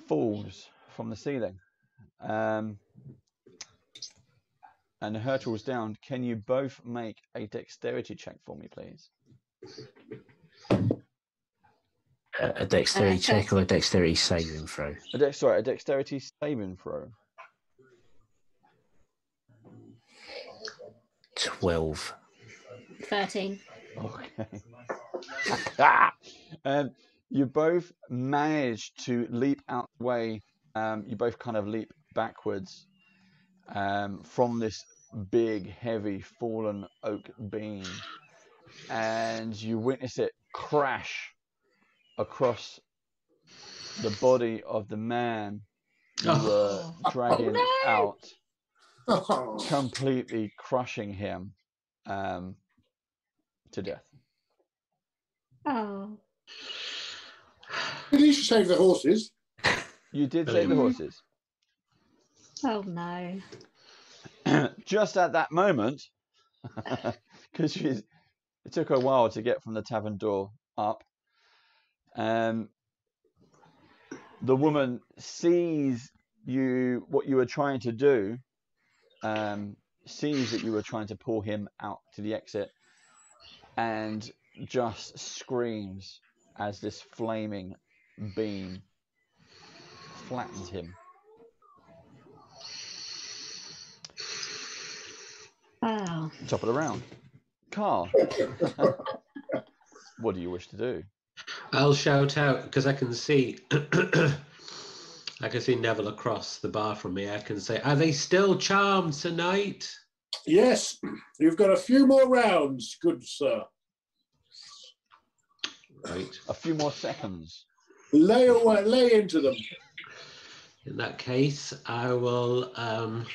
falls from the ceiling and hurtles down. Can you both make a dexterity check for me, please? A dexterity check or a dexterity saving throw? A dexterity saving throw. 12. 13. Okay. You both manage to leap out the way. You both kind of leap backwards from this big, heavy, fallen oak beam, and you witness it crash across the body of the man you were dragging out, completely crushing him to death. Oh. Did you save the horses? You did save the horses. Oh no. Just at that moment, because it took her a while to get from the tavern door up, the woman sees what you were trying to do, sees that you were trying to pull him out to the exit, and just screams as this flaming beam flattens him. Wow. Top of the round. Carl, what do you wish to do? I'll shout out because I can see Neville across the bar from me. I can say, "Are they still charmed tonight?" Yes, you've got a few more rounds, good sir. Right. A few more seconds. Lay into them. In that case, I will 10,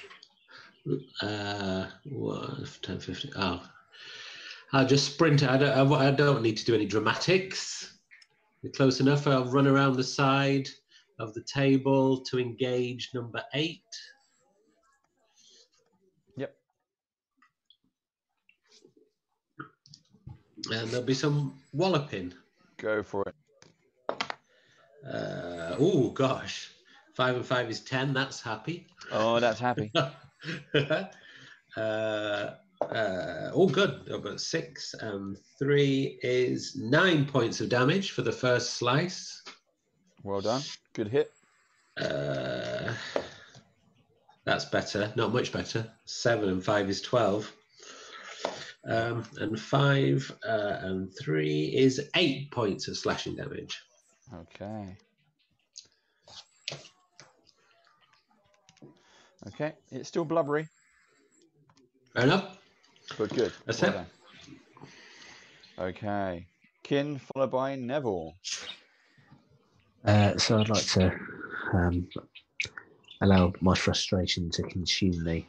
15. Oh, I'll just sprint. I don't need to do any dramatics. You're close enough. I'll run around the side of the table to engage number 8. Yep. And there'll be some walloping. Go for it. Oh gosh, 5 and 5 is 10. That's happy. Oh, that's happy. Oh, good. I've got 6 and 3 is 9 points of damage for the first slice. Well done. Good hit. That's better. Not much better. 7 and 5 is 12. And 5 and 3 is 8 points of slashing damage. Okay. Okay. It's still blubbery, Fair enough. but good. That's Well it. done. Okay. Kin followed by Neville. So I'd like to allow my frustration to consume me.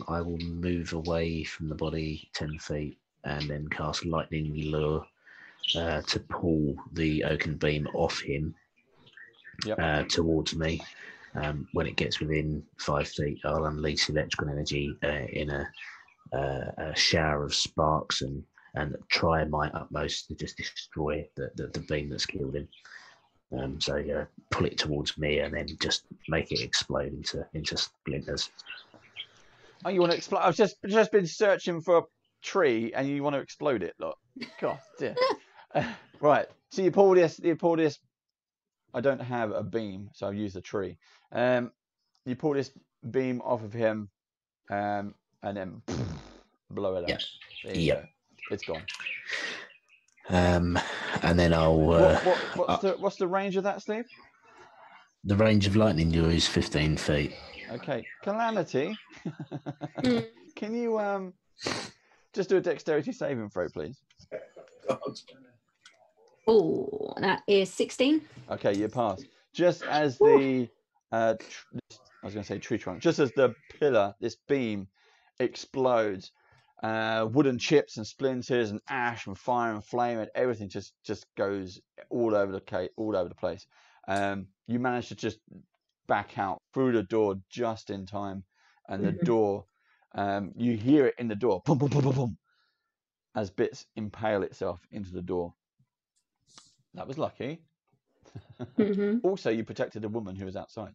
I will move away from the body 10 feet and then cast lightning lure to pull the oaken beam off him towards me. When it gets within 5 feet, I'll unleash electrical energy in a shower of sparks and try my utmost to just destroy the beam that's killed him. So pull it towards me and then just make it explode into splinters. Oh, you want to explode? I've just been searching for a tree, and you want to explode it, look. God dear. Right. So you pull this. I don't have a beam, so I've used a tree. You pull this beam off of him, and then blow it up. There you go. It's gone. And then I'll. What's the range of that, Steve? The range of lightning lure is 15 feet. Okay, Calamity. Can you just do a dexterity saving throw, please? Oh, that is 16. Okay, you pass. Just as the I was going to say tree trunk. Just as the pillar, this beam explodes, wooden chips and splinters and ash and fire and flame and everything just goes all over the place. You manage to just back out through the door just in time, and the door, you hear it in the door, boom, boom, boom, boom, boom, as bits impale itself into the door. That was lucky. Also, you protected a woman who was outside.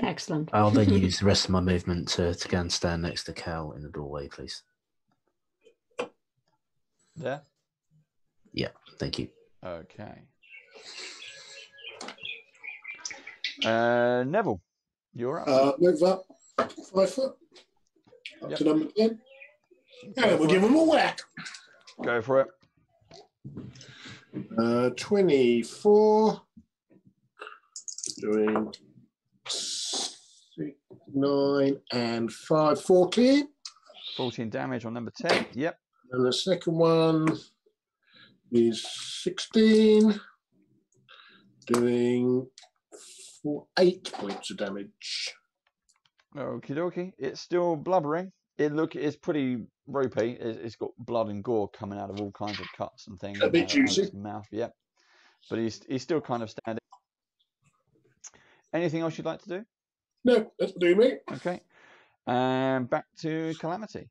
Excellent. I'll then use the rest of my movement to go and stand next to Cal in the doorway, please. There? Yeah, thank you. Okay. Neville, you're up. Move up 5 foot. Up to number 10. And we'll give them a whack. Go for it. 24. Doing 6, 9, and 5. 14. 14 damage on number 10. Yep. And the second one is 16. Doing 8 points of damage. Okie dokie. It's still blubbering. It's pretty ropey. It's got blood and gore coming out of all kinds of cuts and things. A bit juicy. His mouth, yep. But he's still kind of standing. Anything else you'd like to do? No, that's do me. Okay. And back to Calamity.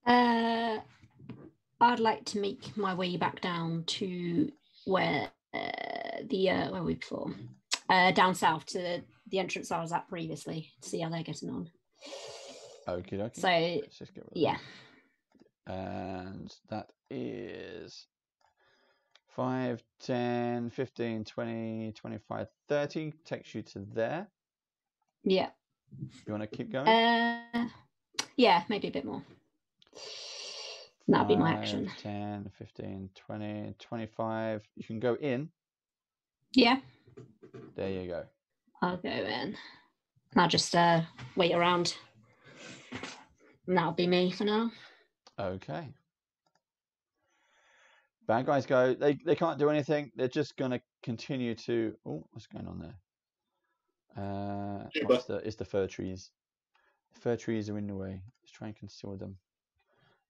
I'd like to make my way back down to where where were we before? Down south to the entrance I was at previously to see how they're getting on. Okie dokie. So let's just get rid of yeah. that. And that is 5, 10, 15, 20, 25, 30. Takes you to there. Yeah. You want to keep going? Yeah, maybe a bit more. That'll be my 5, action. 10, 15, 20, 25. You can go in. Yeah. There you go. I'll go in. I'll just wait around. And that'll be me for now. Okay. Bad guys go. They can't do anything. They're just going to continue to. Oh, what's going on there? It's the fir trees. The fir trees are in the way. Let's try and conceal them.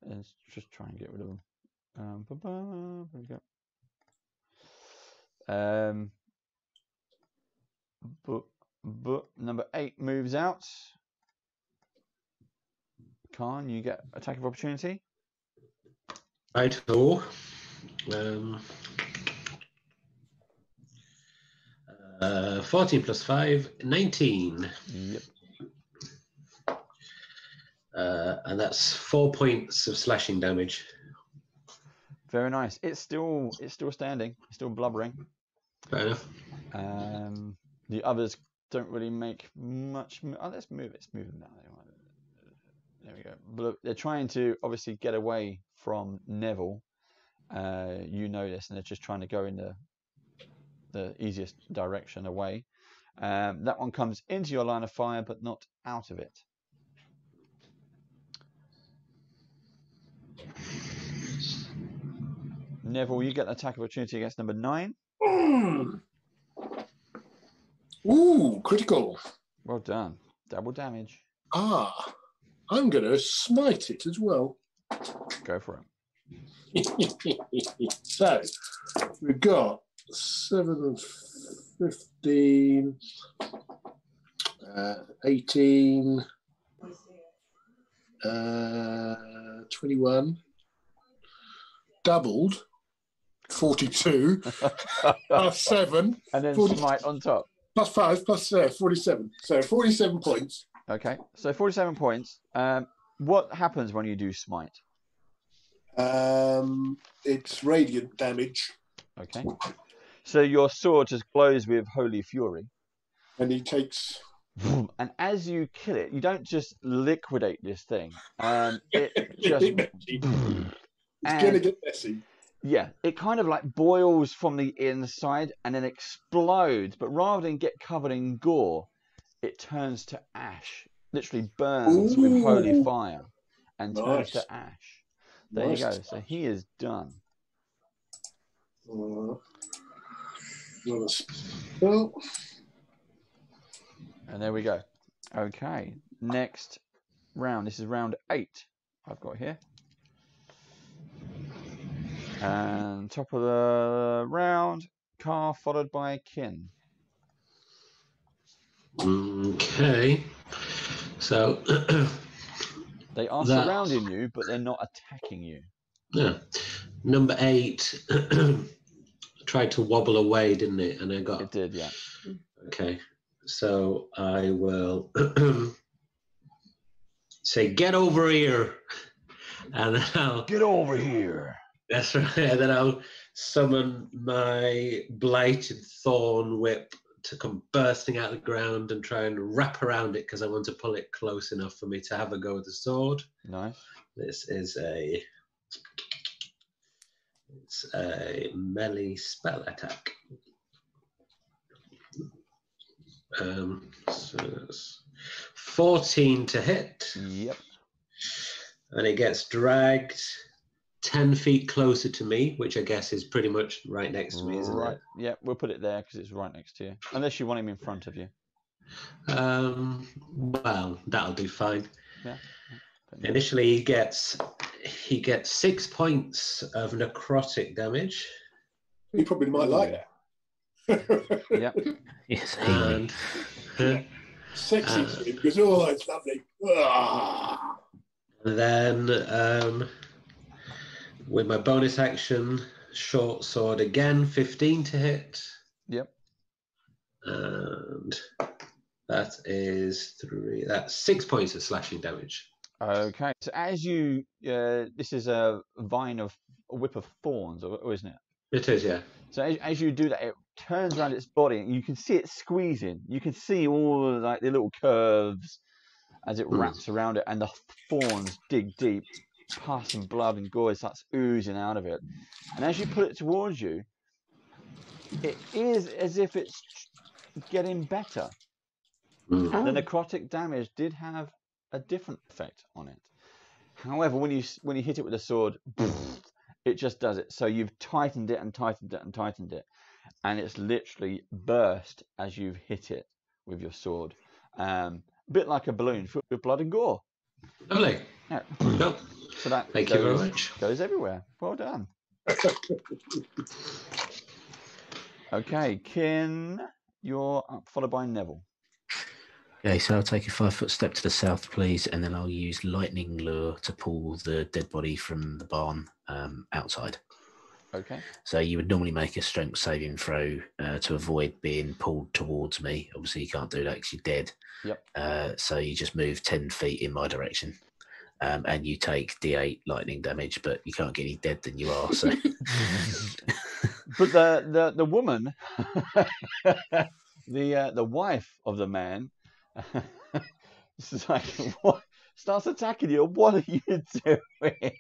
Let's just try and get rid of them. There we go. But number 8 moves out. Khan, you get attack of opportunity. Right. So, 14 plus 5, 19. Yep. And that's 4 points of slashing damage. Very nice. It's still standing. It's still blubbering. Fair enough. The others don't really make much. Oh, let's move it. Let's move them down. There we go. But they're trying to obviously get away from Neville. You know this, and they're just trying to go in the easiest direction away. That one comes into your line of fire, but not out of it. Neville, you get an attack opportunity against number 9. Ooh, critical. Well done. Double damage. Ah, I'm going to smite it as well. Go for it. So, we've got 7 and 15, 18, 21, doubled, 42, plus 7. And then 40, smite on top. Plus 5, plus 47. So 47 points. Okay, so 47 points. What happens when you do smite? It's radiant damage. Okay. So your sword just glows with holy fury. And he takes... And as you kill it, you don't just liquidate this thing. It just... It's going to get messy. Yeah, it kind of like boils from the inside and then explodes. But rather than get covered in gore, it turns to ash. Literally burns with holy fire and turns to ash. There you go. So he is done. Well, and there we go. Okay, next round. This is round 8 I've got here. And top of the round, Car followed by Kin. Okay. So they are surrounding you, but they're not attacking you. Yeah. Number 8 tried to wobble away, didn't it? And I got... It did, yeah. Okay. So I will say, get over here. And then I'll... Get over here. That's right. And then I'll summon my blighted thorn whip to come bursting out of the ground and try and wrap around it because I want to pull it close enough for me to have a go with the sword. Nice. This is it's a melee spell attack. So it's 14 to hit. Yep. And it gets dragged 10 feet closer to me, which I guess is pretty much right next to me, isn't it? Yeah, we'll put it there because it's right next to you. Unless you want him in front of you. Well, that'll do fine. Yeah. Initially, he gets 6 points of necrotic damage. He probably might like that. Yeah. Yes. And sexy because it's lovely. And then with my bonus action, short sword again, 15 to hit. Yep. And that is 3. That's 6 points of slashing damage. Okay. So as you, this is a whip of thorns, isn't it? It is, yeah. So as you do that, it turns around its body, and you can see it squeezing. You can see all like the little curves as it wraps around it, and the thorns dig deep, pus and blood and gore starts oozing out of it. And as you put it towards you, it is as if it's getting better. The necrotic damage did have a different effect on it. However, when you hit it with a sword, it just does it. So you've tightened it and tightened it and tightened it, and it's literally burst as you've hit it with your sword. A bit like a balloon filled with blood and gore. Lovely. Yeah. Cool. So that Thank you very much. Goes everywhere. Well done. Okay, Kin, you're up, followed by Neville. Okay, so I'll take a 5-foot step to the south, please, and then I'll use lightning lure to pull the dead body from the barn outside. Okay. So you would normally make a strength saving throw to avoid being pulled towards me. Obviously, you can't do that because you're dead. Yep. So you just move 10 feet in my direction. And you take D8 lightning damage, but you can't get any dead than you are. So, But the woman, the wife of the man, it's like, what, starts attacking you. What are you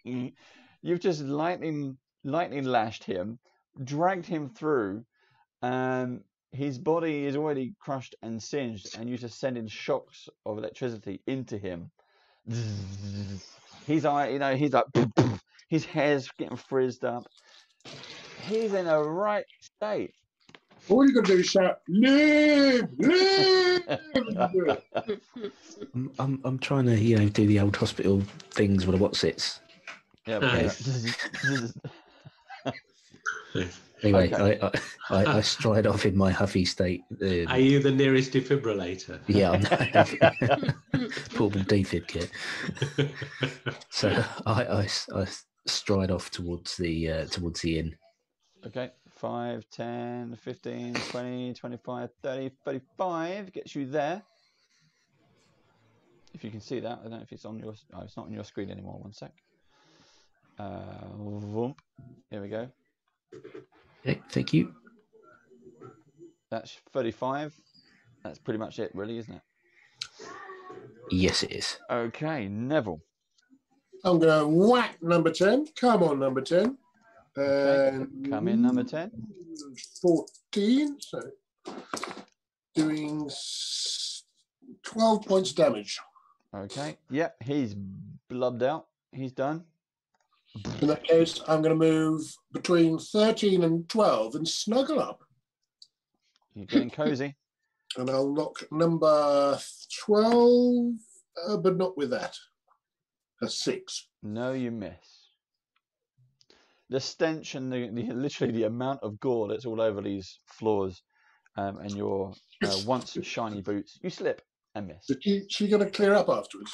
doing? You've just lightning lashed him, dragged him through, and his body is already crushed and singed, and you're just sending shocks of electricity into him. He's like, his hair's getting frizzed up. He's in a right state. All you got to do is shout, "Live, live!" I'm trying to, do the old hospital things with the what's-its. Yeah. Anyway, Okay. I stride off in my huffy state. Are you the nearest defibrillator? Yeah, I'm portable defib kit. So I stride off towards the inn. Okay. 5, 10, 15, 20, 25, 30, 35 gets you there. If you can see that, I don't know if it's on your. Oh, it's not on your screen anymore. One sec. Whoomp. Here we go. Okay, thank you. That's 35. That's pretty much it, really, isn't it? Yes, it is. Okay, Neville. I'm going to whack number 10. Come on, number 10. Okay. Come in, number 10. 14. So doing 12 points damage. Okay. Yep, he's blubbed out. He's done. In that case, I'm going to move between 13 and 12 and snuggle up. You're getting cozy. And I'll knock number 12, but not with that. A 6. No, you miss. The stench and literally the amount of gore that's all over these floors and your once shiny boots, you slip and miss. Is she going to clear up afterwards?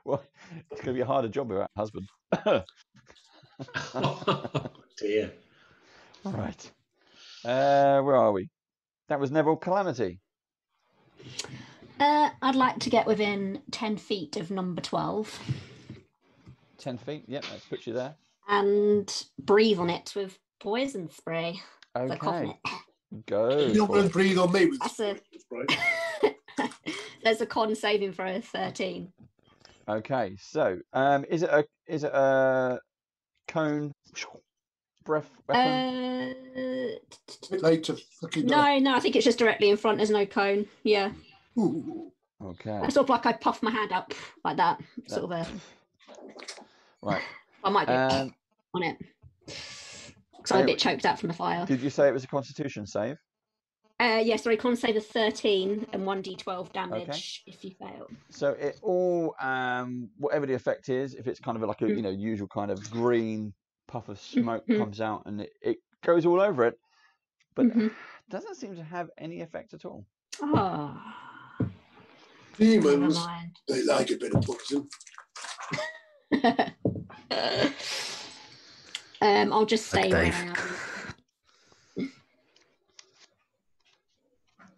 Well, it's going to be a harder job without a husband. Oh, dear. All right. Where are we? That was Neville. Calamity. I'd like to get within 10 feet of number 12. 10 feet. Yep, that puts you there. And breathe on it with poison spray. Okay. Go. You don't want to breathe on me with That's this spray. There's a con saving throw of 13. Okay, so is it a cone breath weapon? A bit late to fucking No, I think it's just directly in front. There's no cone. Yeah. Ooh. Okay. It's sort of like I puff my hand up like that. Sort of a. Right. I might be on it. Because I'm a bit choked out from the fire. Did you say it was a Constitution save? Yeah, sorry, con save of 13 and 1d12 damage if you fail. So it all, whatever the effect is, if it's kind of like a usual kind of green puff of smoke comes out and it goes all over it, but doesn't seem to have any effect at all. Oh. Demons, they like a bit of poison. I'll just say where I am.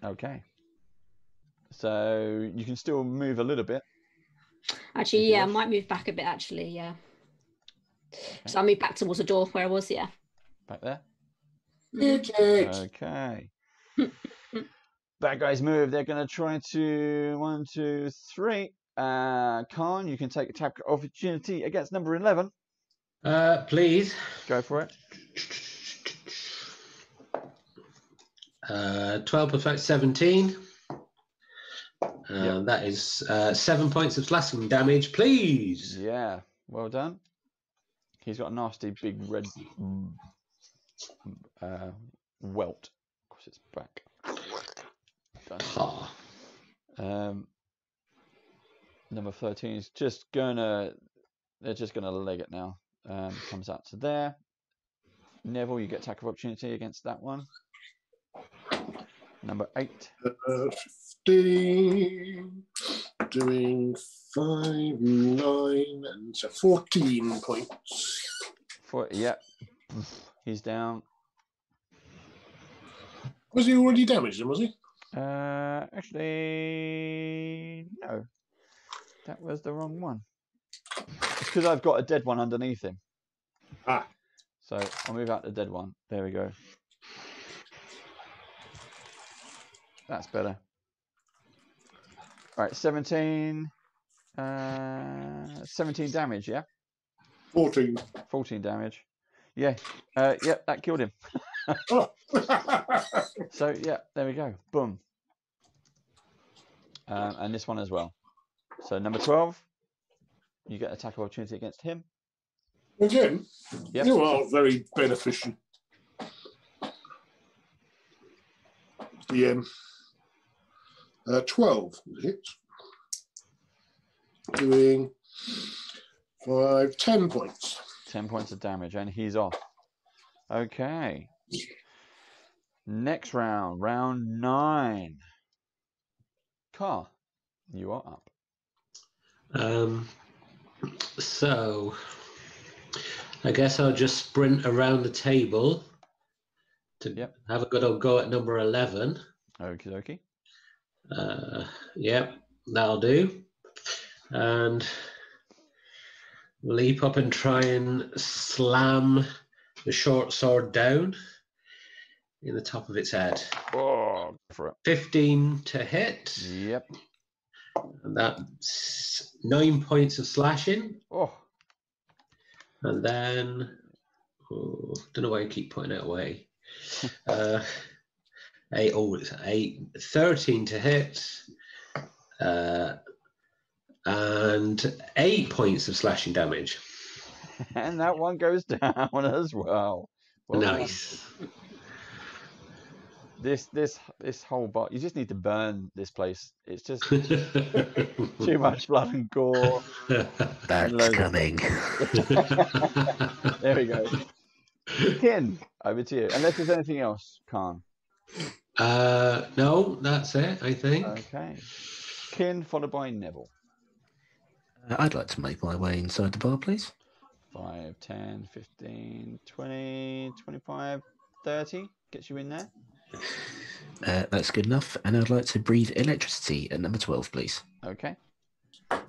Okay. So you can still move a little bit. Actually, yeah, I might move back a bit, actually, yeah. Okay. So I'll move back towards the door where I was, yeah. Back there? Okay. Bad guys move. They're going to try to 1, 2, 3. Khan, you can take attack opportunity against number 11. Please. Go for it. 12 plus 17. That is 7 points of slashing damage, please. Yeah, well done. He's got a nasty big red welt across its back. Done. Number 13 is just gonna. They're just gonna leg it now. Comes out to there. Neville, you get attack of opportunity against that one. Number 8. 15, doing 5, 9, and so 14 points. Yep. He's down. Was he already damaged, was he? Actually, no. That was the wrong one. It's because I've got a dead one underneath him. Ah. So I'll move out the dead one. There we go. That's better. All right, 17. 17 damage, yeah? 14. 14 damage. Yeah. Yeah, that killed him. Oh. So, yeah, there we go. Boom. And this one as well. So, number 12, you get attack of opportunity against him. Again? Yep. You are very beneficial. The 12 hits. Doing 10 points. 10 points of damage, and he's off. Okay. Next round, round 9. Car, you are up. So, I guess I'll just sprint around the table to have a good old go at number 11. Okie dokie. Yep, that'll do. And leap up and try and slam the short sword down in the top of its head. Oh, for it. 15 to hit. Yep. And that's 9 points of slashing. Oh. And then, don't know why I keep putting it away. 13 to hit. And 8 points of slashing damage. And that one goes down as well. Nice. This whole bar, you just need to burn this place. It's just too much blood and gore. That's coming. There we go. Kin, over to you. Unless there's anything else, Khan. No, that's it, I think. Okay. Kin followed by Neville. I'd like to make my way inside the bar, please. 5, 10, 15, 20, 25, 30. Gets you in there. That's good enough. And I'd like to breathe electricity at number 12, please. Okay.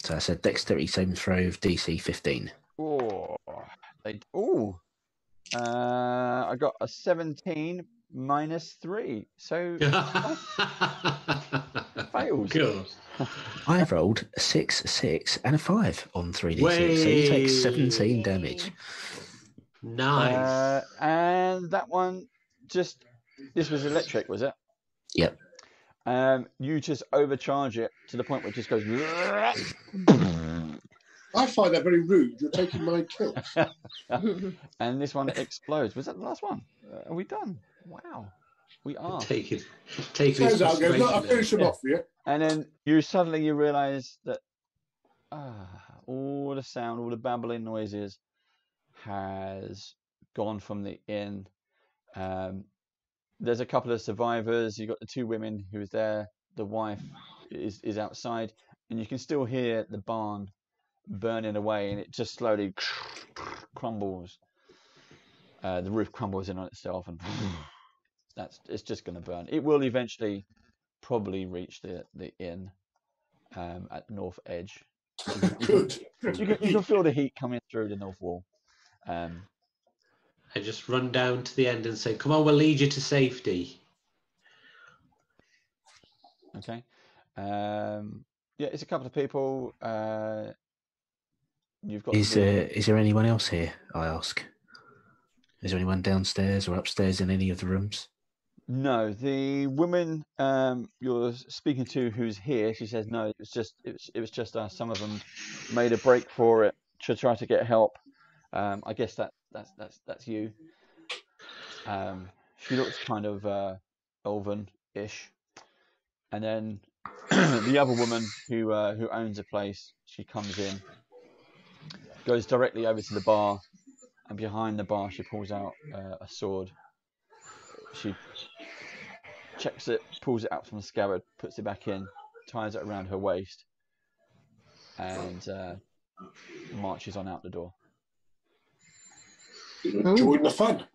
So I said dexterity saving throw of DC 15. I got a 17 minus 3. So fails. Cool. I've rolled a 6, 6, and a 5 on 3d6, so you take 17 damage. Nice. And that one this was electric, was it? Yep. You just overcharge it to the point where it just goes. I find that very rude. You're taking my kill. And this one explodes. Was that the last one? Are we done? Wow. We are. Take it. I'll finish them off for you. And then you suddenly realise that all the sound, all the babbling noises has gone from the inn. There's a couple of survivors. You've got the 2 women who was there. The wife is outside, and you can still hear the barn burning away, and it just slowly crumbles. The roof crumbles in on itself, and it's just going to burn. It will eventually probably reach the inn at the north edge. Good. You can feel the heat coming through the north wall. I just run down to the end and say, "Come on, we'll lead you to safety." Okay. Yeah, it's a couple of people. You've got. Is there anyone else here? I ask. Is there anyone downstairs or upstairs in any of the rooms? No, the woman you're speaking to who's here, she says no. It was just us. Some of them made a break for it to try to get help. I guess that's you. She looks kind of elven-ish, and then the other woman who owns the place, she comes in, goes directly over to the bar, and behind the bar she pulls out a sword. She checks it, pulls it out from the scabbard, puts it back in, ties it around her waist, and marches on out the door. join the fun.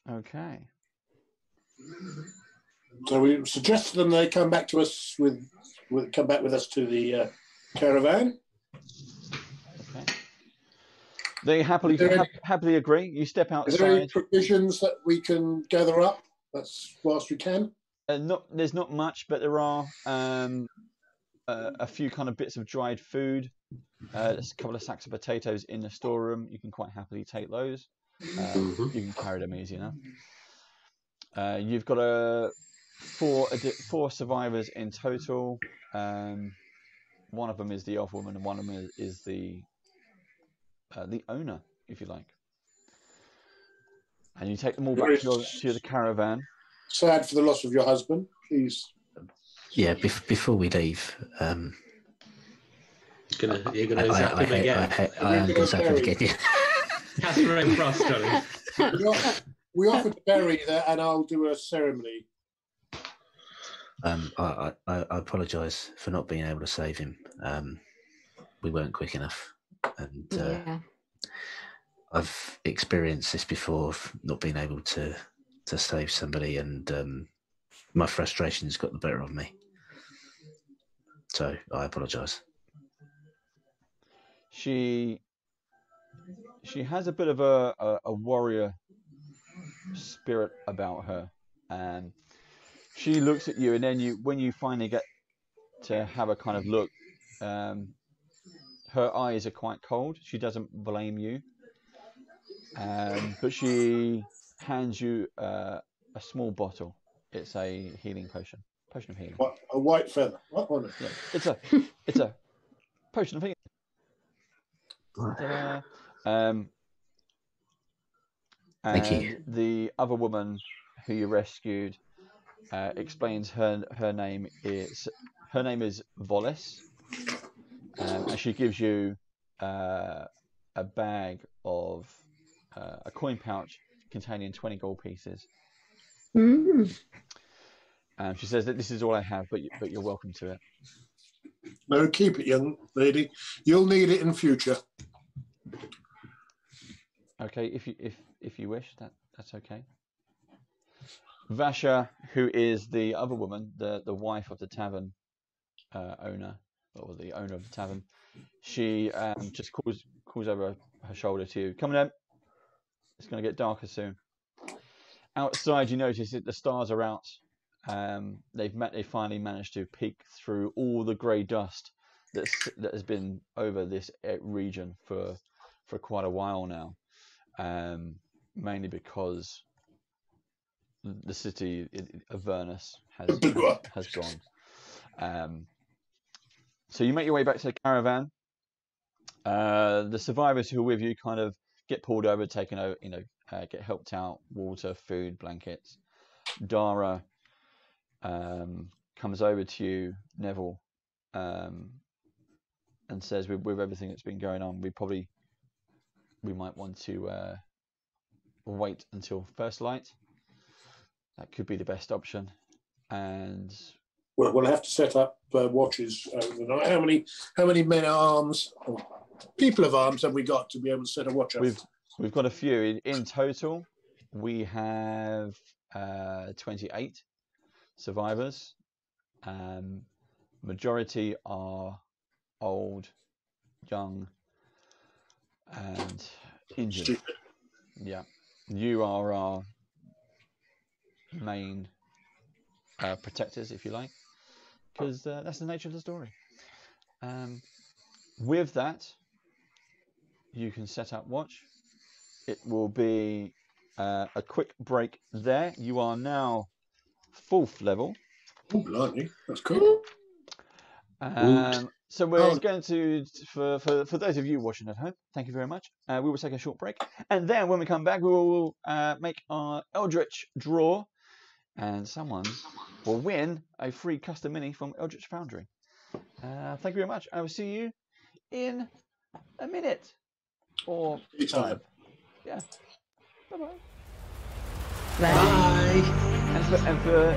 Okay. So we suggest to them they come back to us come back with us to the caravan. Okay. They happily agree. You step outside. Is there any provisions that we can gather up? That's whilst we can. There's not much, but there are a few kind of bits of dried food. There's a couple of sacks of potatoes in the storeroom. You can quite happily take those. You can carry them easy enough. You've got four survivors in total. One of them is the elf woman, and one of them is the owner, if you like. And you take them all back to the caravan. Sad for the loss of your husband, please. Yeah, before we leave, you're gonna zap him again. I am going to zap him again. Yeah. Catherine Frost, darling. We offered to bury there, and I'll do a ceremony. I apologise for not being able to save him. We weren't quick enough, and I've experienced this before, of not being able to save somebody, and my frustration's got the better of me. So I apologise. She has a bit of a warrior spirit about her, and she looks at you, and then when you finally get to have a kind of look, her eyes are quite cold. She doesn't blame you, but she hands you a small bottle. It's a healing potion of healing. What, a white feather? What on it? Yeah, it's a potion of healing. Thank you. The other woman who you rescued explains her name is Volis, and she gives you a bag of a coin pouch containing 20 gold pieces. She says that this is all I have, but you're welcome to it. No, keep it, young lady. You'll need it in future. Okay, if you wish, that's okay. Vasha, who is the other woman, the wife of the tavern owner, or the owner of the tavern, she just calls over her shoulder to you. Come on in. It's going to get darker soon. Outside, you notice that the stars are out. They finally managed to peek through all the grey dust that has been over this region for quite a while now, mainly because the city of Avernus has gone. So you make your way back to the caravan. The survivors who are with you kind of get pulled over, taken over, get helped out, water, food, blankets. Dara comes over to you, Neville, and says, with everything that's been going on, we might want to wait until first light. That could be the best option. And we'll have to set up watches over the night. How many men at arms, or people of arms, have we got to be able to set a watch up? We've got a few. In total, we have 28 survivors. Majority are old, young, and injured. Stupid. Yeah, you are our main protectors, if you like, because that's the nature of the story. With that, you can set up watch. It will be a quick break there. You are now 4th level. Oh, blimey, that's cool. So we're going to, for those of you watching at home, thank you very much. We will take a short break, and then when we come back, we will make our Eldritch draw, and someone will win a free custom mini from Eldritch Foundry. Thank you very much. I will see you in a minute or Time. Yeah. Bye-bye. Bye. And for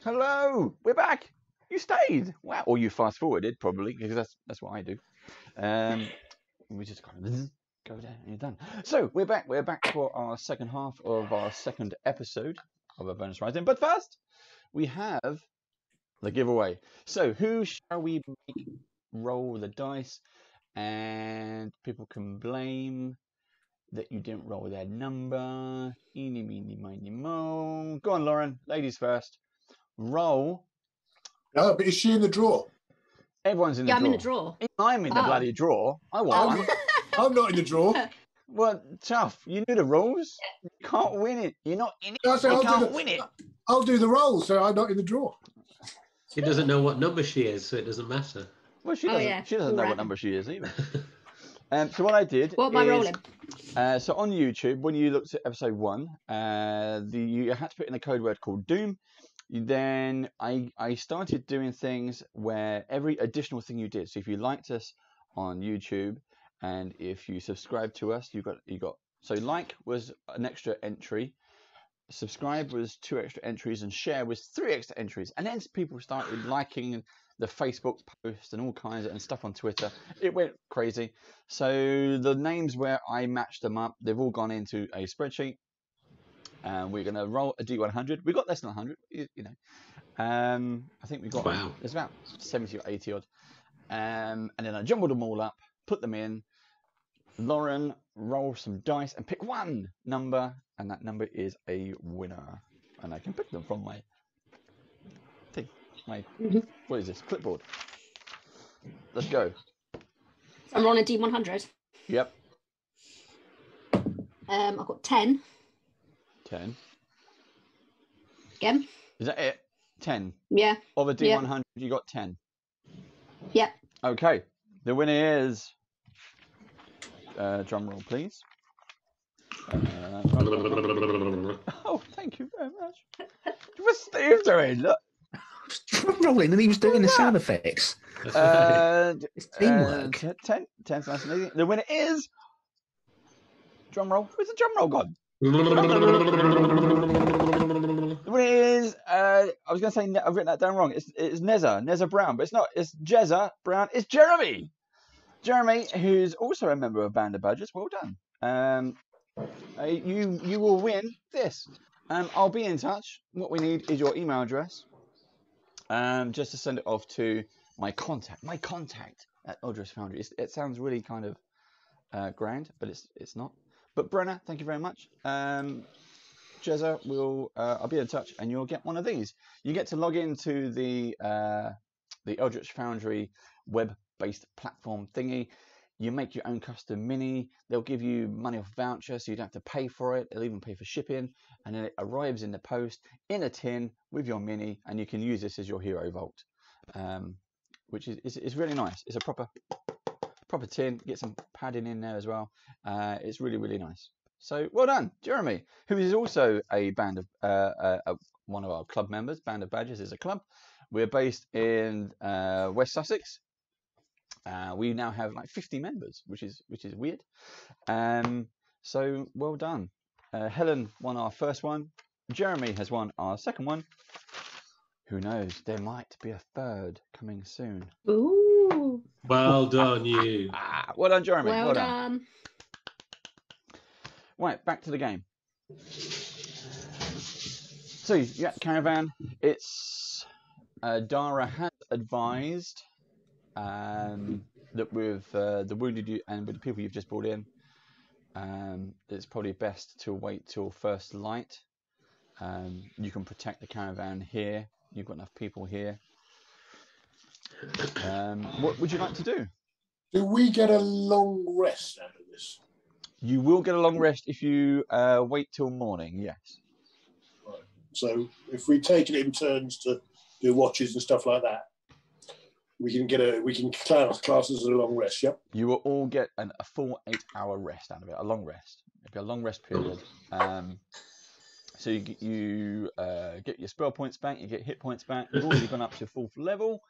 Hello, we're back. You stayed. Wow. Or you fast forwarded probably because that's what I do. We just kind of go there and you're done. So we're back. We're back for our second half of our second episode of AVERNUS Rising. But first, we have the giveaway. So who shall we make roll the dice? And people can blame that you didn't roll their number. Eeny, meeny, miny, mo. Go on, Lauren. Ladies first. Roll. No, but is she in the draw? Everyone's in the Yeah, draw. I'm in the draw. I'm in the bloody draw. I won. I'm not in the draw. Well, tough. You knew the rules. You can't win it. You're not in it. No, so You I'll can't win it. I'll do the roll, so I'm not in the draw. She doesn't know what number she is, so it doesn't matter. Well, she doesn't. She doesn't know what number she is either. So what I did. What am I rolling? So on YouTube, when you looked at episode 1, you had to put in a code word called Doom. Then I started doing things where every additional thing you did. So if you liked us on YouTube and if you subscribed to us, you got. So like was an extra entry, subscribe was 2 extra entries, and share was 3 extra entries. And then people started liking the Facebook posts and all kinds and stuff on Twitter. It went crazy. So the names where I matched them up, they've all gone into a spreadsheet. We're going to roll a D100. We got less than 100, you know. I think we got, there's about 70 or 80 odd. And then I jumbled them all up, put them in. Lauren, roll some dice and pick one number, and that number is a winner. And I can pick them from my thing. What is this? Clipboard. Let's go. So I'm rolling a D100. Yep. I've got 10. 10. Again? Is that it? 10? Yeah. Of a D100, you got 10? Yep. Okay. The winner is... drum roll, please. Oh, thank you very much. What's Steve doing? Look. Drum rolling, and he was doing the sound effects. It's teamwork. 10 nice and easy. The winner is... Drum roll. Where's the drum roll gone? The winner is... I was going to say... I've written that down wrong. It's Neza Brown, but it's not. It's Jezza Brown. It's Jeremy. Jeremy, who's also a member of Band of Badgers. Well done. You will win this. I'll be in touch. What we need is your email address. Just to send it off to my contact at Eldritch Foundry. It sounds really kind of grand, but it's not. But Brenna, thank you very much. Jezza, I'll be in touch, and you'll get one of these. You get to log into the Eldritch Foundry web-based platform thingy. You make your own custom mini. They'll give you money off voucher, so you don't have to pay for it. They'll even pay for shipping, and then it arrives in the post in a tin with your mini, and you can use this as your hero vault, which is really nice. It's a proper tin. Get some padding in there as well. It's really, really nice. So well done, Jeremy, who is also a band of one of our club members. Band of Badgers is a club. We're based in West Sussex. We now have like 50 members, which is weird. So well done. Helen won our first one. Jeremy has won our second one. Who knows? There might be a third coming soon. Ooh. Well done, you. Well done, Jeremy. Well done. Right, back to the game. So, yeah, caravan. It's Dara has advised that with the wounded you and with the people you've just brought in, it's probably best to wait till first light. You can protect the caravan here. You've got enough people here. What would you like to do? Do we get a long rest out of this? You will get a long rest if you wait till morning, yes. Right. So if we take it in turns to do watches and stuff like that, we can class as a long rest, yep? You will all get a full 8-hour rest out of it, a long rest. It'll be a long rest period. So you get your spell points back, you get hit points back. You've already gone up to 4th level.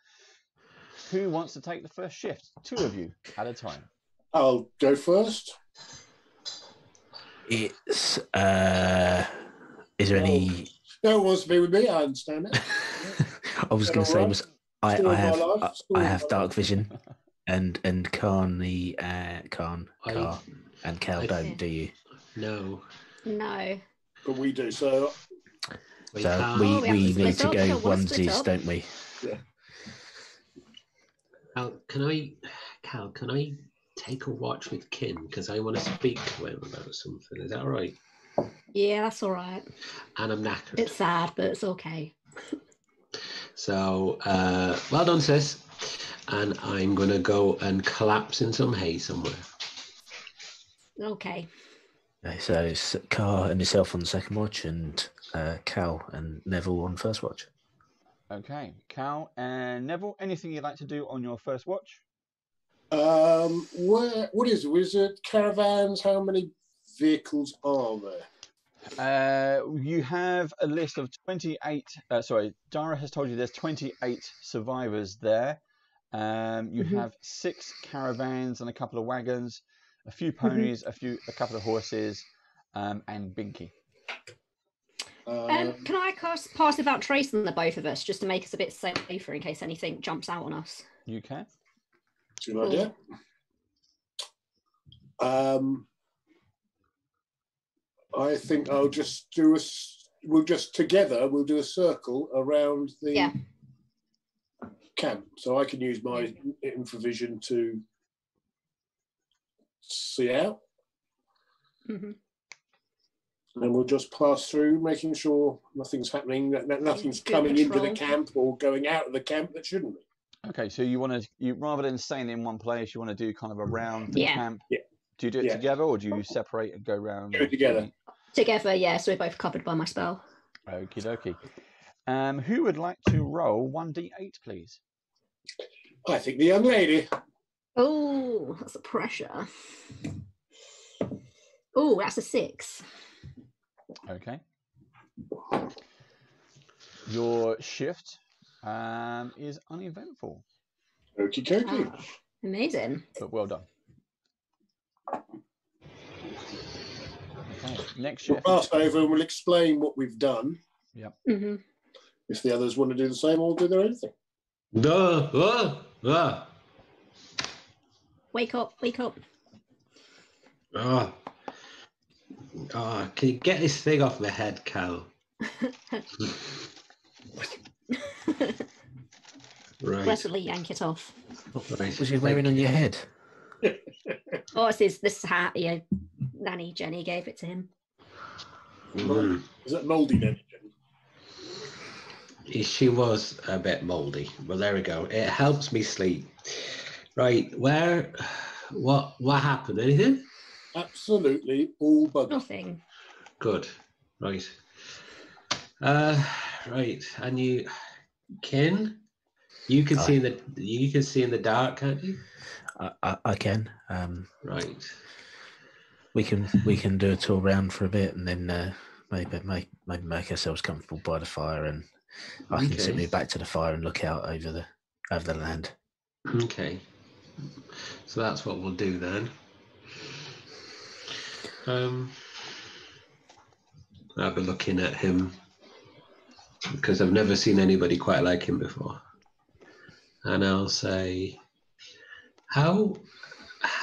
Who wants to take the first shift? 2 of you at a time. I'll go first. It's is there any? No one wants to be with me. I understand that. I was going to say was I Story of my life. I Story of have my dark life. vision, and Khan Car and Cal don't, do you? No. No. But we do. So We So can't. we we have to need split to up, go don't wanna split onesies, up. don't we? yeah. Cal, can I take a watch with Kim? Because I want to speak to him about something. Is that all right? Yeah, that's all right. And I'm knackered. It's sad, but it's okay. So, well done, sis. And I'm going to go and collapse in some hay somewhere. Okay. Okay, so it's Car and yourself on the second watch, and Cal and Neville on first watch. Okay, Cal and Neville, anything you'd like to do on your first watch? What is it? Was it caravans? How many vehicles are there? You have a list of 28. Dara has told you there's 28 survivors there. You have 6 caravans and a couple of wagons, a few ponies, a couple of horses, and Binky. Can I pass without tracing the both of us, just to make us a bit safer in case anything jumps out on us? You can. Good idea. I think I'll just do we'll do a circle around the camp, so I can use my infravision to see out. And we'll just pass through, making sure nothing's happening, that nothing's coming into the camp or going out of the camp that shouldn't be. Okay, so you rather than staying in one place, you want to do kind of around the camp. Yeah. Do you do it together, or do you separate and go around? Do it together. Together, yeah. So we're both covered by my spell. Okie dokie. Who would like to roll 1d8, please? I think the young lady. Oh, that's a pressure. Oh, that's a 6. Okay. Your shift is uneventful. Okie dokie. Oh, amazing. But well done. Okay, next shift. We'll pass over and we'll explain what we've done. Yep. If the others want to do the same, or do their own thing. Wake up, wake up. Can you get this thing off my head, Cal? Right. Blessedly yank it off. What was you wearing on your head? Oh, it's this hat. Yeah, Nanny Jenny gave it to him. Is that mouldy then, Jenny? She was a bit mouldy. Well, there we go. It helps me sleep. Right, what happened? Anything? Absolutely all buggered. Nothing. Good. Right. Right. And you, Ken, you can see in the dark, can't you? I can. Right. We can do a tour around for a bit, and then maybe make ourselves comfortable by the fire, and I can sit me back to the fire and look out over the land. Okay. So that's what we'll do then. I'll be looking at him because I've never seen anybody quite like him before, and I'll say, "How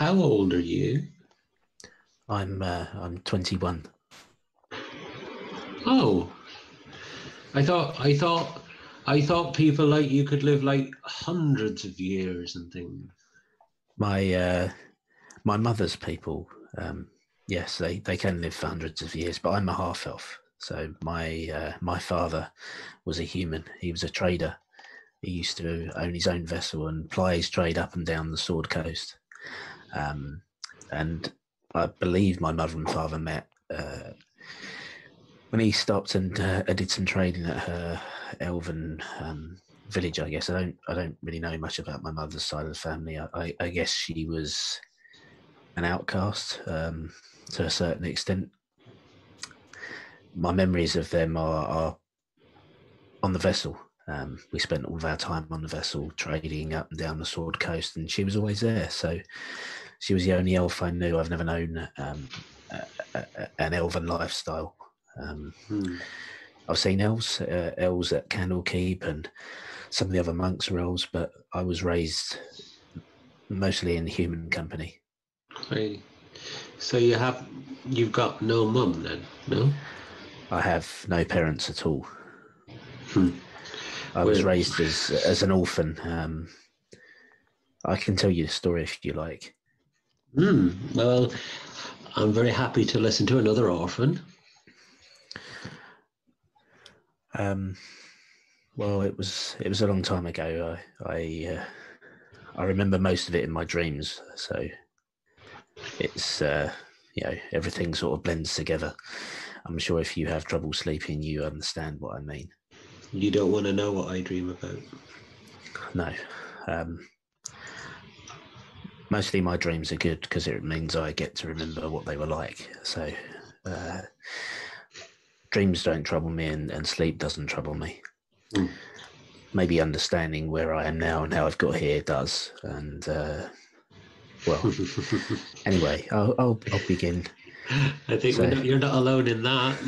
old are you?" I'm 21. Oh, I thought people like you could live like hundreds of years and things. My mother's people, yes, they can live for hundreds of years, but I'm a half elf. So my father was a human. He was a trader. He used to own his own vessel and ply his trade up and down the Sword Coast. And I believe my mother and father met when he stopped and did some trading at her elven village. I guess I don't really know much about my mother's side of the family. I guess she was an outcast to a certain extent. My memories of them are on the vessel. We spent all of our time on the vessel trading up and down the Sword Coast, and she was always there. So she was the only elf I knew. I've never known an elven lifestyle. I've seen elves at Candlekeep and some of the other monks' roles, but I was raised mostly in human company. Right. So you've got no mum then, no? I have no parents at all. Hmm. I was raised as an orphan. I can tell you the story if you like. Well, I'm very happy to listen to another orphan. Well, it was a long time ago. I remember most of it in my dreams, so it's everything sort of blends together. I'm sure if you have trouble sleeping, you understand what I mean. You don't want to know what I dream about? No. Mostly my dreams are good because it means I get to remember what they were like. So dreams don't trouble me, and sleep doesn't trouble me. Maybe understanding where I am now and how I've got here does. And well, anyway, I'll begin. I think you're not alone in that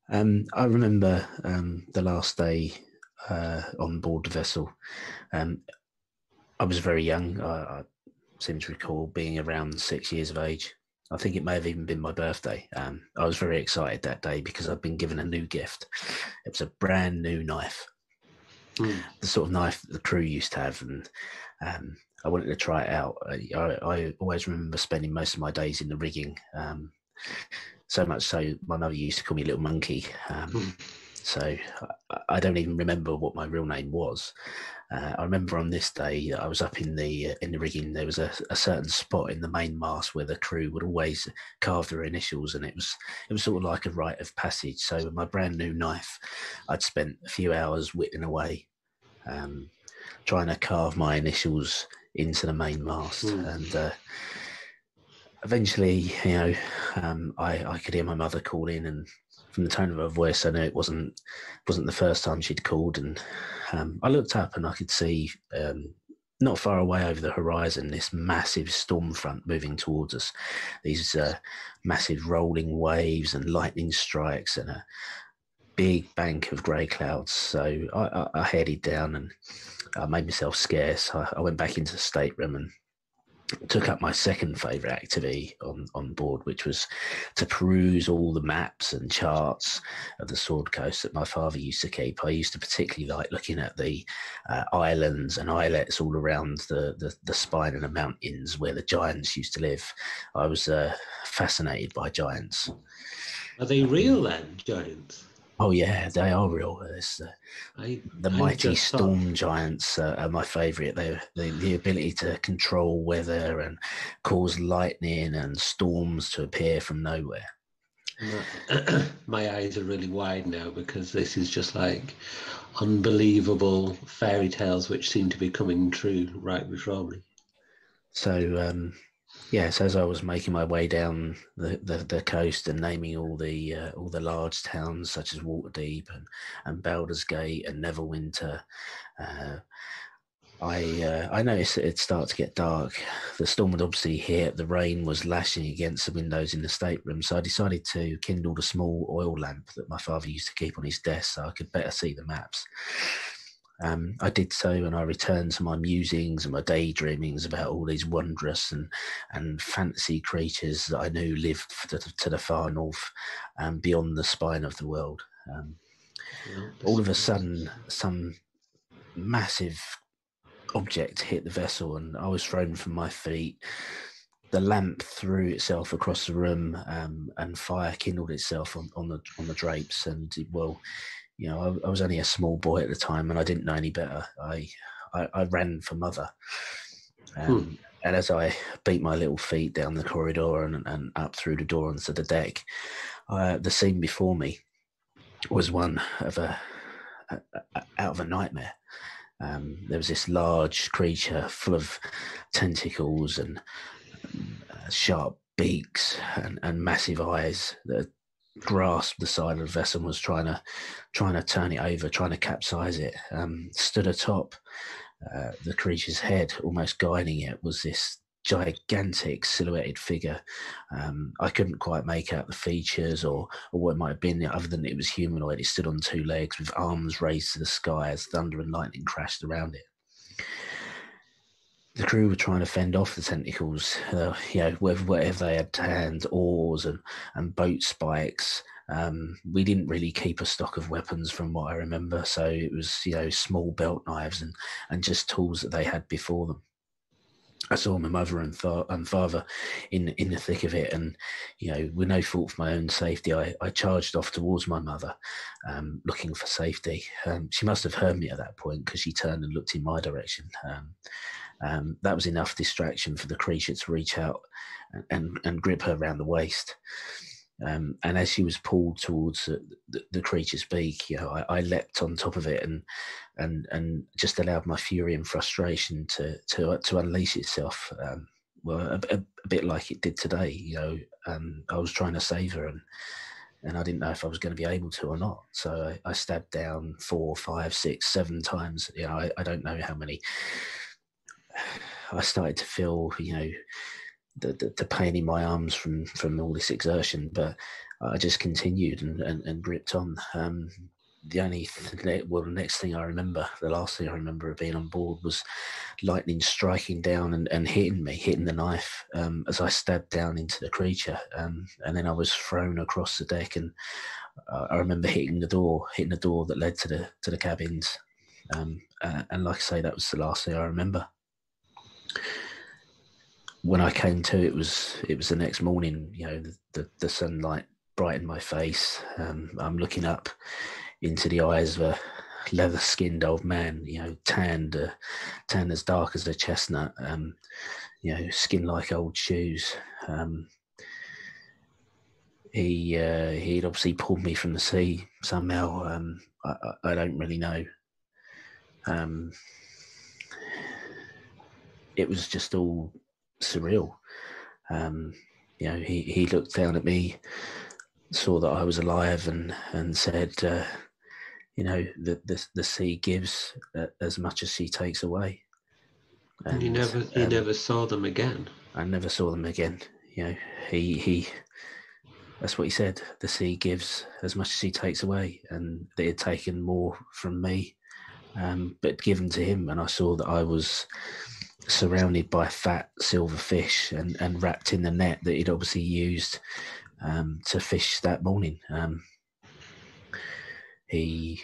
now. I remember the last day on board the vessel. I was very young. I seem to recall being around 6 years of age. I think it may have even been my birthday. I was very excited that day because I'd been given a new gift. It was a brand new knife, the sort of knife that the crew used to have, and I wanted to try it out. I always remember spending most of my days in the rigging, so much so my mother used to call me Little Monkey. So I don't even remember what my real name was. I remember on this day I was up in the rigging. There was a certain spot in the main mast where the crew would always carve their initials, and it was sort of like a rite of passage. So with my brand new knife, I'd spent a few hours whittling away, trying to carve my initials into the main mast, and eventually, I could hear my mother call in, and from the tone of her voice, I knew it wasn't the first time she'd called. And I looked up and I could see, not far away over the horizon, this massive storm front moving towards us. These massive rolling waves and lightning strikes and a big bank of grey clouds. So I headed down and I made myself scarce. I went back into the stateroom and took up my second favourite activity on board, which was to peruse all the maps and charts of the Sword Coast that my father used to keep. I used to particularly like looking at the islands and islets all around the spine of the mountains where the giants used to live. I was fascinated by giants. Are they real then, giants? Oh yeah, they are real. The mighty storm giants are my favourite. The ability to control weather and cause lightning and storms to appear from nowhere. My eyes are really wide now because this is just like unbelievable fairy tales which seem to be coming true right before me. So yes, as I was making my way down the coast and naming all the large towns such as Waterdeep and Baldur's Gate and Neverwinter, I noticed that it started to get dark. The storm had obviously hit. The rain was lashing against the windows in the stateroom, so I decided to kindle the small oil lamp that my father used to keep on his desk so I could better see the maps. I did so, and I returned to my musings and my daydreamings about all these wondrous and fantasy creatures that I knew lived to the far north and beyond the spine of the world. All of a sudden, some massive object hit the vessel, and I was thrown from my feet. The lamp threw itself across the room, and fire kindled itself on the drapes. And well, I was only a small boy at the time, and I didn't know any better. I ran for mother, and as I beat my little feet down the corridor and up through the door onto the deck, the scene before me was one of out of a nightmare. There was this large creature full of tentacles and sharp beaks and massive eyes that grasped the side of the vessel and was trying to turn it over, trying to capsize it. Stood atop the creature's head, almost guiding it, was this gigantic silhouetted figure. I couldn't quite make out the features or what it might have been, other than it was humanoid. It stood on two legs with arms raised to the sky as thunder and lightning crashed around it. The crew were trying to fend off the tentacles, whatever they had to hand, oars and boat spikes. We didn't really keep a stock of weapons from what I remember, so it was small belt knives and just tools that they had before them. I saw my mother and father in the thick of it, and with no thought for my own safety, I charged off towards my mother, looking for safety. She must have heard me at that point, because she turned and looked in my direction. That was enough distraction for the creature to reach out and grip her around the waist. And as she was pulled towards the creature's beak, I leapt on top of it and just allowed my fury and frustration to unleash itself. A bit like it did today. I was trying to save her, and I didn't know if I was going to be able to or not. So I stabbed down 4, 5, 6, 7 times. I don't know how many. I started to feel, the pain in my arms from all this exertion, but I just continued and gripped on. The next thing I remember, the last thing I remember of being on board was lightning striking down and hitting the knife as I stabbed down into the creature, and then I was thrown across the deck, and I remember hitting the door that led to the cabins, and like I say, that was the last thing I remember. When I came to, it was the next morning. The sunlight brightened my face. I'm looking up into the eyes of a leather-skinned old man, tanned as dark as a chestnut, skin like old shoes. He'd obviously pulled me from the sea somehow. I don't really know. It was just all surreal. He looked down at me, saw that I was alive, and said, the sea gives as much as she takes away. And you never saw them again. I never saw them again. He that's what he said. The sea gives as much as she takes away, and they had taken more from me, but given to him. And I saw that I was surrounded by fat silver fish and wrapped in the net that he'd obviously used to fish that morning. He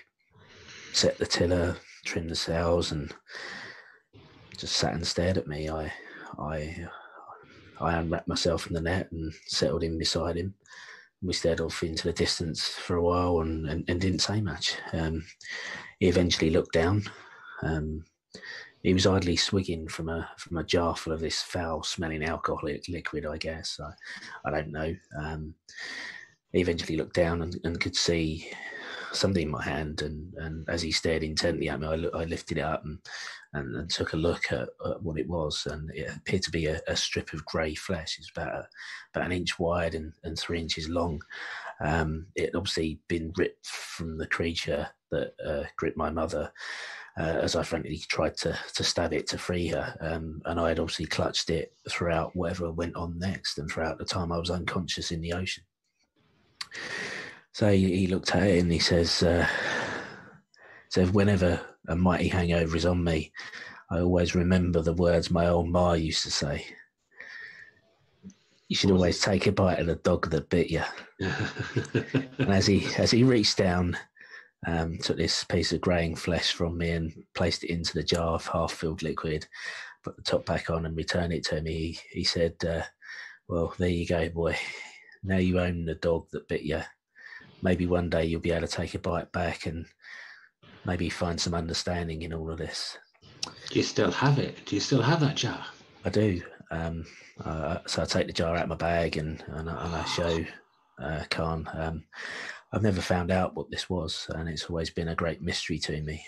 set the tiller, trimmed the sails, and just sat and stared at me. I unwrapped myself from the net and settled in beside him. We stared off into the distance for a while and didn't say much. He eventually looked down. He was idly swigging from a jar full of this foul-smelling alcoholic liquid, I guess. I don't know. He eventually looked down and could see something in my hand, and as he stared intently at me, I lifted it up and took a look at what it was, and it appeared to be a strip of grey flesh. It was about an inch wide and 3 inches long. It had obviously been ripped from the creature that gripped my mother, as I frantically tried to stab it to free her, and I had obviously clutched it throughout whatever went on next, and throughout the time I was unconscious in the ocean. So he looked at it and he says, whenever a mighty hangover is on me, I always remember the words my old ma used to say. You should always take a bite of the dog that bit you. And as he reached down, took this piece of greying flesh from me and placed it into the jar of half-filled liquid, put the top back on and returned it to me. He said, well, there you go, boy. Now you own the dog that bit you. Maybe one day you'll be able to take a bite back and maybe find some understanding in all of this. Do you still have it? Do you still have that jar? I do. So I take the jar out of my bag and I show Khan. I've never found out what this was, and it's always been a great mystery to me.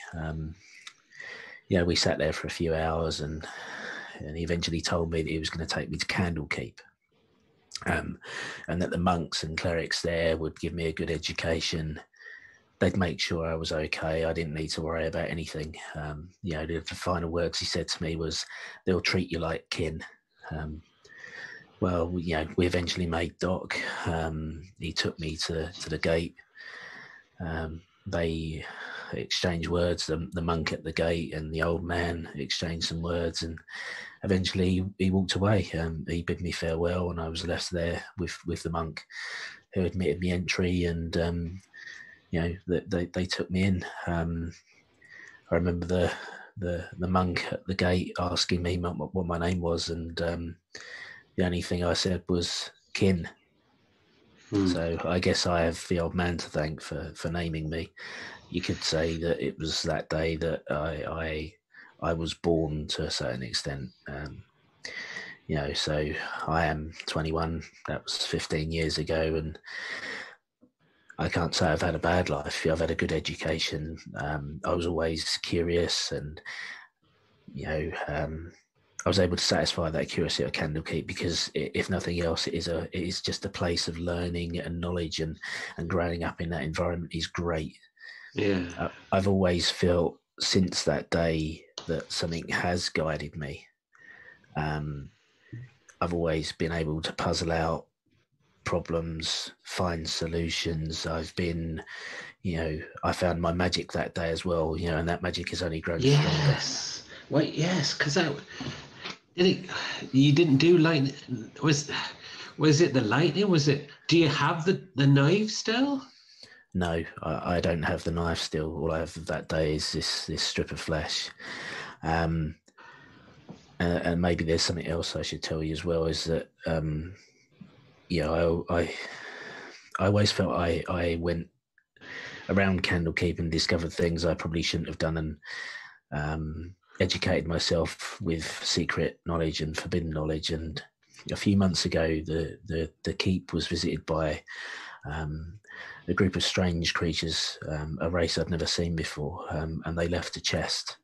We sat there for a few hours, and he eventually told me that he was going to take me to Candlekeep, and that the monks and clerics there would give me a good education. They'd make sure I was okay. I didn't need to worry about anything. The final words he said to me was, "They'll treat you like kin." Well, you know, we eventually made dock. He took me to the gate. They exchanged words. The monk at the gate and the old man exchanged some words, and eventually he walked away. He bid me farewell, and I was left there with the monk, who admitted me entry, and you know, they took me in. I remember the monk at the gate asking me what my name was, and the only thing I said was kin. So I guess I have the old man to thank for naming me. You could say that it was that day that I was born to a certain extent. You know, so I am 21. That was 15 years ago, and I can't say I've had a bad life. I've had a good education. I was always curious, and you know, I was able to satisfy that curiosity at Candlekeep because, if nothing else, it is just a place of learning and knowledge, and growing up in that environment is great. Yeah, I've always felt since that day that something has guided me. I've always been able to puzzle out problems, find solutions. I've been, you know, I found my magic that day as well, you know, and that magic has only grown stronger. Yes. Wait, yes, because you didn't do lightning. Was it the lightning? Was it? Do you have the knife still? No, I don't have the knife still. All I have that day is this strip of flesh. And maybe there's something else I should tell you as well, is that you know, I always felt I went around Candlekeep and discovered things I probably shouldn't have done, and educated myself with secret knowledge and forbidden knowledge. And a few months ago, the keep was visited by a group of strange creatures, a race I'd never seen before, and they left a chest.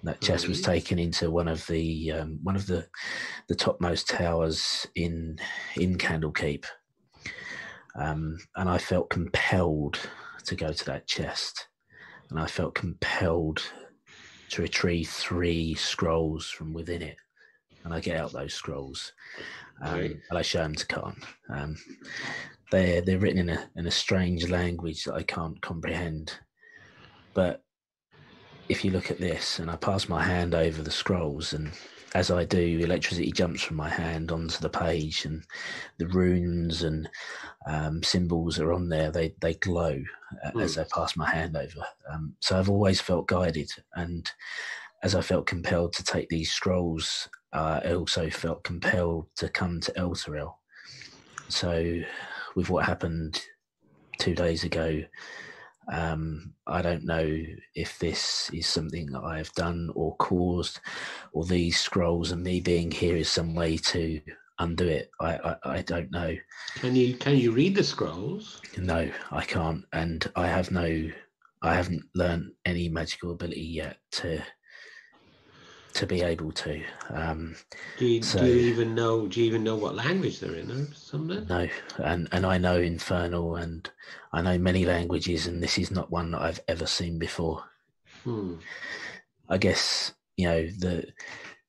That chest was taken into one of the topmost towers in Candlekeep, and I felt compelled to go to that chest, and I felt compelled to retrieve 3 scrolls from within it, and I get out those scrolls, and I show them to Khan. They're written in a strange language that I can't comprehend, but if you look at this, and I pass my hand over the scrolls, and as I do, electricity jumps from my hand onto the page, and the runes and symbols are on there. They glow as I pass my hand over. So I've always felt guided, and as I felt compelled to take these scrolls, I also felt compelled to come to Elturel. So with what happened 2 days ago, I don't know if this is something that I have done or caused, or these scrolls and me being here is some way to undo it. I don't know. Can you read the scrolls? No, I can't, and I haven't learned any magical ability yet to be able to. Do you even know what language they're in or something? No, and I know Infernal, and I know many languages, and this is not one that I've ever seen before. I guess, you know,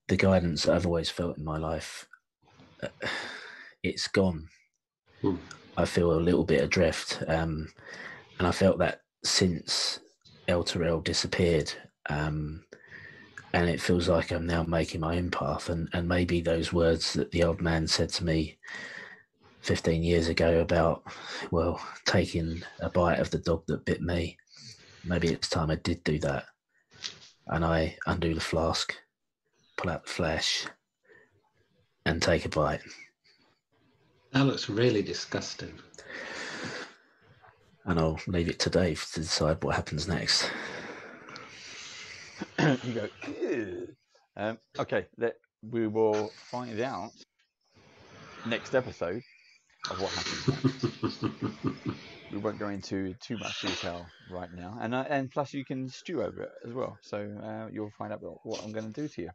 the guidance that I've always felt in my life, it's gone. I feel a little bit adrift, and I felt that since Elturel disappeared, and it feels like I'm now making my own path, and maybe those words that the old man said to me 15 years ago about, well, taking a bite of the dog that bit me, maybe it's time I did do that. And I undo the flask, pull out the flesh, and take a bite. That looks really disgusting. And I'll leave it to Dave to decide what happens next. You go, ew. Okay, we will find out next episode of what happens next. We won't go into too much detail right now, and plus you can stew over it as well, so you'll find out what I'm going to do to you.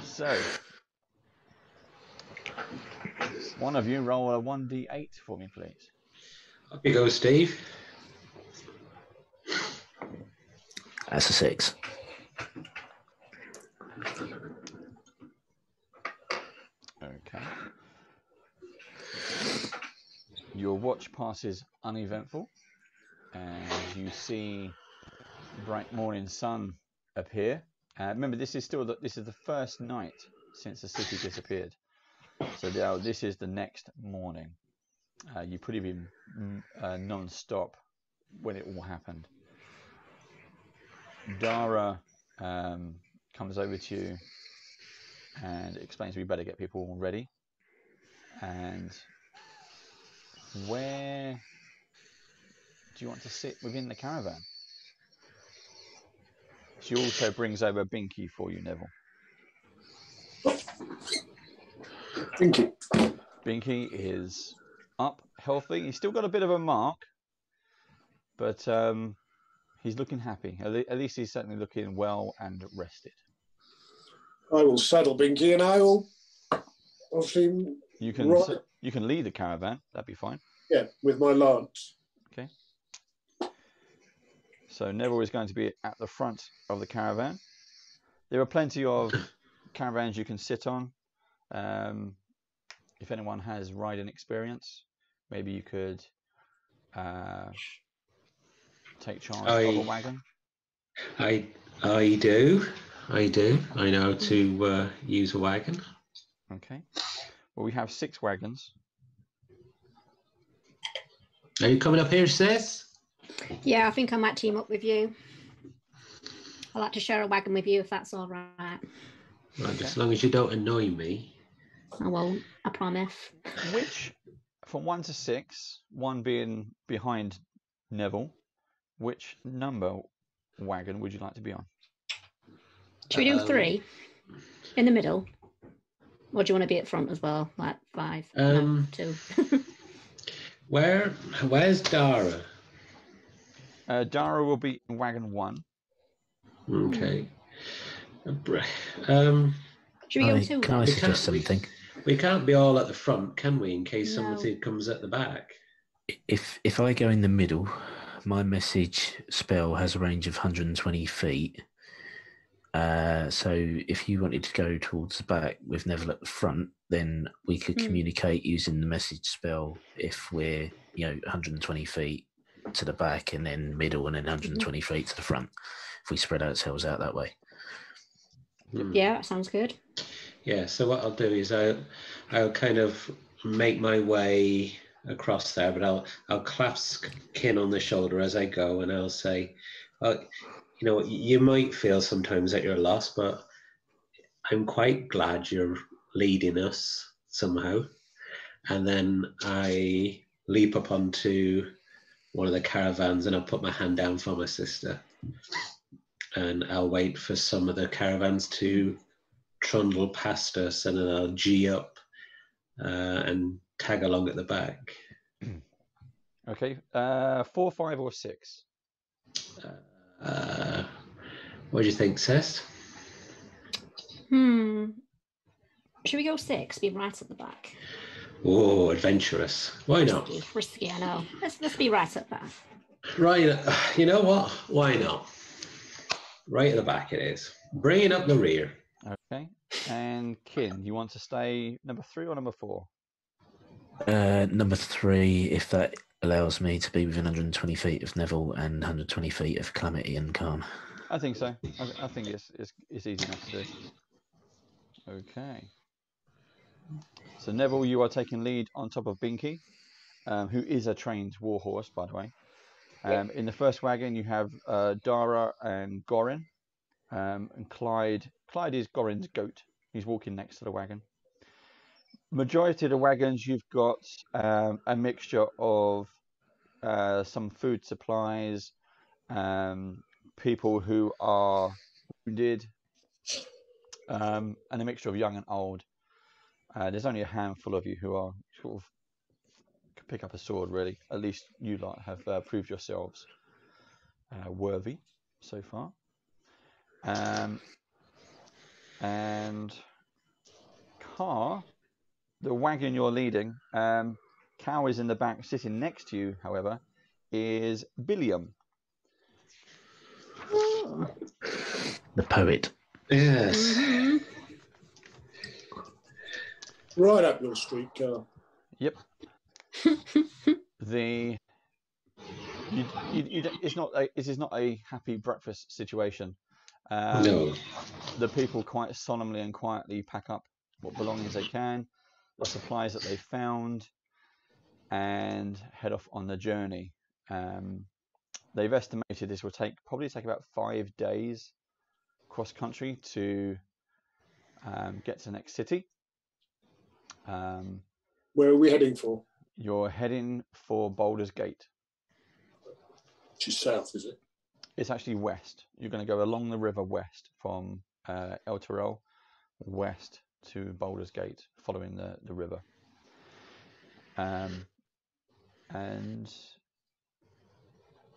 So, one of you roll a 1d8 for me, please. Up you go, Steve. That's a 6. watch passes uneventful, and you see bright morning sun appear. Remember, this is the first night since the city disappeared. So now this is the next morning. You put it in non-stop when it all happened. Dara comes over to you and explains we better get people ready. And where do you want to sit within the caravan? She also brings over Binky for you, Neville. Binky. Binky is up, healthy. He's still got a bit of a mark, but he's looking happy. At least he's certainly looking well and rested. I will saddle Binky and I will obviously... You can lead the caravan. That'd be fine. Yeah, with my lance. Okay. So Neville is going to be at the front of the caravan. There are plenty of caravans you can sit on. If anyone has riding experience, maybe you could take charge of a wagon. I do. I know to use a wagon. Okay. Well, we have 6 wagons. Are you coming up here, sis? Yeah, I think I might team up with you. I'd like to share a wagon with you if that's all right. Right, okay. As long as you don't annoy me. I won't, I promise. Which, from 1 to 6, 1 being behind Neville, which number wagon would you like to be on? Should we do 3 in the middle? Or do you want to be at front as well, like 5? No, 2. Where's Dara? Dara will be in wagon 1. Okay. Should we go 2? Can I suggest something? We can't be all at the front, can we? In case somebody comes at the back. If I go in the middle, my message spell has a range of 120 feet. So if you wanted to go towards the back with Neville at the front, then we could communicate using the message spell if we're 120 feet to the back and then middle and then 120 feet to the front. If we spread ourselves out that way. Yeah, that sounds good. Yeah, so what I'll do is I'll kind of make my way across there, but I'll clasp Kin on the shoulder as I go, and I'll say, you might feel sometimes that you're lost, but I'm quite glad you're leading us somehow. And then I leap up onto one of the caravans and I'll put my hand down for my sister. And I'll wait for some of the caravans to trundle past us, and then I'll G up and tag along at the back. Okay. 4, 5, or 6? What do you think, Sis? Should we go 6? Be right at the back. Oh, adventurous. Why not? Risky, I know. Let's be right at the back. Right. You know what? Why not? Right at the back it is. Bringing up the rear. Okay. And Kin, you want to stay number 3 or number 4? Number 3, if that allows me to be within 120 feet of Neville and 120 feet of Calamity and Khan. I think so. I think it's easy enough to do. Okay. So Neville, you are taking lead on top of Binky, who is a trained warhorse, by the way. In the first wagon, you have Dara and Gorin, and Clyde. Clyde is Gorin's goat. He's walking next to the wagon. Majority of the wagons, you've got a mixture of some food supplies, people who are wounded, and a mixture of young and old. There's only a handful of you who are sort of can pick up a sword, really. At least you lot have proved yourselves worthy so far. And Car, the wagon you're leading, Cow is in the back. Sitting next to you, however, is Billiam. The poet. Yes. Right up your street, Carl. Yep. the this is not a happy breakfast situation. No. The people quite solemnly and quietly pack up what belongings they can, the supplies that they found, and head off on the journey. They've estimated this will probably take about 5 days cross country to get to the next city. Where are we heading for? You're heading for Boulder's Gate. Which is south, is it? It's actually west. You're going to go along the river west from Elturel west to Boulder's Gate, following the river. And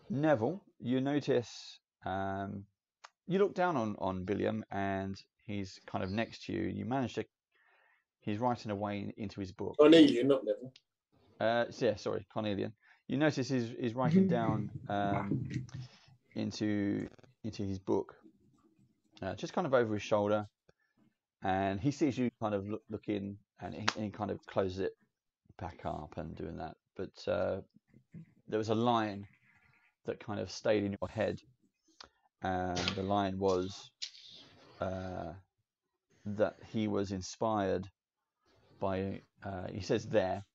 Neville, you notice, you look down on Billiam, and he's kind of next to you. You manage to, he's writing away into his book. Cornelian, not Neville. Yeah, sorry, Cornelian. You notice he's writing down into his book, just kind of over his shoulder, and he sees you kind of looking, and he kind of closes it back up and doing that. But there was a line that kind of stayed in your head, and the line was that he was inspired by, he says there,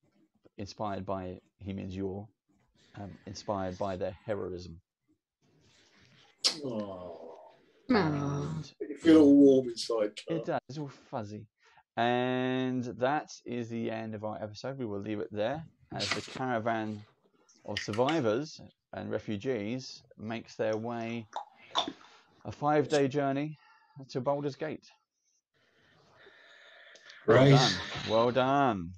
inspired by, he means you're inspired by their heroism. Oh. And You feel all warm inside. it does, it's all fuzzy. And that is the end of our episode. We will leave it there as the caravan of survivors and refugees makes their way a 5-day journey to Boulder's Gate. Right. Well done. Well done.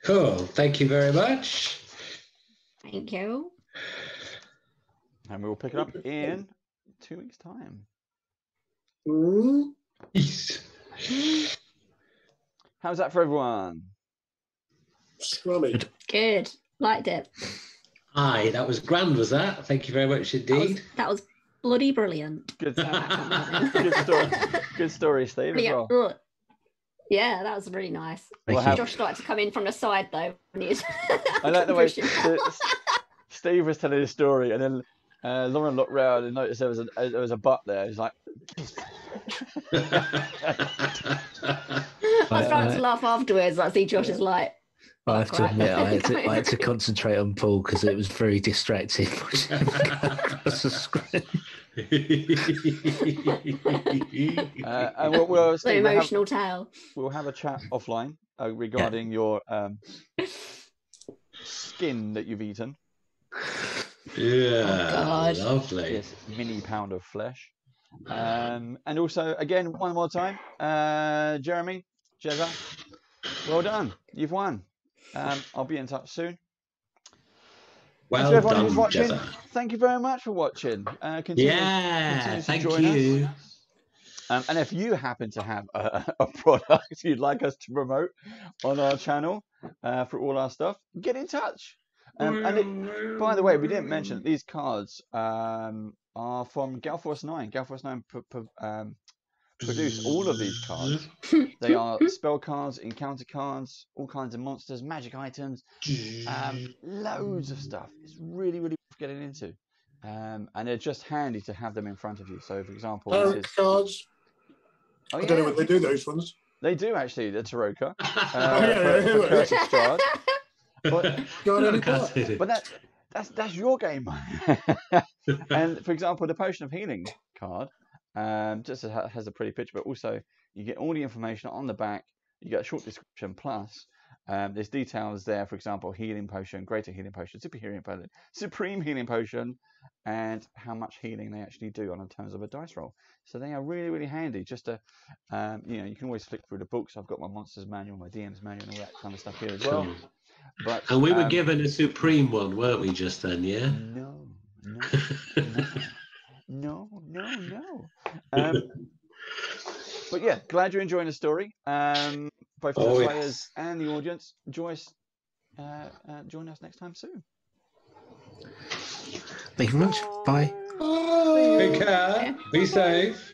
Cool. Thank you very much. Thank you. And we will pick it up in 2 weeks' time. Peace. How's that for everyone? Scrummy. Good. Liked it. Aye, that was grand, was that? Thank you very much indeed. That was bloody brilliant. Good, good story. Good story, Steve, as well. Yeah, that was really nice. Thank Josh started to come in from the side though. I like the way Steve was telling his story, and then Lauren looked round and noticed there was a butt there. He's like, I was trying to laugh afterwards. I see Josh is like. I have to admit, I had to concentrate on Paul because it was very distracting watching him go across the screen. And we'll The emotional tale. We'll have a chat offline regarding your skin that you've eaten. Yeah, God. lovely. This mini pound of flesh. And also, again, one more time, Jeremy, Jezza, well done. You've won. I'll be in touch soon. Well to everyone done, who's watching, Jezza. thank you very much for watching. Continue to Thank join you. us. And if you happen to have a product you'd like us to promote on our channel for all our stuff, get in touch. By the way, we didn't mention that these cards are from Gale Force 9. Gale Force 9 produce all of these cards. They are spell cards, encounter cards, all kinds of monsters, magic items, loads of stuff. It's really, really worth getting into. And they're just handy to have them in front of you. So, for example, Tarot cards. Oh, I don't know what they do, those ones. They do actually, the Taroka. But that's your game. And for example, the Potion of Healing card just has a pretty picture, but also you get all the information on the back. You get a short description, plus there's details there. For example, healing potion, greater healing potion, super healing potion, supreme healing potion, and how much healing they actually do on in terms of a dice roll. So they are really, really handy. Just to, you can always flick through the books. I've got my monsters manual, my DM's manual, and all that kind of stuff here as well. But and we were given a supreme one, weren't we? Just then, yeah. No. But yeah, glad you're enjoying the story. Both the players and the audience. Join us next time soon. Thank you very much. Bye. Take care. Be safe.